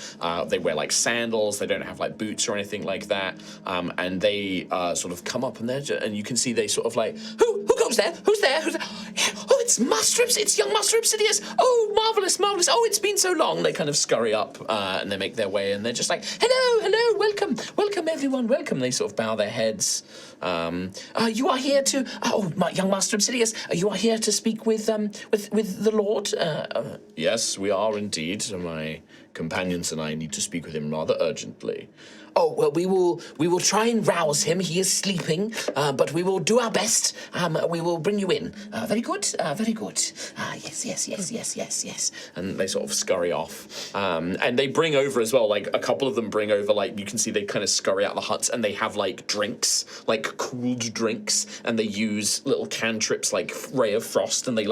They wear sandals. They don't have boots or anything like that. And they sort of come up and you can see they sort of who goes there? Who's there? Who's there? Oh, it's it's young Master Obsidias. Oh, marvelous, marvelous. Oh, it's been so long. They kind of scurry up and they make their way, and they're just hello, welcome everyone, welcome. They sort of bow their heads. You are here to my young Master Obsidias. You are here to speak with the Lord. Yes, we are indeed. My companions and I need to speak with him rather urgently. Oh, well, we will try and rouse him. He is sleeping, but we will do our best. We will bring you in. Very good, very good. Yes. And they sort of scurry off. And they bring over as well, a couple of them bring over, you can see they kind of scurry out the huts, and they have, drinks, cooled drinks, and they use little cantrips like Ray of Frost, and they,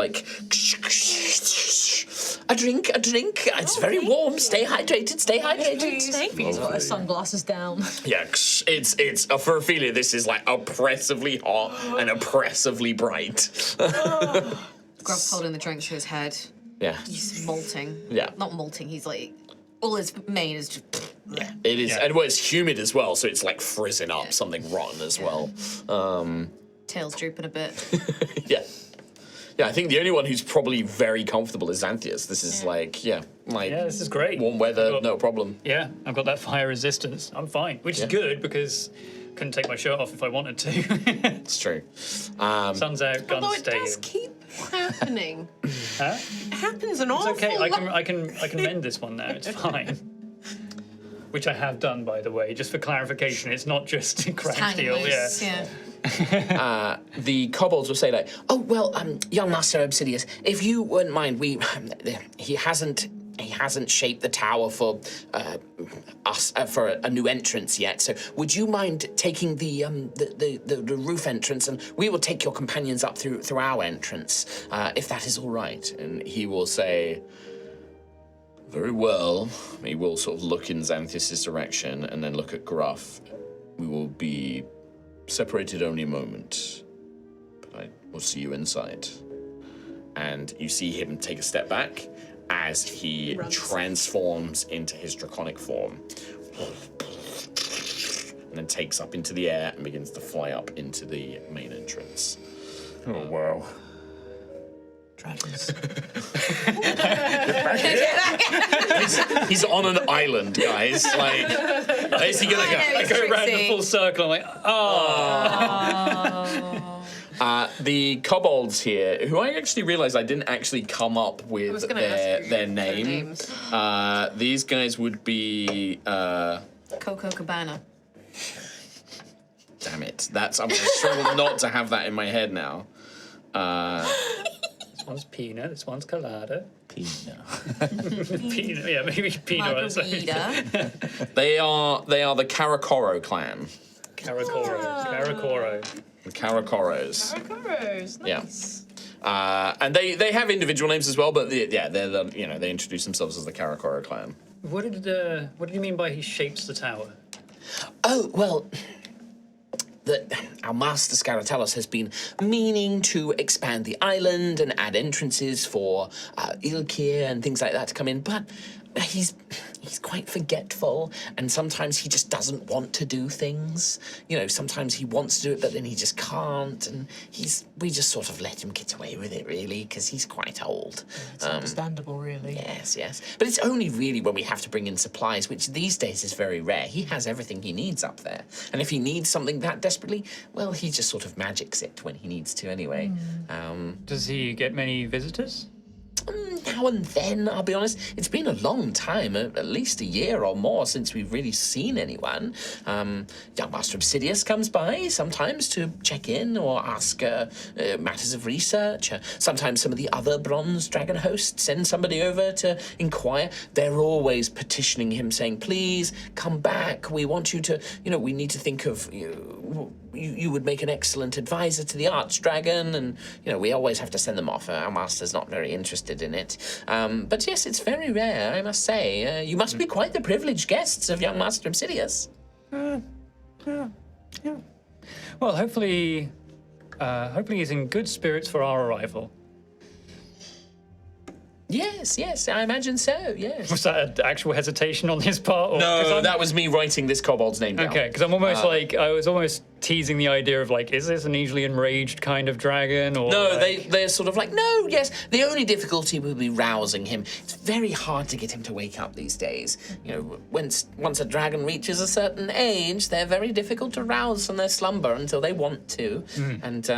a drink. It's very warm. Stay Stay hydrated. Stay hydrated. He's got his sunglasses down. Yeah, it's for Ophelia. This is like oppressively hot and oppressively bright. Gruff's holding the drink to his head. Yeah, He's molting. Yeah. Not molting, he's like, all his mane is just. yeah, it is, Yeah. and well, it's humid as well, so it's like frizzing up something rotten as well. Tail's drooping a bit. Yeah. Yeah, I think the only one who's probably very comfortable is Xantheus. This is like, Yeah, this is great. warm weather, Got- no problem. Yeah, I've got that fire resistance. I'm fine, which is good because I couldn't take my shirt off if I wanted to. It's true. Sun's out, Although guns it stay does in. keep happening. Huh? It happens an awful It's okay. lot. I can mend this one now. It's fine. Which I have done, by the way, just for clarification. It's not just crack Hang steel. loose, Yeah. yeah. The kobolds will say like, "Oh well, young Master Obsidias, if you wouldn't mind, he hasn't shaped the tower for us for a new entrance yet. So would you mind taking the roof entrance, and we will take your companions up through our entrance, if that is all right?" And he will say, "Very well." He will sort of look in Xantheus' direction and then look at Gruff. "We will be separated only a moment, but I will see you inside." And you see him take a step back as he transforms into his draconic form. And then takes up into the air and begins to fly up into the main entrance. Oh, wow. Dragons. He's on an island, guys. Like, where's he gonna go? I go around the full circle. I'm like, The kobolds here, who I actually realized I didn't actually come up with was gonna ask you their for name. names. These guys would be. Coco Cabana. Damn it! I'm gonna struggle not to have that in my head now. this one's Pina, this one's Colada. Pina. Pina, yeah, maybe Pina. Margarita. They are the Karakoro clan. Karakoro. The Karakoros. Karakoros, Yeah. nice. And they have individual names as well, but they're they introduce themselves as the Karakoro clan. What did you mean by he shapes the tower? Oh, well, our master Scaratellos has been meaning to expand the island and add entrances for Ilkir and things like that to come in, but he's quite forgetful, and sometimes he just doesn't want to do things. You know, sometimes he wants to do it, but then he just can't, and we just sort of let him get away with it, really, because he's quite old. It's understandable, really. Yes. But it's only really when we have to bring in supplies, which these days is very rare. He has everything he needs up there. And if he needs something that desperately, well, he just sort of magics it when he needs to anyway. Does he get many visitors? Now and then, I'll be honest. It's been a long time, at least a year or more since we've really seen anyone. Young Master Obsidias comes by sometimes to check in or ask matters of research. Sometimes some of the other bronze dragon hosts send somebody over to inquire. They're always petitioning him, saying, "Please, come back. We want you to, we need to think of you. You would make an excellent advisor to the Archdragon," and, we always have to send them off. Our master's not very interested in it. But yes, it's very rare, I must say. You must be quite the privileged guests of young Master Obsidias. Well, hopefully he's in good spirits for our arrival. Yes, I imagine so, yes. Was that an actual hesitation on his part? Or, 'cause No, I'm- that was me writing this kobold's name down. Okay, because I'm almost I was almost teasing the idea of like, is this an easily enraged kind of dragon? Or No, like, they're sort of like, no, yes. The only difficulty will be rousing him. It's very hard to get him to wake up these days. Once a dragon reaches a certain age, they're very difficult to rouse from their slumber until they want to. And,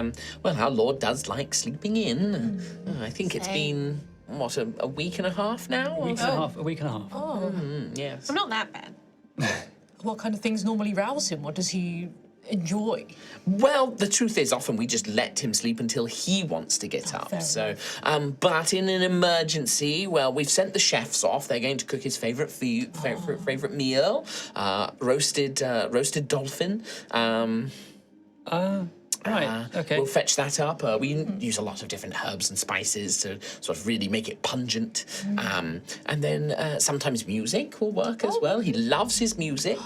our Lord does like sleeping in. I think it's been, a week and a half now? a week and a half. Oh, Yes. I'm not that bad. what kind of things normally rouse him? What does he enjoy? Well, the truth is, often we just let him sleep until he wants to get up. fair So, but in an emergency, well, we've sent the chefs off. They're going to cook his favorite meal, roasted dolphin. Right, okay. We'll fetch that up. We use a lot of different herbs and spices to sort of really make it pungent. And then sometimes music will work as well. He loves his music.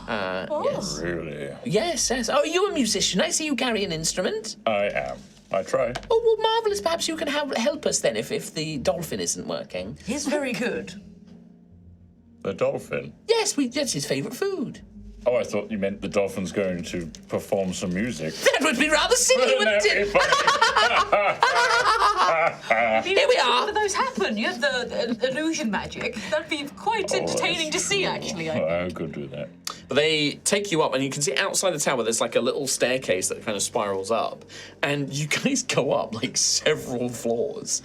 Yes. Really? Yes, yes. Oh, are you a musician? I see you carry an instrument. I am. I try. Oh, well, marvellous. Perhaps you can help us then if the dolphin isn't working. He's very good. The dolphin? Yes, that's his favourite food. Oh, I thought you meant the dolphin's going to perform some music. That would be rather silly, wouldn't it? Here we are. One of those happen. You have the illusion magic. That'd be quite entertaining to see, actually. I could do that. But they take you up, and you can see outside the tower there's like a little staircase that kind of spirals up. And you guys go up like several floors.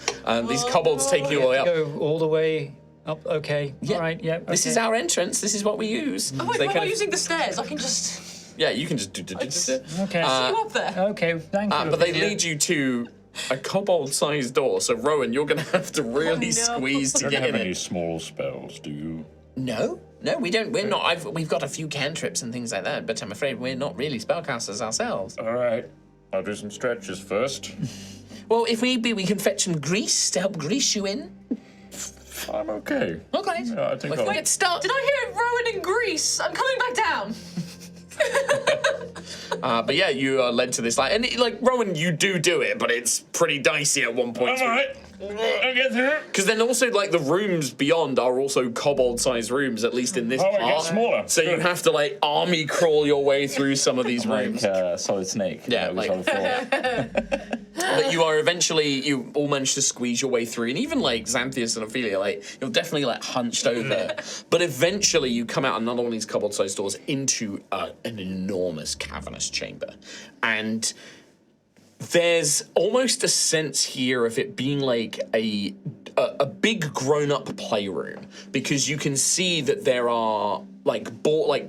These kobolds take you all the way up. Go all the way up. Okay. Yeah. All right. Yeah. This is our entrance. This is what we use. Oh, wait, They we're kind not of- using the stairs. I can just Yeah, you can just do. Okay. see you up there. Okay. Thank you. But they lead you to a kobold-sized door. So Rowan, you're going to have to really squeeze to You don't get have in any it. small spells, do you? No, we don't. We're not. We've got a few cantrips and things like that, but I'm afraid we're not really spellcasters ourselves. All right. I'll do some stretches first. Well, if need be, we can fetch some grease to help grease you in. I'm okay. Okay. Yeah, I think Well, I'll... let's start. Did I hear Rowan in Greece? I'm coming back down. But yeah, you are led to this and Rowan, you do it, but it's pretty dicey at one point. All right. I'll get through it. Because then also the rooms beyond are also kobold-sized rooms, at least in this Oh, part. it gets smaller. So you have to army crawl your way through some of these rooms. Like Solid Snake. Yeah, That was on the floor. But you all manage to squeeze your way through, and even Xantheus and Ophelia, you're definitely hunched over. But eventually you come out another one of these kobold-sized doors into an enormous cavernous chamber. And there's almost a sense here of it being a big grown-up playroom, because you can see that there are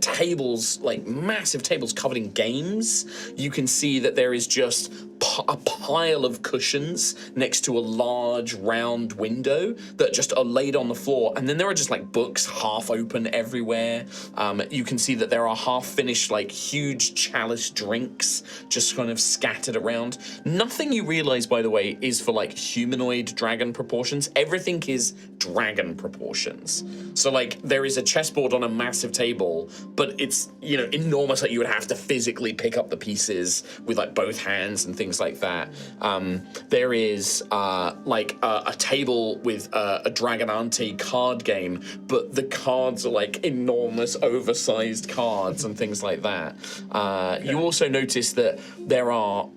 tables, massive tables covered in games. You can see that there is just a pile of cushions next to a large round window that just are laid on the floor, and then there are just books half open everywhere. You can see that there are half finished huge chalice drinks just kind of scattered around. Nothing, you realize, by the way, is for humanoid dragon proportions. Everything is dragon proportions. So there is a chessboard on a massive table, but it's enormous, you would have to physically pick up the pieces with both hands and things like that. There is a table with a Dragonante card game, but the cards are enormous oversized cards and things like that. You also notice that there are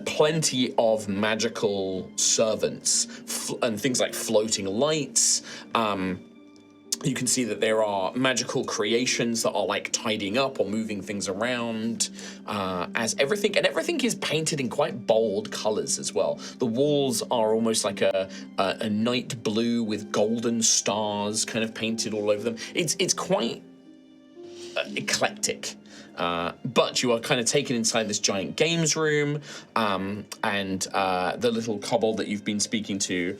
plenty of magical servants and things like floating lights. You can see that there are magical creations that are tidying up or moving things around, as everything is painted in quite bold colors as well. The walls are almost like a night blue with golden stars kind of painted all over them. It's quite eclectic. But you are kind of taken inside this giant games room, and the little kobold that you've been speaking to,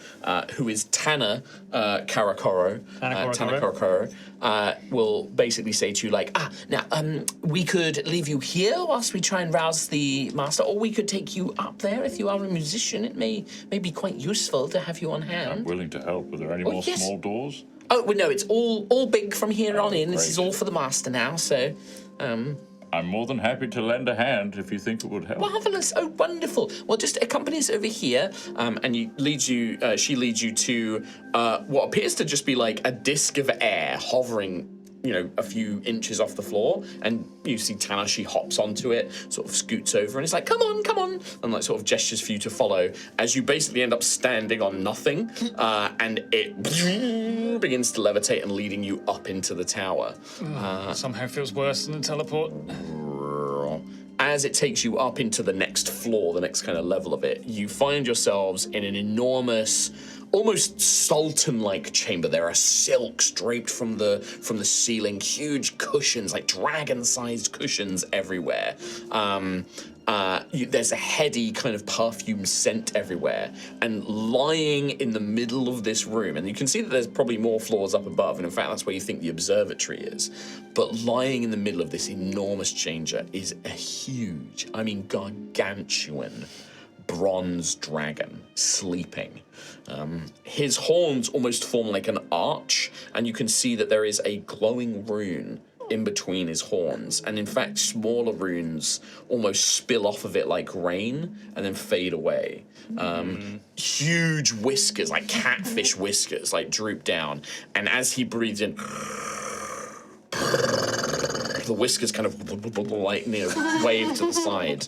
who is Tana Karakoro, will basically say to you now, we could leave you here whilst we try and rouse the master, or we could take you up there. If you are a musician, it may be quite useful to have you on hand. I'm willing to help. Are there any more small doors? Oh, well, no, it's all big from here on in. This great. is all for the master now, so... I'm more than happy to lend a hand if you think it would help. Marvelous! Oh, wonderful. Well, just accompany us over here, and she leads you to what appears to just be a disc of air hovering, a few inches off the floor, and you see Tana. She hops onto it, sort of scoots over, and it's come on, and sort of gestures for you to follow. As you basically end up standing on nothing, and it begins to levitate and leading you up into the tower. Somehow feels worse than the teleport. As it takes you up into the next floor, the next kind of level of it, you find yourselves in an enormous almost sultan-like chamber. There are silks draped from the ceiling, huge cushions, like dragon-sized cushions everywhere. There's a heady kind of perfume scent everywhere, and lying in the middle of this room, and you can see that there's probably more floors up above, and in fact that's where you think the observatory is, but lying in the middle of this enormous chamber is a huge, I mean gargantuan, bronze dragon sleeping. His horns almost form like an arch, and you can see that there is a glowing rune in between his horns, and in fact smaller runes almost spill off of it like rain and then fade away. Huge whiskers, like catfish whiskers, like droop down, and as he breathes in, the whiskers kind of like wave to the side,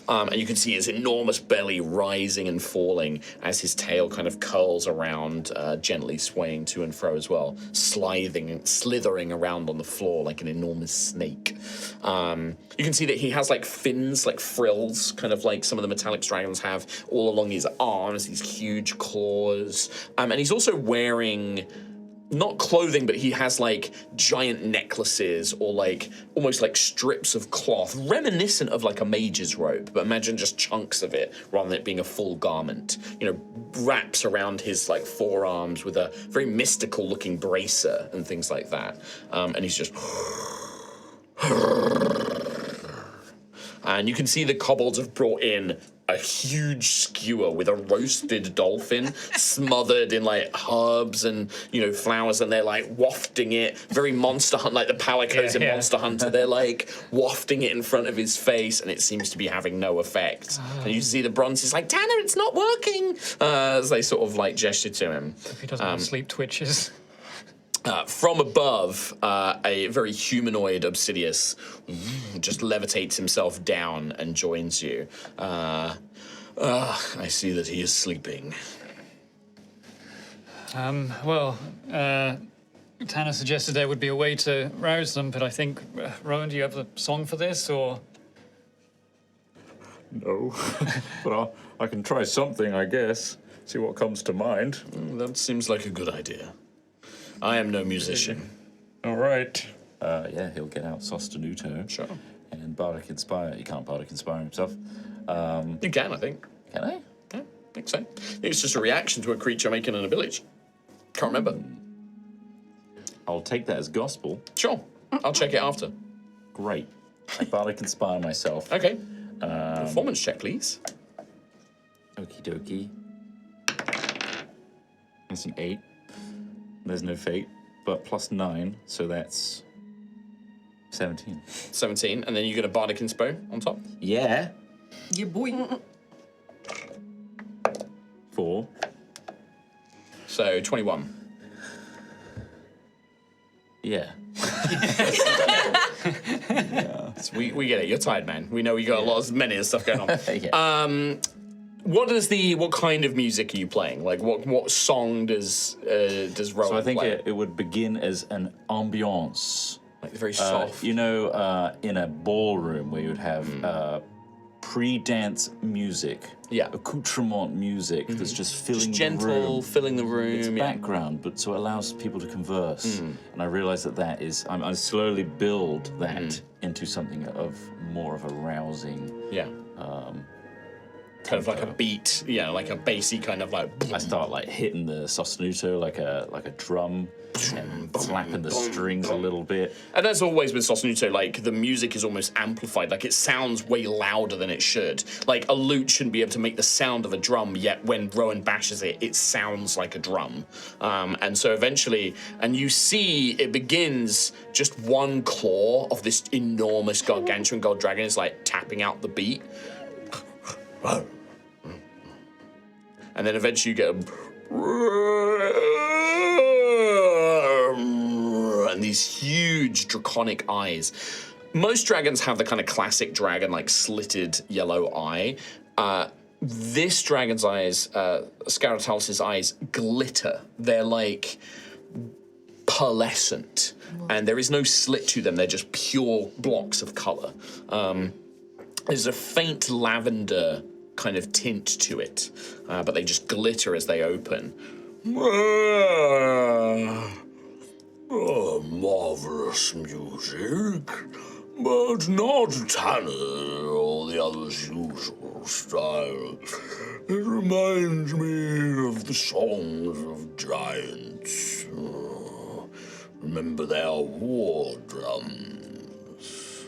and you can see his enormous belly rising and falling as his tail kind of curls around, gently swaying to and fro as well, slithering around on the floor like an enormous snake. You can see that he has like fins, like frills, kind of like some of the metallic dragons have, all along his arms, these huge claws, and he's also wearing not clothing, but he has like giant necklaces or like almost like strips of cloth, reminiscent of like a mage's robe, but imagine just chunks of it rather than it being a full garment. You know, wraps around his like forearms with a very mystical looking bracer and things like that. And he's just... And you can see the kobolds have brought in a huge skewer with a roasted dolphin smothered in like herbs and, you know, flowers, and they're like wafting it, very Monster Hunter, like the Palicos in Monster Hunter. They're like wafting it in front of his face, and it seems to be having no effect. And you see the bronze is like, Tanner, it's not working, as they sort of like gesture to him. If he doesn't have sleep twitches. From above, a very humanoid Obsidias just levitates himself down and joins you. I see that he is sleeping. Well, Tanner suggested there would be a way to rouse them, but I think, Rowan, do you have a song for this, or? No, but I can try something, I guess. See what comes to mind. That seems like a good idea. I am no musician. All right. Yeah, he'll get out Sostenuto. Sure. And Bardic Inspire. He can't Bardic Inspire himself. You can, I think. Can I? Yeah, I think so. It's just a reaction to a creature making an ability. Can't remember. I'll take that as gospel. Sure. I'll check it after. Great. I Bardic Inspire myself. Okay. Performance check, please. Okie dokie. That's an 8. There's no fate, but plus 9, so that's 17. 17, and then you get a Bardic Inspo on top. Yeah. Yeah, boy. 4. So 21. Yeah. So we get it. You're tired, man. We know you got many of stuff going on. Yeah. What kind of music are you playing? Like what song does Rowan So I think play? it would begin as an ambiance. Like very soft. You know, in a ballroom where you'd have pre-dance music, accoutrement music that's just filling Just gentle, the room. filling the room. It's background, but so it allows people to converse. And I realize that is, I slowly build that into something of more of a rousing. Yeah. Kind of like a beat, like a bassy kind of like. I start like hitting the sostenuto like a drum and slapping the strings a little bit. And as always with sostenuto, like the music is almost amplified. Like it sounds way louder than it should. Like a lute shouldn't be able to make the sound of a drum, yet when Rowan bashes it, it sounds like a drum. And so eventually, and you see it begins just one claw of this enormous gargantuan gold dragon is like tapping out the beat. And then eventually you get and these huge draconic eyes. Most dragons have the kind of classic dragon, like slitted yellow eye. This dragon's eyes, Scaratalis' eyes, glitter. They're like pearlescent, and there is no slit to them. They're just pure blocks of color. There's a faint lavender kind of tint to it, but they just glitter as they open. Marvelous music, but not Tanner or the others' usual style. It reminds me of the songs of giants. Remember their war drums.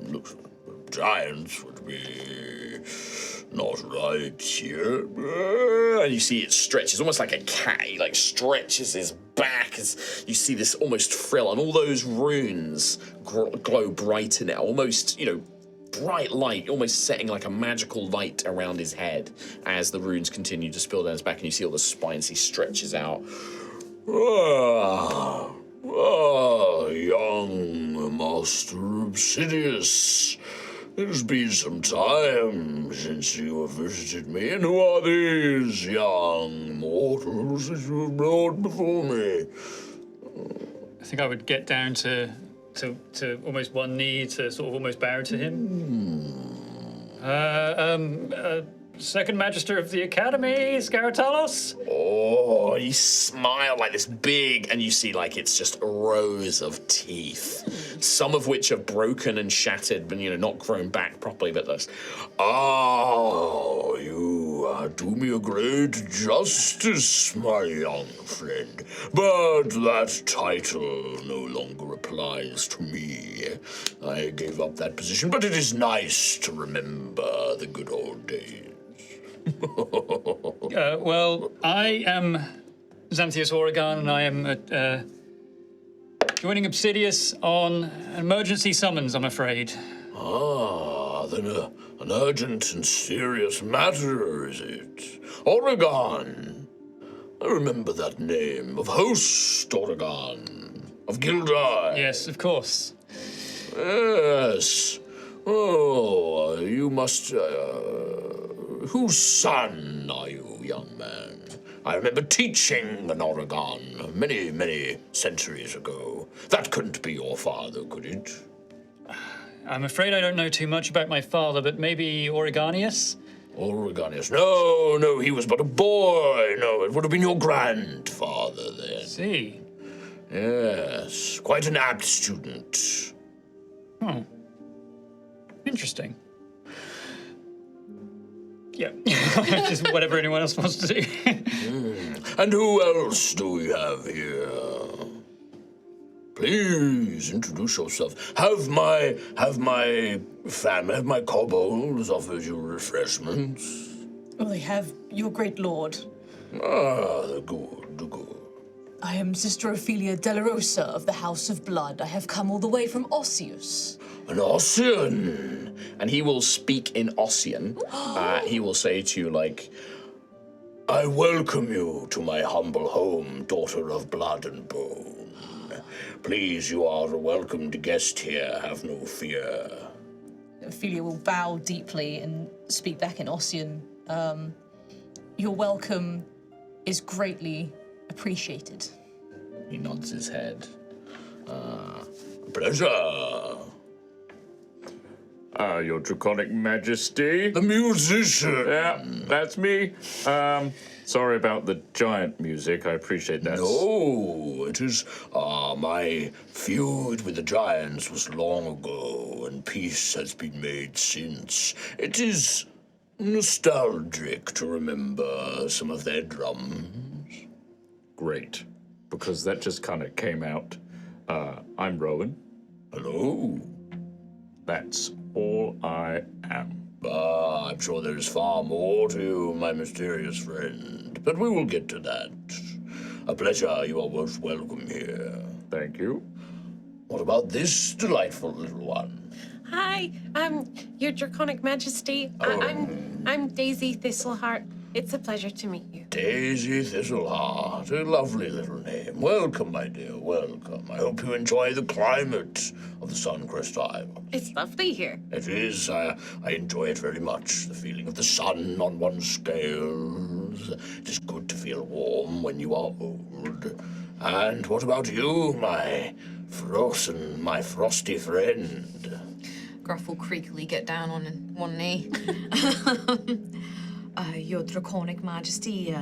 Looks like giants would be not right here. And you see it stretches, almost like a cat. He like stretches his back as you see this almost frill, and all those runes glow bright in it, almost, bright light, almost setting like a magical light around his head as the runes continue to spill down his back, and you see all the spines he stretches out. Young Master Obsidias. It has been some time since you have visited me, and who are these young mortals that you have brought before me? I think I would get down to almost one knee to sort of almost bow to him. Second Magister of the Academy, Scaratalos. Oh, he smiled like this big, and you see like it's just rows of teeth, some of which are broken and shattered, but not grown back properly. But this, you do me a great justice, my young friend. But that title no longer applies to me. I gave up that position, but it is nice to remember the good old days. Well, I am Xantheus Oregon, and I am joining Obsidias on an emergency summons, I'm afraid. Then an urgent and serious matter, is it? Oregon. I remember that name, of host Oregon, of Gildar. Yes, of course. Yes. Oh, you must... whose son are you, young man? I remember teaching in Oregon many, many centuries ago. That couldn't be your father, could it? I'm afraid I don't know too much about my father, but maybe Oregonius? Oregonius. No, he was but a boy. No, it would have been your grandfather then. See. Yes, quite an apt student. Interesting. Yeah, just whatever anyone else wants to do. And who else do we have here? Please introduce yourself. Have my kobolds offered you refreshments? Well, they have your great lord. The good. I am Sister Ophelia Delarosa of the House of Blood. I have come all the way from Osseus. An Ossian. And he will speak in Ossian. He will say to you, like, I welcome you to my humble home, daughter of blood and bone. Please, you are a welcomed guest here. Have no fear. Ophelia will bow deeply and speak back in Ossian. Your welcome is greatly appreciated. he nods his head. Pleasure. Your Draconic Majesty. The musician. Yeah, that's me. Sorry about the giant music. I appreciate that. No, it is, my feud with the giants was long ago, and peace has been made since. It is nostalgic to remember some of their drums. Great, because that just kind of came out. I'm Rowan. Hello. That's all I am. I'm sure there is far more to you, my mysterious friend, but we will get to that. A pleasure. You are most welcome here. Thank you. What about this delightful little one? Hi, Your Draconic Majesty. I'm Daisy Thistleheart. It's a pleasure to meet you. Daisy Thistleheart, a lovely little name. Welcome, my dear, welcome. I hope you enjoy the climate of the Suncrest Island. It's lovely here. It is. I enjoy it very much. The feeling of the sun on one's scales. It is good to feel warm when you are old. And what about you, my frosty friend? Gruff will creakily get down on one knee. Your Draconic Majesty,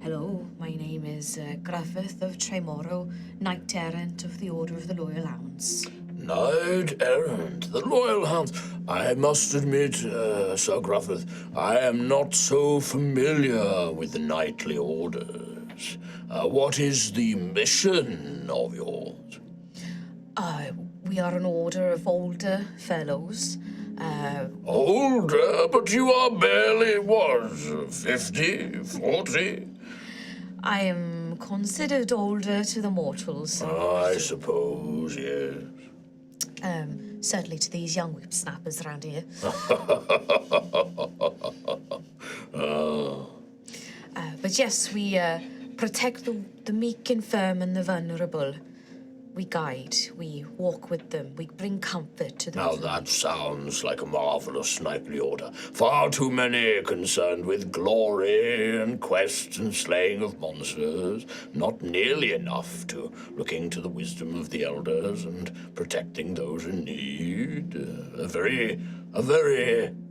Hello, my name is Griffith of Tremoro, Knight Errant of the Order of the Loyal Hounds. Knight Errant, the Loyal Hounds. I must admit, Sir Griffith, I am not so familiar with the knightly orders. What is the mission of yours? We are an order of older fellows. Older? But you are barely, what, 50, 40? I am considered older to the mortals. I suppose, yes. Certainly to these young whipsnappers around here. But yes, we protect the meek, infirm, and the vulnerable. We guide, we walk with them, we bring comfort to them. Now that sounds like a marvelous knightly order. Far too many concerned with glory and quests and slaying of monsters. Not nearly enough to looking to the wisdom of the elders and protecting those in need. A very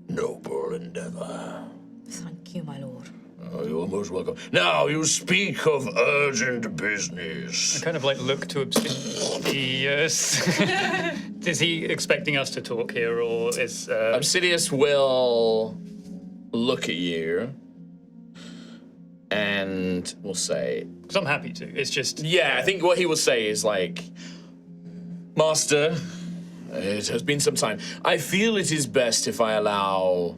noble endeavor. Thank you, my lord. Oh, you are most welcome. Now, you speak of urgent business. I kind of like look to Obsidias. Is he expecting us to talk here, or is... Obsidias will look at you and will say... Because I'm happy to, it's just... Yeah, I think what he will say is like, Master, it has been some time. I feel it is best if I allow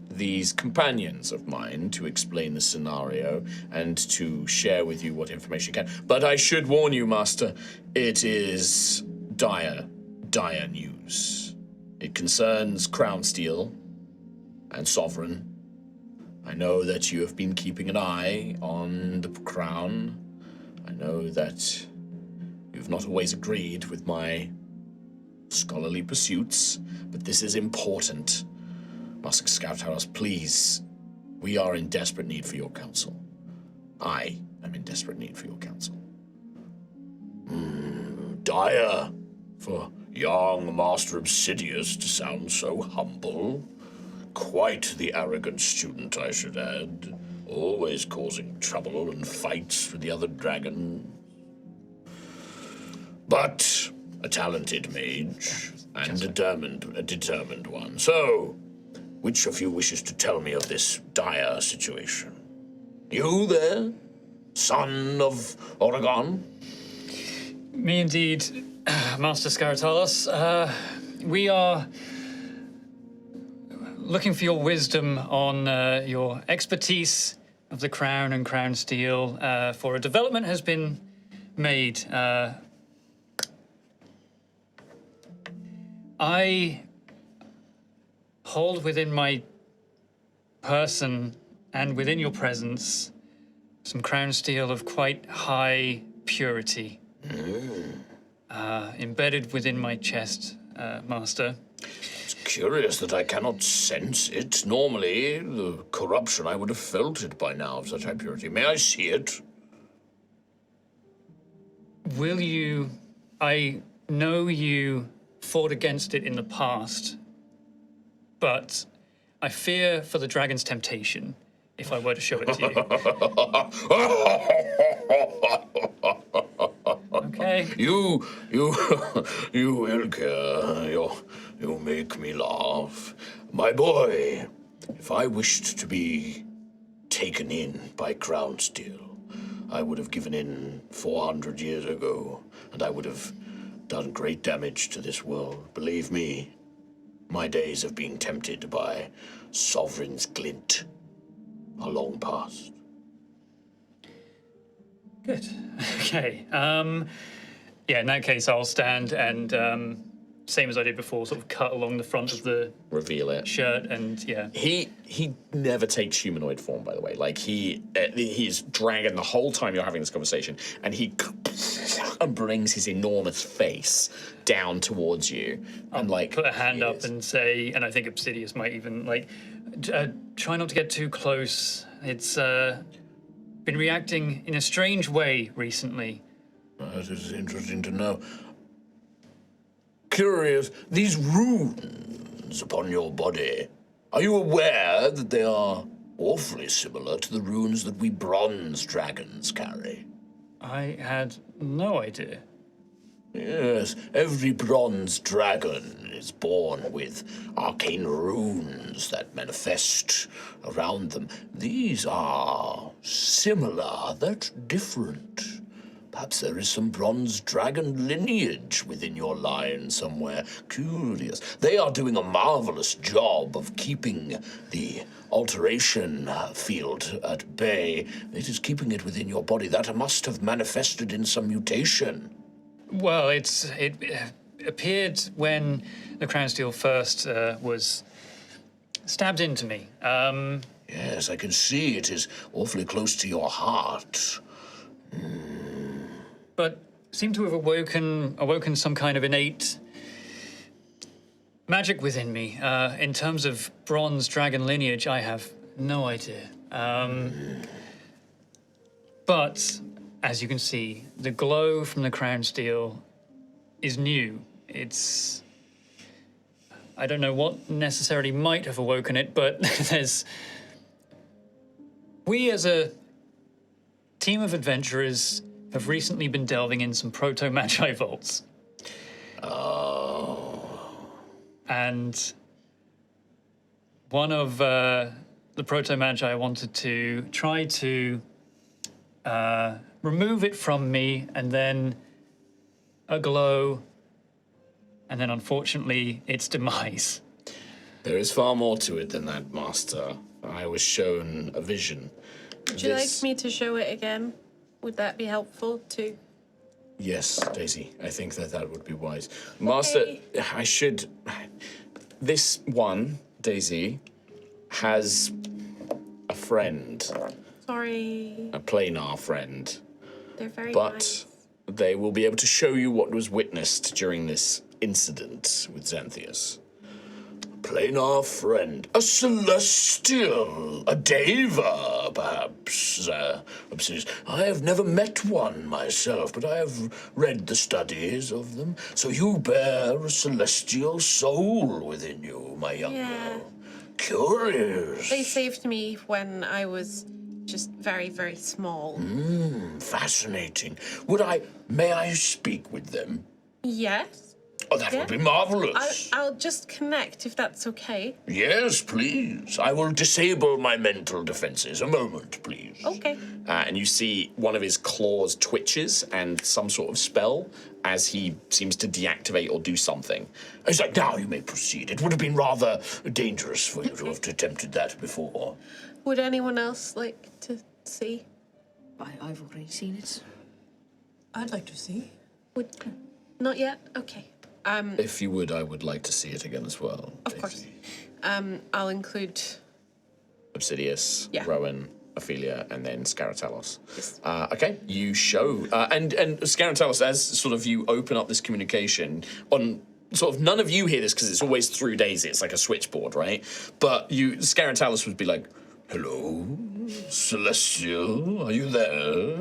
these companions of mine to explain the scenario and to share with you what information you can. But I should warn you, Master, it is dire news. It concerns Crown Steel and Sovereign. I know that you have been keeping an eye on the Crown. I know that you've not always agreed with my scholarly pursuits, but this is important. Master Scouthouse, please, we are in desperate need for your counsel. I am in desperate need for your counsel. Dire for young Master Obsidias to sound so humble. Quite the arrogant student, I should add. Always causing trouble and fights with the other dragons. But a talented mage and a determined one. So, which of you wishes to tell me of this dire situation? You there, son of Oregon? Me indeed, Master Scaratalos. We are looking for your wisdom on your expertise of the Crown and Crown Steel, for a development has been made. I hold within my person and within your presence some Crown Steel of quite high purity. Embedded within my chest, Master. It's curious that I cannot sense it. Normally, the corruption, I would have felt it by now of such high purity. May I see it? Will you... I know you fought against it in the past, but I fear for the dragon's temptation if I were to show it to you. Okay. You Ilka, you make me laugh. My boy, if I wished to be taken in by Crown Steel, I would have given in 400 years ago, and I would have done great damage to this world. Believe me, my days of being tempted by Sovereign's glint are long past. Good. Okay. Yeah, in that case, I'll stand and, same as I did before, sort of cut along the front of the Reveal it. shirt and, yeah. He never takes humanoid form, by the way. Like, he's dragon the whole time you're having this conversation, and he brings his enormous face down towards you, and like put a hand up and say, and I think Obsidias might even like, try not to get too close. It's been reacting in a strange way recently. That is interesting to know. Curious, these runes upon your body, are you aware that they are awfully similar to the runes that we bronze dragons carry. I had no idea. Yes, every bronze dragon is born with arcane runes that manifest around them. These are similar, but different. Perhaps there is some bronze dragon lineage within your line somewhere. Curious. They are doing a marvelous job of keeping the alteration field at bay. It is keeping it within your body. That must have manifested in some mutation. Well, it appeared when the crown steel first was stabbed into me. Yes, I can see it is awfully close to your heart. But seemed to have awoken some kind of innate magic within me. In terms of bronze dragon lineage, I have no idea. But as you can see, the glow from the crown steel is new. I don't know what necessarily might have awoken it, but we as a team of adventurers have recently been delving in some Proto-Magi Vaults. Oh. And one of the Proto-Magi wanted to try to remove it from me, and then a glow, and then unfortunately its demise. There is far more to it than that, Master. I was shown a vision. Would you like me to show it again? Would that be helpful too? Yes, Daisy. I think that would be wise. Master, I should... This one, Daisy, has a friend. Sorry. A planar friend. They're very But nice. they will be able to show you what was witnessed during this incident with Xantheus. Planar friend. A celestial. A deva, perhaps. Obsidian. I have never met one myself, but I have read the studies of them. So you bear a celestial soul within you, my young girl. Curious. They saved me when I was just very, very small. Fascinating. May I speak with them? Yes. Oh, that would be marvelous. I'll just connect if that's okay. Yes, please. I will disable my mental defenses. A moment, please. Okay. And you see one of his claws twitches and some sort of spell as he seems to deactivate or do something. It's like, now you may proceed. It would have been rather dangerous for you to have attempted that before. Would anyone else like to see? I've already seen it. I'd like to see. Not yet? Okay. If you would, I would like to see it again as well. Of course. I'll include... Obsidias, Yeah. Rowan, Ophelia, and then Scaratalos. Yes. Okay, you show... and Scaratalos, as sort of you open up this communication, on sort of none of you hear this because it's always through Daisy, it's like a switchboard, right? But Scaratalos would be like, hello, Celestial, are you there?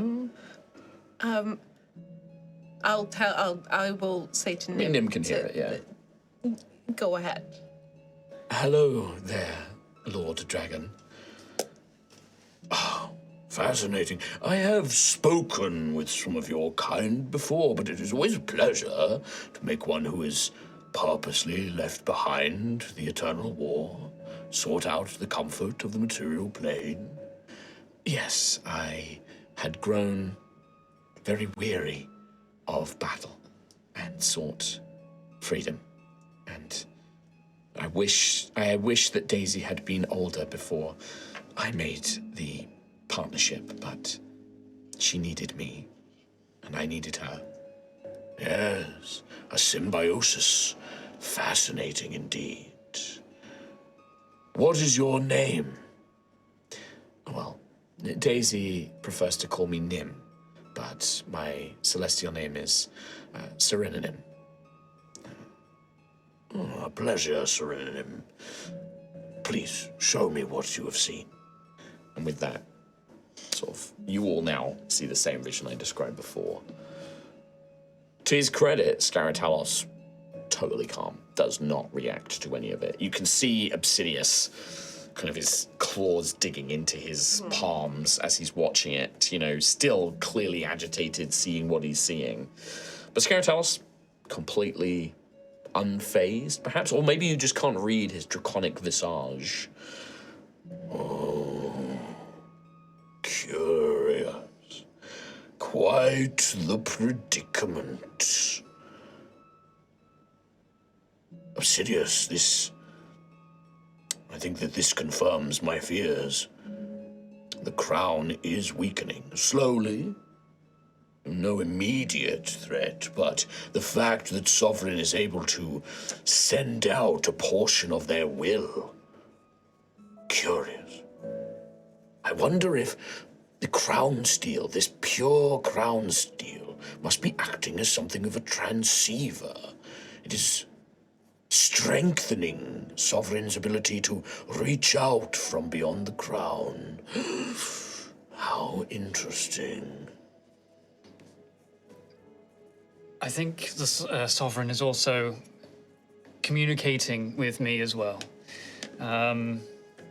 I will say to Nim. Nim can hear it, yeah. Go ahead. Hello there, Lord Dragon. Oh, fascinating. I have spoken with some of your kind before, but it is always a pleasure to make one who is purposely left behind the eternal war, sought out the comfort of the material plane. Yes, I had grown very weary of battle and sought freedom. And I wish that Daisy had been older before I made the partnership, but she needed me, and I needed her. Yes, a symbiosis. Fascinating indeed. What is your name? Well, Daisy prefers to call me Nim, but my celestial name is Serenonym. Oh, a pleasure, Serenonym. Please, show me what you have seen. And with that, sort of, you all now see the same vision I described before. To his credit, Scaratalos, totally calm, does not react to any of it. You can see Obsidias kind of his claws digging into his palms as he's watching it, still clearly agitated, seeing what he's seeing. But Scaratalis, completely unfazed, perhaps? Or maybe you just can't read his draconic visage. Oh, curious. Quite the predicament. Obsidias, I think that this confirms my fears. The crown is weakening, slowly. No immediate threat, but the fact that Sovereign is able to send out a portion of their will. Curious. I wonder if the crown steel, this pure crown steel, must be acting as something of a transceiver. It is strengthening Sovereign's ability to reach out from beyond the crown. How interesting. I think the Sovereign is also communicating with me as well.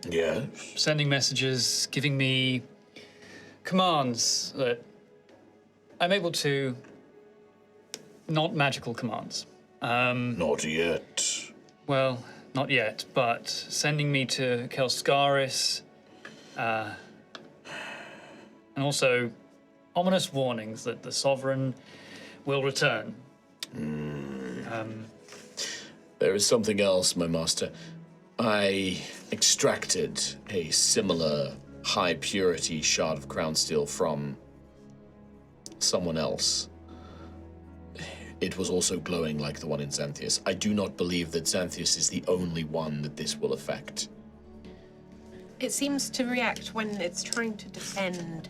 Yes? Sending messages, giving me commands that I'm able to... Not magical commands. Not yet. Well, not yet, but sending me to Kelskaris, and also ominous warnings that the Sovereign will return. There is something else, my master. I extracted a similar high-purity shard of crown steel from someone else. It was also glowing like the one in Xantheus. I do not believe that Xantheus is the only one that this will affect. It seems to react when it's trying to defend.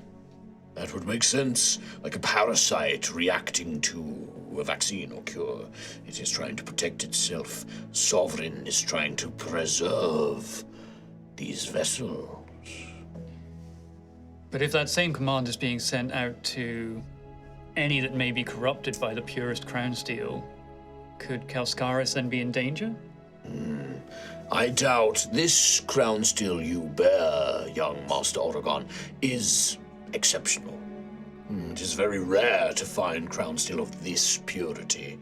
That would make sense. Like a parasite reacting to a vaccine or cure. It is trying to protect itself. Sovereign is trying to preserve these vessels. But if that same command is being sent out to any that may be corrupted by the purest crown steel, could Kelskaris then be in danger? I doubt this crown steel you bear, young Master Oregon, is exceptional. It is very rare to find crown steel of this purity.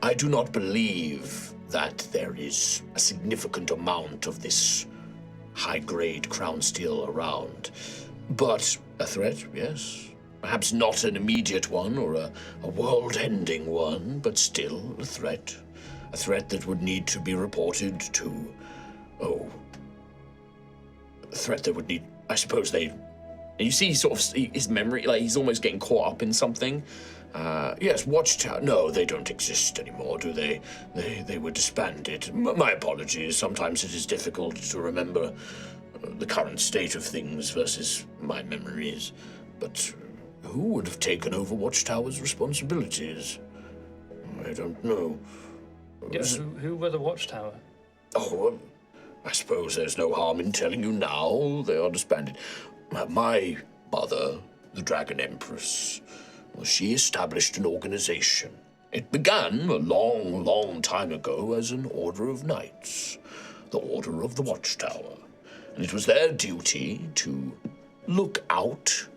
I do not believe that there is a significant amount of this high-grade crown steel around. But a threat, yes. Perhaps not an immediate one or a world-ending one, but still a threat. A threat that would need to be reported to... Oh. A threat that would need... I suppose they... And you see his memory, like he's almost getting caught up in something. Yes, Watchtower. No, they don't exist anymore, do they? They were disbanded. My apologies. Sometimes it is difficult to remember the current state of things versus my memories. But who would have taken over Watchtower's responsibilities? I don't know. Yes, who were the Watchtower? Oh, I suppose there's no harm in telling you now. They are disbanded. My mother, the Dragon Empress, she established an organization. It began a long, long time ago as an order of knights, the Order of the Watchtower. And it was their duty to look out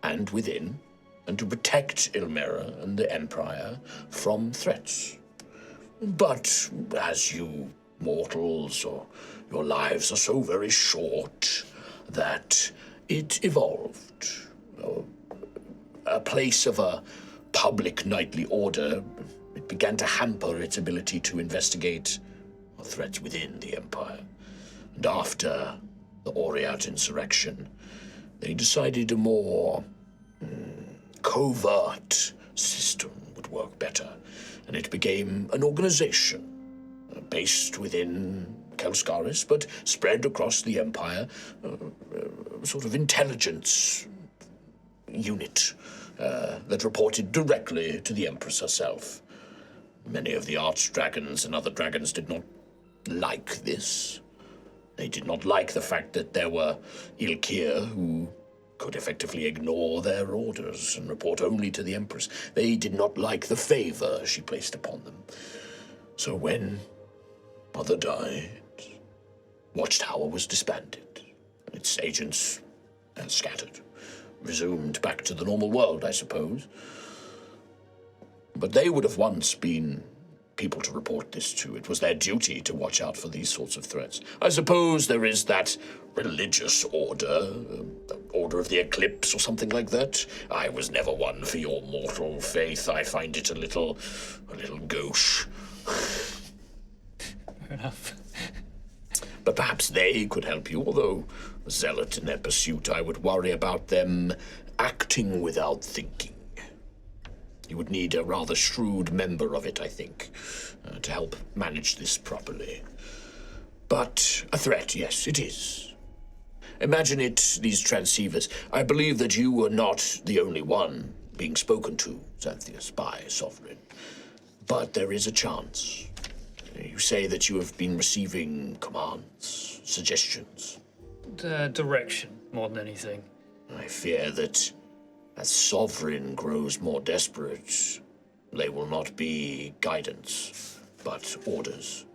and within, and to protect Ilmera and the Empire from threats. But as you mortals, or your lives are so very short, that it evolved. A place of a public knightly order, it began to hamper its ability to investigate threats within the Empire. And after the Oriat insurrection, they decided a more covert system would work better, and it became an organization based within Kelskaris, but spread across the Empire, a sort of intelligence unit that reported directly to the Empress herself. Many of the archdragons and other dragons did not like this. They did not like the fact that there were Ilkir who could effectively ignore their orders and report only to the Empress. They did not like the favor she placed upon them. So when Mother died, Watchtower was disbanded. Its agents scattered. Resumed back to the normal world, I suppose. But they would have once been people to report this to. It was their duty to watch out for these sorts of threats. I suppose there is that religious order, the Order of the Eclipse or something like that. I was never one for your mortal faith. I find it a little gauche. Fair enough. But perhaps they could help you, although zealot in their pursuit, I would worry about them acting without thinking. You would need a rather shrewd member of it, I think, to help manage this properly. But a threat, yes, it is. Imagine it, these transceivers. I believe that you were not the only one being spoken to, Xantheus, by Sovereign. But there is a chance. You say that you have been receiving commands, suggestions. Direction, more than anything. I fear that as Sovereign grows more desperate, they will not be guidance, but orders.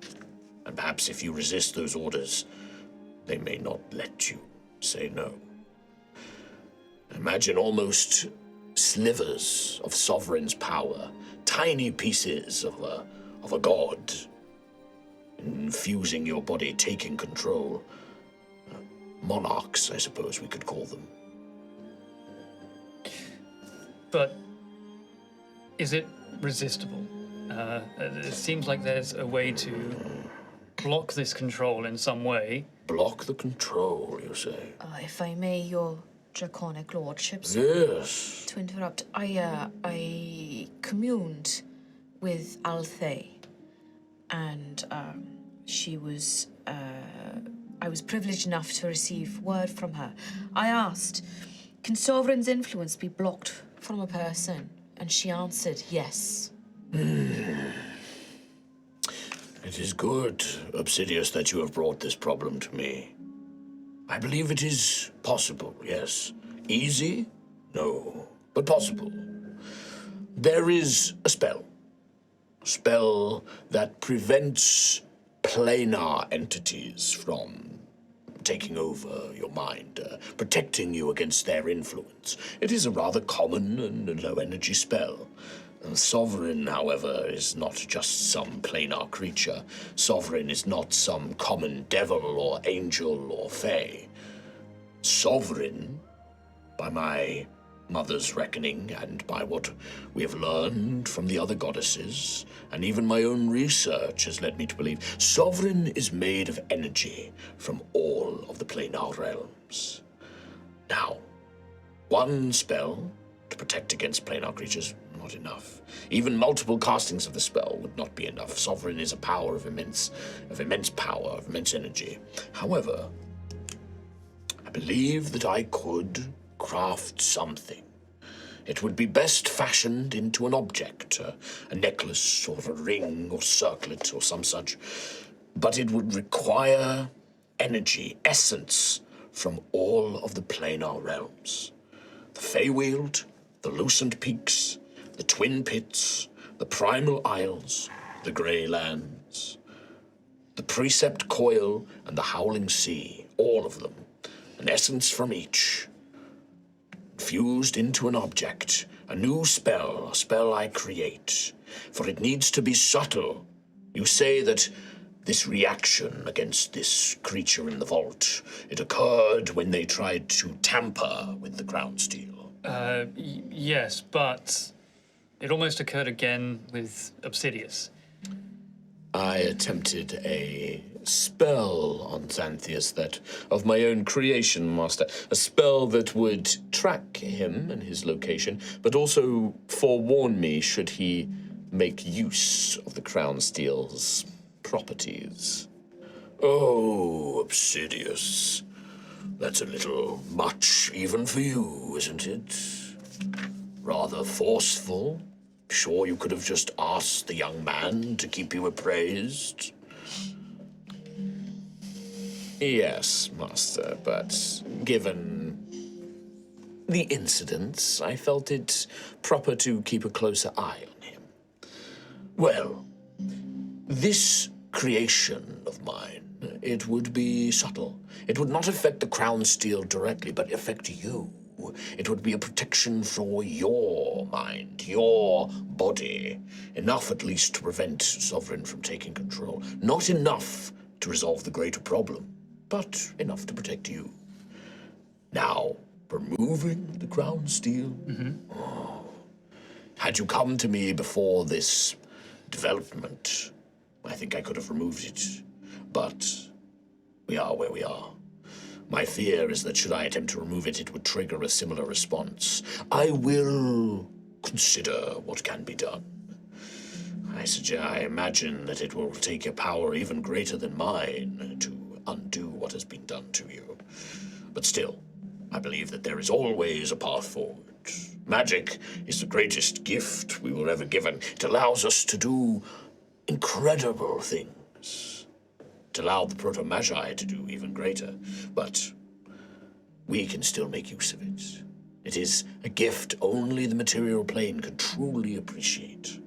And perhaps if you resist those orders, they may not let you say no. Imagine almost slivers of Sovereign's power, tiny pieces of a god, infusing your body, taking control. Monarchs, I suppose we could call them. But is it resistible? It seems like there's a way to block this control in some way. Block the control, you say? If I may, your draconic lordships. Yes. To interrupt, I communed with Altheya, and she was. I was privileged enough to receive word from her. I asked, "Can Sovereign's influence be blocked from a person?" And she answered, "Yes." It is good, Obsidias, that you have brought this problem to me. I believe it is possible, yes. Easy? No, but possible. There is a spell. A spell that prevents planar entities from taking over your mind, protecting you against their influence. It is a rather common and low-energy spell. Sovereign, however, is not just some planar creature. Sovereign is not some common devil or angel or fae. Sovereign, by my mother's reckoning and by what we have learned from the other goddesses, and even my own research has led me to believe, Sovereign is made of energy from all of the planar realms. Now, one spell to protect against planar creatures, not enough. Even multiple castings of the spell would not be enough. Sovereign is a power of immense power, of immense energy. However, I believe that I could craft something. It would be best fashioned into an object, a necklace or a ring or circlet or some such. But it would require energy, essence, from all of the planar realms. The Feywield, the Lucent Peaks, the Twin Pits, the Primal Isles, the Grey Lands, the Precept Coil, and the Howling Sea, all of them. An essence from each. Fused into an object, a new spell, a spell I create. For it needs to be subtle. You say that this reaction against this creature in the vault, it occurred when they tried to tamper with the crown steel. Yes, but it almost occurred again with Obsidias. I attempted a spell on Xantheus that of my own creation, Master. A spell that would track him and his location, but also forewarn me should he make use of the crown steel's properties. Oh, Obsidias. That's a little much even for you, isn't it? Rather forceful. Sure you could have just asked the young man to keep you appraised? Yes, Master, but given the incidents, I felt it proper to keep a closer eye on him. Well, this creation of mine, it would be subtle. It would not affect the crown steel directly, but affect you. It would be a protection for your mind, your body. Enough, at least, to prevent Sovereign from taking control. Not enough to resolve the greater problem, but enough to protect you. Now, removing the crown steel? Had you come to me before this development, I think I could have removed it. But we are where we are. My fear is that should I attempt to remove it, it would trigger a similar response. I will consider what can be done. I imagine that it will take a power even greater than mine to undo what has been done to you. But still, I believe that there is always a path forward. Magic is the greatest gift we were ever given. It allows us to do incredible things. It allowed the Proto-Magi to do even greater. But we can still make use of it. It is a gift only the material plane can truly appreciate.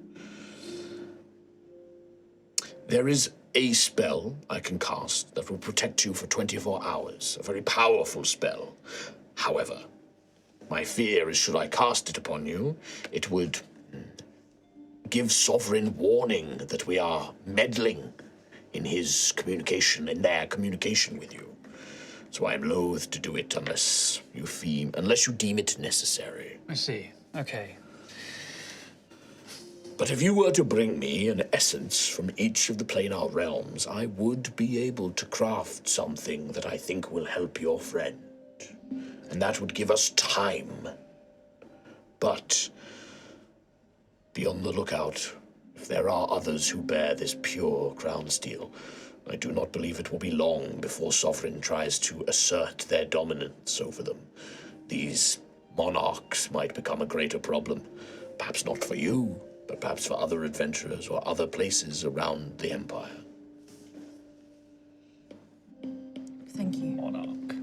There is a spell I can cast that will protect you for 24 hours. A very powerful spell. However, my fear is should I cast it upon you, it would give Sovereign warning that we are meddling in his communication, in their communication with you. So I am loath to do it unless you deem it necessary. I see. Okay. But if you were to bring me an essence from each of the planar realms, I would be able to craft something that I think will help your friend. And that would give us time. But be on the lookout. If there are others who bear this pure crown steel, I do not believe it will be long before Sovereign tries to assert their dominance over them. These monarchs might become a greater problem. Perhaps not for you, but perhaps for other adventurers or other places around the Empire. Thank you. Monarch.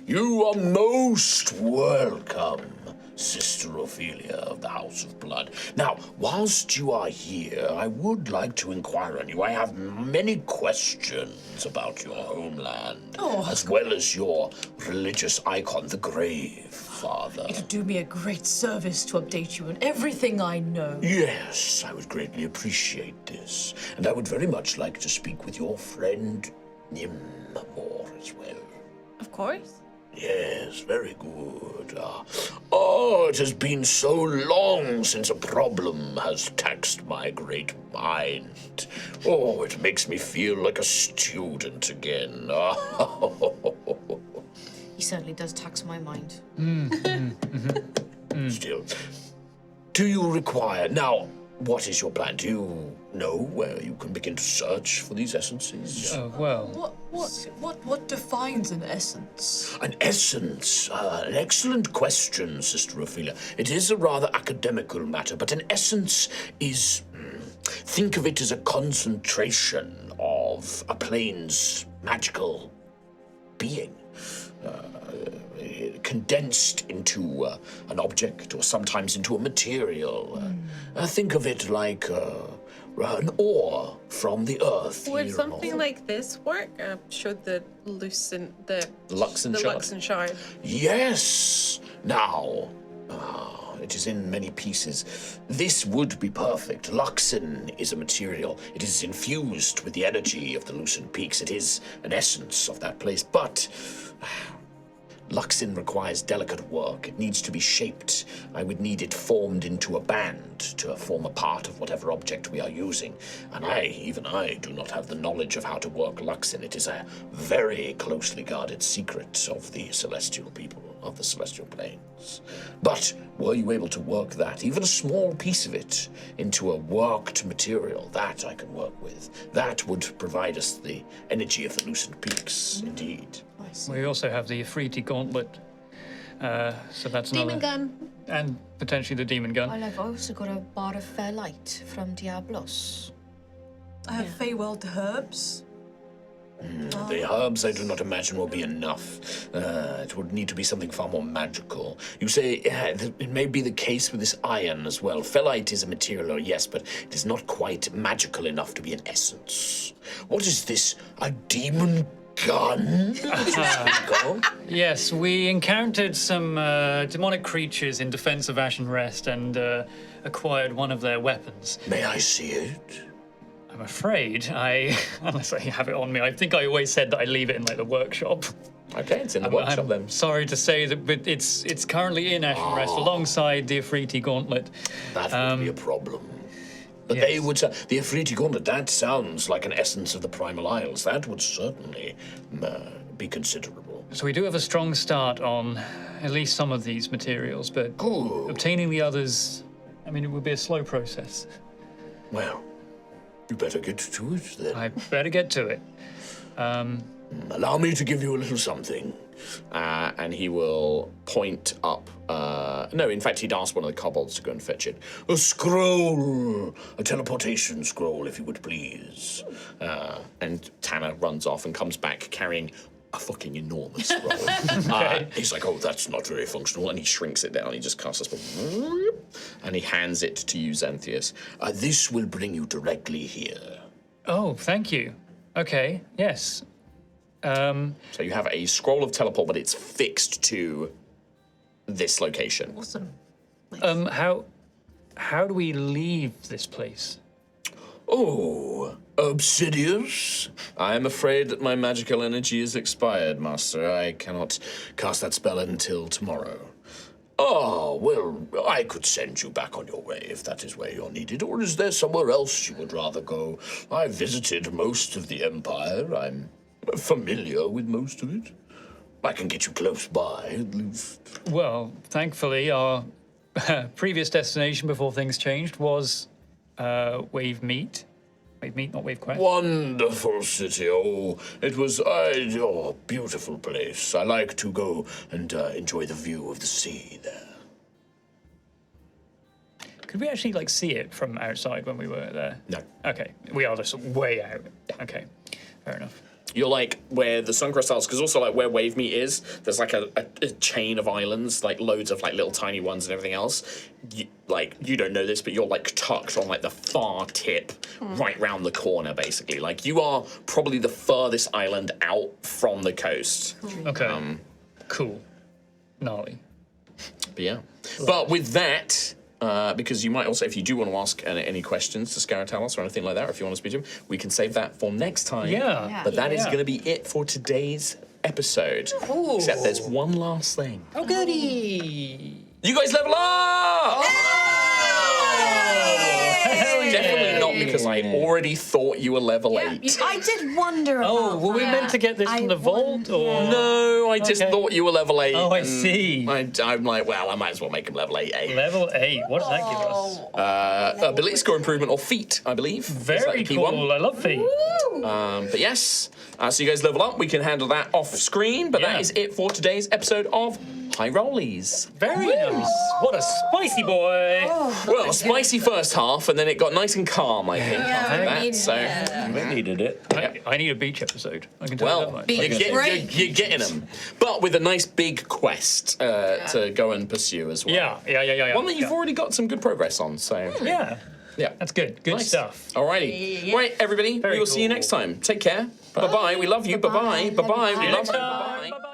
You are most welcome, Sister Ophelia of the House of Blood. Now, whilst you are here, I would like to inquire on you. I have many questions about your homeland, as well as your religious icon, the Grave Father. It would do me a great service to update you on everything I know. Yes, I would greatly appreciate this. And I would very much like to speak with your friend Nimamor as well. Of course. Yes, very good. It has been so long since a problem has taxed my great mind. Oh, it makes me feel like a student again. He certainly does tax my mind. Still, do you require... Now, what is your plan? Do you know where you can begin to search for these essences? Well, What defines an essence? An essence? An excellent question, Sister Ophelia. It is a rather academical matter, but an essence is... think of it as a concentration of a plane's magical being. Condensed into an object or sometimes into a material. Think of it like an ore from the earth. Would something like this work? Show the Luxon shard. Yes! Now, it is in many pieces. This would be perfect. Luxon is a material. It is infused with the energy of the Lucent Peaks. It is an essence of that place, but... Luxon requires delicate work. It needs to be shaped. I would need it formed into a band to form a part of whatever object we are using. And even I, do not have the knowledge of how to work Luxon. It is a very closely guarded secret of the celestial people, of the celestial planes. But were you able to work that, even a small piece of it, into a worked material, that I can work with. That would provide us the energy of the Lucent Peaks, indeed. we also have the Ifriti Gauntlet. So that's Demon another... gun. And potentially the Demon Gun. Well, I've also got a bar of fair light from Diablos. I have Feywild herbs. The herbs I do not imagine will be enough. It would need to be something far more magical. You say it may be the case with this iron as well. Fellite is a material, yes, but it is not quite magical enough to be an essence. What is this? A demon gun? Yes, we encountered some demonic creatures in defense of Ashen Rest and acquired one of their weapons. May I see it? I'm afraid unless I have it on me, I think I always said that I leave it in like the workshop. Okay, it's in the workshop then. Sorry to say that, but it's currently in Ashen Rest alongside the Afriti Gauntlet. That would be a problem. But they would say, the Afriti Gauntlet, that sounds like an essence of the Primal Isles. That would certainly be considerable. So we do have a strong start on at least some of these materials, but obtaining the others, I mean, it would be a slow process. Well, you better get to it then. I better get to it. Allow me to give you a little something. And he will point up. No, in fact, he'd ask one of the kobolds to go and fetch it. A scroll! A teleportation scroll, if you would please. And Tanner runs off and comes back carrying a fucking enormous scroll. He's like, oh, that's not very functional. And he shrinks it down. He just casts a spell. And he hands it to you, Xantheus. This will bring you directly here. Oh, thank you. Okay, yes. So you have a scroll of teleport, but it's fixed to this location. Awesome. How do we leave this place? Oh, Obsidias? I am afraid that my magical energy is expired, Master. I cannot Cast that spell until tomorrow. Oh, well, I could send you back on your way if that is where you're needed. Or is there somewhere else you would rather go? I visited most of the Empire. I'm familiar with most of it. I can get you close by, at least. Well, thankfully, our previous destination before things changed was Wave Meet. Wave Meet, not Wave Quest. Wonderful city. Oh, it was a beautiful place. I like to go and enjoy the view of the sea there. Could we actually like see it from outside when we were there? No. Okay, we are just way out. Okay, fair enough. You're like where the Suncrest Isles, because also like where Wave Meet is, there's like a chain of islands, like loads of like little tiny ones and everything else. You don't know this, but you're like tucked on like the far tip, right round the corner, basically. Like you are probably the furthest island out from the coast. Okay, cool, gnarly. But yeah, but with that. Because you might also, if you do want to ask any questions to Scaratalos or anything like that, or if you want to speak to him, we can save that for next time. Yeah. But that is going to be it for today's episode. Ooh. Except there's one last thing. Oh, goody! You guys level up! Definitely not because I already thought you were level 8. I did wonder about Oh, were we meant to get this from the vault, or No, I just thought you were level 8. Oh, I see. I'm like, well, I might as well make him level 8. Level 8? What does that give us? Ability score improvement or feat, I believe. Is that Very the key cool. one? I love feet. But yes, so you guys level up. We can handle that off screen. But that is it for today's episode of High Rollies. Very nice. What a spicy boy. Well, spicy first half, and then it got nice and calm, I think, after that. So, We needed it. I need a beach episode. I can tell you that well, much. you're getting them. But with a nice big quest to go and pursue as well. Yeah. One that you've already got some good progress on, so... Yeah. Yeah. That's good. Good Nice. stuff. Alrighty. Right, everybody. Very we will see you cool. next time. Take care. Bye-bye. We love you. Bye-bye. Bye-bye. We love you. Bye-bye. Bye-bye.